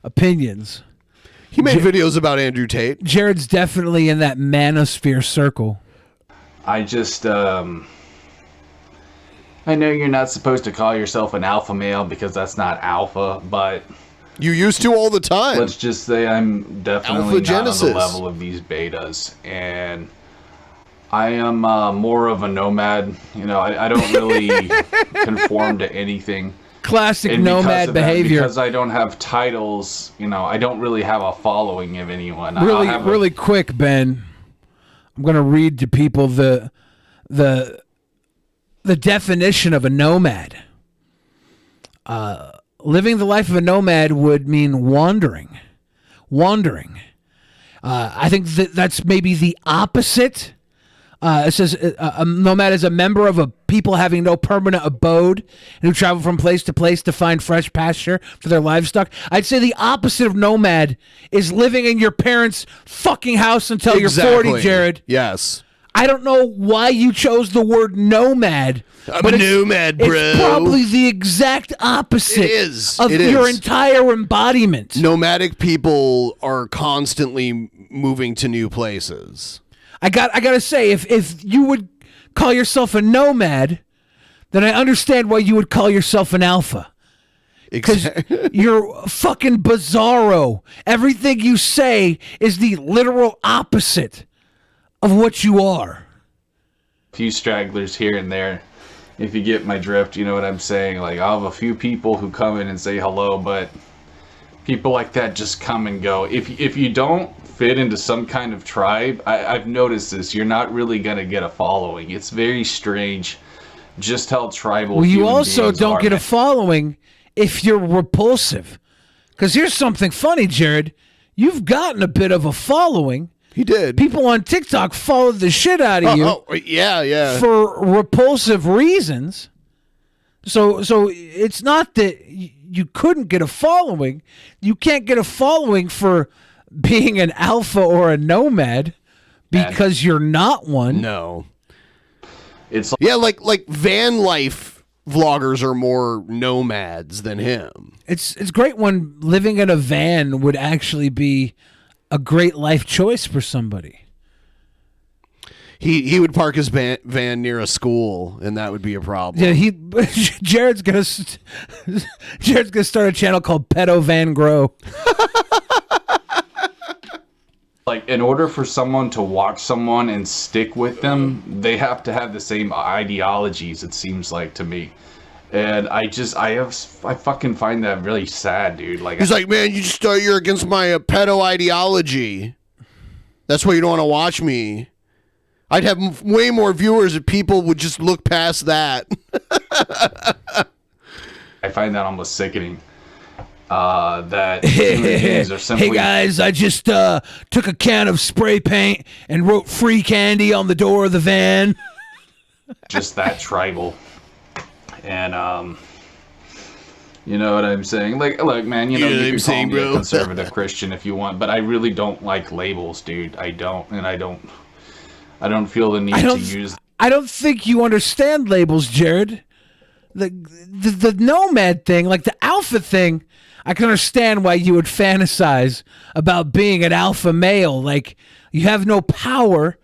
[SPEAKER 5] opinions.
[SPEAKER 7] He made videos about Andrew Tate.
[SPEAKER 5] Jared's definitely in that manosphere circle.
[SPEAKER 2] I just, I know you're not supposed to call yourself an alpha male because that's not alpha, but...
[SPEAKER 7] You used to all the time.
[SPEAKER 2] Let's just say I'm definitely
[SPEAKER 7] Alpha
[SPEAKER 2] not
[SPEAKER 7] Genesis.
[SPEAKER 2] on the level of these betas, and I am more of a nomad. I don't really conform to anything.
[SPEAKER 5] Classic
[SPEAKER 2] And because
[SPEAKER 5] nomad
[SPEAKER 2] of that,
[SPEAKER 5] behavior.
[SPEAKER 2] because I don't have titles, I don't really have a following of anyone. I'll
[SPEAKER 5] Really,
[SPEAKER 2] have a-
[SPEAKER 5] really quick, Ben. I'm going to read to people the the definition of a nomad. Living the life of a nomad would mean wandering. I think that's maybe the opposite. It says a nomad is a member of a people having no permanent abode and who travel from place to place to find fresh pasture for their livestock. I'd say the opposite of nomad is living in your parents' fucking house until you're 40, Jared.
[SPEAKER 7] Yes.
[SPEAKER 5] I don't know why you chose the word nomad.
[SPEAKER 7] I'm a nomad, bro.
[SPEAKER 5] It's probably the exact opposite of your entire embodiment.
[SPEAKER 7] Nomadic people are constantly moving to new places.
[SPEAKER 5] I gotta say, if you would call yourself a nomad, then I understand why you would call yourself an alpha. Because you're fucking bizarro. Everything you say is the literal opposite of what you are.
[SPEAKER 2] A few stragglers here and there. If you get my drift, you know what I'm saying? Like, I'll have a few people who come in and say hello, but people like that just come and go. If you don't fit into some kind of tribe, I've noticed this, you're not really going to get a following. It's very strange just how tribal
[SPEAKER 5] Well, you
[SPEAKER 2] human
[SPEAKER 5] also
[SPEAKER 2] beings
[SPEAKER 5] don't
[SPEAKER 2] are,
[SPEAKER 5] get a
[SPEAKER 2] man.
[SPEAKER 5] following if you're repulsive. Because here's something funny, Jared. You've gotten a bit of a following.
[SPEAKER 7] He did.
[SPEAKER 5] People on TikTok followed the shit out of you.
[SPEAKER 7] Oh, yeah.
[SPEAKER 5] For repulsive reasons. So it's not that you couldn't get a following. You can't get a following for being an alpha or a nomad because you're not one.
[SPEAKER 7] No. It's like van life vloggers are more nomads than him.
[SPEAKER 5] It's great when living in a van would actually be a great life choice for somebody.
[SPEAKER 7] He would park his van near a school, and that would be a problem.
[SPEAKER 5] Yeah, Jared's gonna start a channel called Pedo Van Grow.
[SPEAKER 2] Like, in order for someone to walk someone and stick with them, they have to have the same ideologies, it seems like to me. And I fucking find that really sad, dude. Like,
[SPEAKER 7] He's like, man, you're against my pedo ideology. That's why you don't want to watch me. I'd have way more viewers if people would just look past that.
[SPEAKER 2] I find that almost sickening. That human beings are simply...
[SPEAKER 5] Hey guys, I just took a can of spray paint and wrote free candy on the door of the van.
[SPEAKER 2] just that tribal. And you know what I'm saying? Like, look, man, you know, you can call me a conservative Christian if you want, but I really don't like labels, dude. I don't, and I don't feel the need to use.
[SPEAKER 5] I don't think you understand labels, Jared. The nomad thing, like the alpha thing, I can understand why you would fantasize about being an alpha male. Like, you have no power.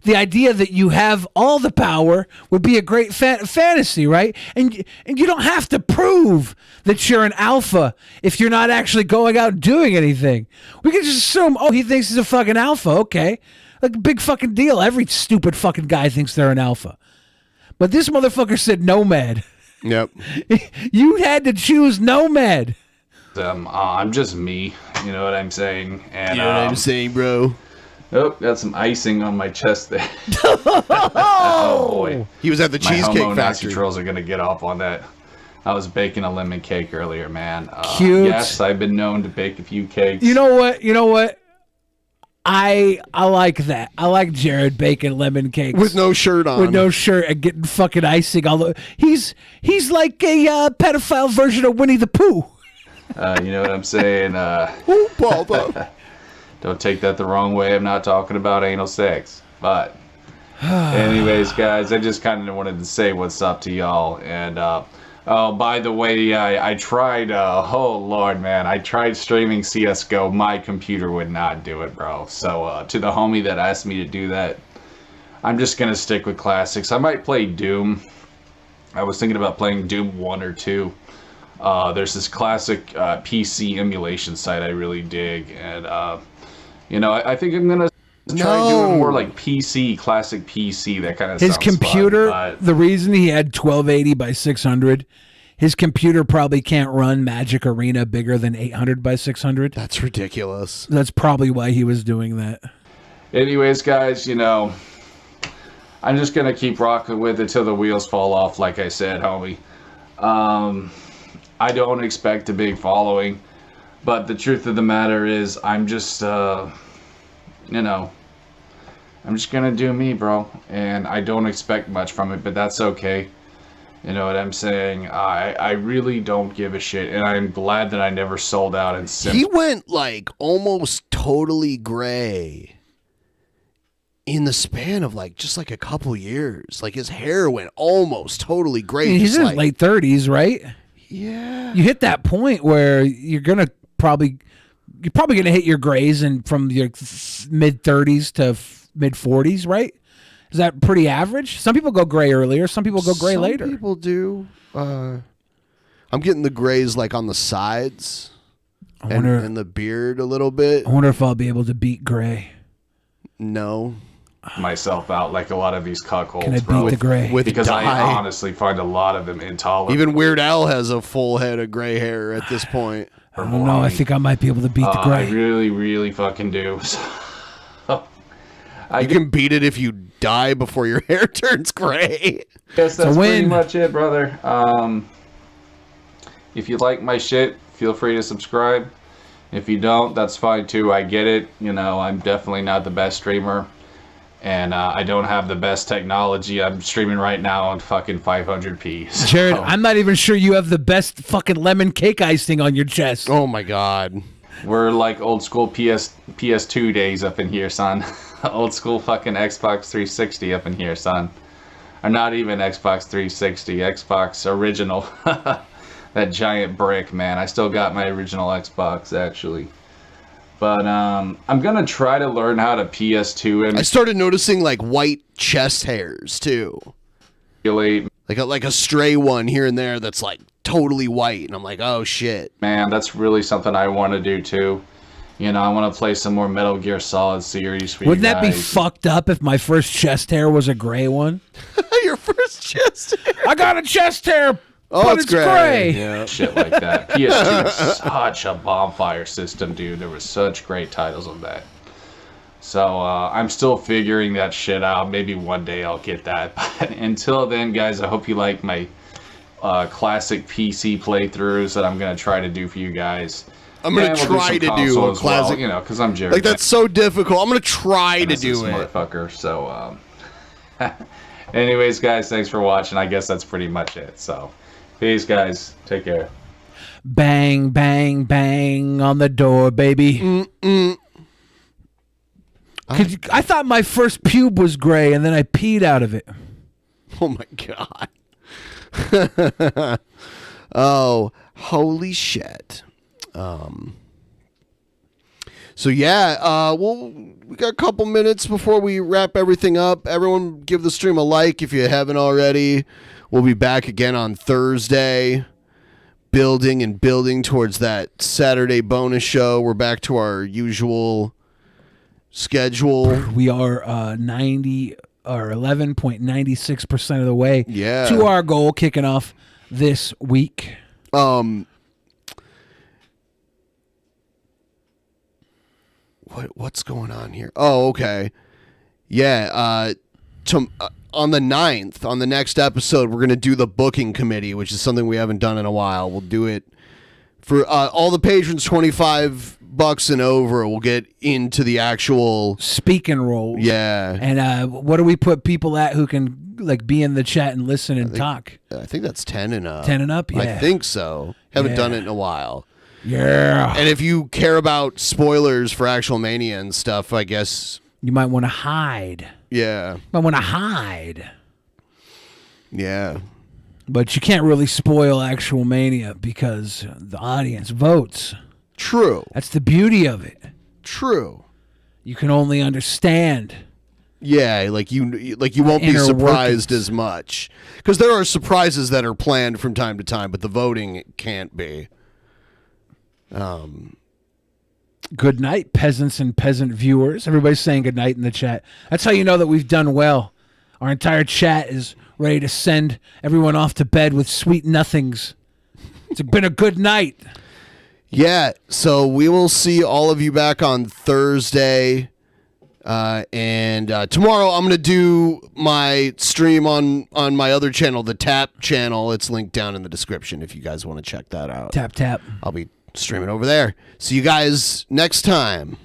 [SPEAKER 5] The idea that you have all the power would be a great fantasy, right? And you don't have to prove that you're an alpha if you're not actually going out and doing anything. We can just assume, oh, he thinks he's a fucking alpha. Okay. Like a big fucking deal. Every stupid fucking guy thinks they're an alpha. But this motherfucker said nomad.
[SPEAKER 7] Yep.
[SPEAKER 5] You had to choose nomad.
[SPEAKER 2] I'm just me. You know what I'm saying? And,
[SPEAKER 7] you know what I'm saying, bro?
[SPEAKER 2] Oh, got some icing on my chest there. Oh boy.
[SPEAKER 7] He was at the Cheesecake
[SPEAKER 2] Nazi
[SPEAKER 7] Factory.
[SPEAKER 2] trolls are gonna get off on that. I was baking a lemon cake earlier, man.
[SPEAKER 5] Cute.
[SPEAKER 2] Yes, I've been known to bake a few cakes.
[SPEAKER 5] You know what? I like that. I like Jared baking lemon cakes
[SPEAKER 7] with no shirt on.
[SPEAKER 5] With no shirt and getting fucking icing all over. He's like a pedophile version of Winnie the Pooh.
[SPEAKER 2] You know what I'm saying? Don't take that the wrong way. I'm not talking about anal sex. But anyways, guys, I just kind of wanted to say what's up to y'all. And oh, by the way, I tried, oh Lord, man, I tried streaming CSGO. My computer would not do it, bro. So to the homie that asked me to do that, I'm just going to stick with classics. I might play Doom. I was thinking about playing Doom 1 or 2. There's this classic PC emulation site I really dig. And, you know, I think I'm going to try doing more like PC, classic PC, that kind of
[SPEAKER 5] His
[SPEAKER 2] sounds
[SPEAKER 5] computer,
[SPEAKER 2] fun, but
[SPEAKER 5] the reason he had 1280 by 600, his computer probably can't run Magic Arena bigger than 800 by 600.
[SPEAKER 7] That's ridiculous.
[SPEAKER 5] That's probably why he was doing that.
[SPEAKER 2] anyways, guys, you know, I'm just gonna keep rocking with it till the wheels fall off, like I said, homie. I don't expect a big following, but the truth of the matter is, I'm just, I'm just gonna do me, bro, and I don't expect much from it, but that's okay. You know what I'm saying? I really don't give a shit, and I'm glad that I never sold out and
[SPEAKER 7] He went like almost totally gray in the span of just a couple years. Like his hair went almost totally gray.
[SPEAKER 5] He's
[SPEAKER 7] just
[SPEAKER 5] in his late 30s, right?
[SPEAKER 7] Yeah.
[SPEAKER 5] You hit that point where you're probably gonna hit your grays and from your mid 30s to mid 40s, right? Is that pretty average? Some people go gray earlier. Some people go gray later.
[SPEAKER 7] Some people do. I'm getting the grays like on the sides and the beard a little bit.
[SPEAKER 5] I wonder if I'll be able to beat gray.
[SPEAKER 7] No.
[SPEAKER 2] Myself out like a lot of these cuckolds,
[SPEAKER 5] Can I
[SPEAKER 2] bro.
[SPEAKER 5] beat the gray?
[SPEAKER 2] Because I
[SPEAKER 7] dye.
[SPEAKER 2] honestly find a lot of them intolerant.
[SPEAKER 7] Even Weird Al has a full head of gray hair at this point.
[SPEAKER 5] I don't know. I think I might be able to beat the gray.
[SPEAKER 2] I really, really fucking do.
[SPEAKER 7] You can beat it if you die before your hair turns gray.
[SPEAKER 2] Yes, that's pretty much it, brother. If you like my shit, feel free to subscribe. If you don't, that's fine too. I get it. You know, I'm definitely not the best streamer. And I don't have the best technology. I'm streaming right now on fucking 500p. So.
[SPEAKER 5] Jared, I'm not even sure you have the best fucking lemon cake icing on your chest.
[SPEAKER 7] Oh my god.
[SPEAKER 2] We're like old school PS2 days up in here, son. Old school fucking Xbox 360 up in here, son. Or not even Xbox 360, Xbox original. That giant brick, man. I still got my original Xbox, actually. But I'm gonna try to learn how to PS2 and
[SPEAKER 7] I started noticing like white chest hairs too. Like a stray one here and there that's like totally white, and I'm like, oh shit.
[SPEAKER 2] Man, that's really something I want to do too. You know, I want to play some more Metal Gear Solid series for
[SPEAKER 5] Wouldn't
[SPEAKER 2] you
[SPEAKER 5] that be
[SPEAKER 2] guys.
[SPEAKER 5] fucked up if my first chest hair was a gray one?
[SPEAKER 7] Your first chest hair.
[SPEAKER 5] I got a chest hair.
[SPEAKER 7] Oh,
[SPEAKER 5] but
[SPEAKER 7] it's
[SPEAKER 5] it's gray.
[SPEAKER 2] Yeah, shit like that. PS2 is such a bonfire system, dude. There was such great titles on that. So I'm still figuring that shit out. Maybe one day I'll get that. But until then, guys, I hope you like my classic PC playthroughs that I'm gonna try to do for you guys.
[SPEAKER 7] I'm gonna
[SPEAKER 2] And we'll
[SPEAKER 7] try
[SPEAKER 2] some
[SPEAKER 7] to do
[SPEAKER 2] console
[SPEAKER 7] a
[SPEAKER 2] as well,
[SPEAKER 7] classic,
[SPEAKER 2] you know, because I'm Jerry.
[SPEAKER 7] Like that's so difficult. I'm gonna try to do it.
[SPEAKER 2] Motherfucker. So, anyways, guys, thanks for watching. I guess that's pretty much it. So, peace, guys. Take care.
[SPEAKER 5] Bang, bang, bang on the door, baby. I thought my first pube was gray, and then I peed out of it.
[SPEAKER 7] Oh my god. Oh, holy shit. So yeah, we got a couple minutes before we wrap everything up. Everyone give the stream a like if you haven't already. We'll be back again on Thursday, building towards that Saturday bonus show. We're back to our usual schedule.
[SPEAKER 5] We are 90 or 11.96% of the way
[SPEAKER 7] Yeah.
[SPEAKER 5] to our goal, kicking off this week.
[SPEAKER 7] What's going on here? Oh, okay. Yeah, on the 9th, on the next episode, we're going to do the booking committee, which is something we haven't done in a while. We'll do it for all the patrons, $25 and over. We'll get into the actual
[SPEAKER 5] speaking roles.
[SPEAKER 7] Yeah.
[SPEAKER 5] And what do we put people at who can like be in the chat and listen and talk?
[SPEAKER 7] I think that's 10 and up.
[SPEAKER 5] 10 and up?
[SPEAKER 7] I
[SPEAKER 5] Yeah.
[SPEAKER 7] think so. Haven't
[SPEAKER 5] Yeah.
[SPEAKER 7] done it in a while.
[SPEAKER 5] Yeah.
[SPEAKER 7] And if you care about spoilers for Actual Mania and stuff, I guess
[SPEAKER 5] you might want to hide.
[SPEAKER 7] Yeah.
[SPEAKER 5] Might want to hide.
[SPEAKER 7] Yeah.
[SPEAKER 5] But you can't really spoil Actual Mania because the audience votes.
[SPEAKER 7] True.
[SPEAKER 5] That's the beauty of it.
[SPEAKER 7] True.
[SPEAKER 5] You can only understand.
[SPEAKER 7] Yeah, like you won't be
[SPEAKER 5] Inner
[SPEAKER 7] surprised as much, because there are surprises that are planned from time to time, but the voting can't be.
[SPEAKER 5] Good night, peasants and peasant viewers. Everybody's saying good night in the chat. That's how you know that we've done well. Our entire chat is ready to send everyone off to bed with sweet nothings. It's been a good night.
[SPEAKER 7] Yeah, so we will see all of you back on Thursday. And tomorrow I'm gonna do my stream on my other channel, the Tap channel. It's linked down in the description if you guys want to check that out.
[SPEAKER 5] Tap.
[SPEAKER 7] I'll be streaming over there. See you guys next time.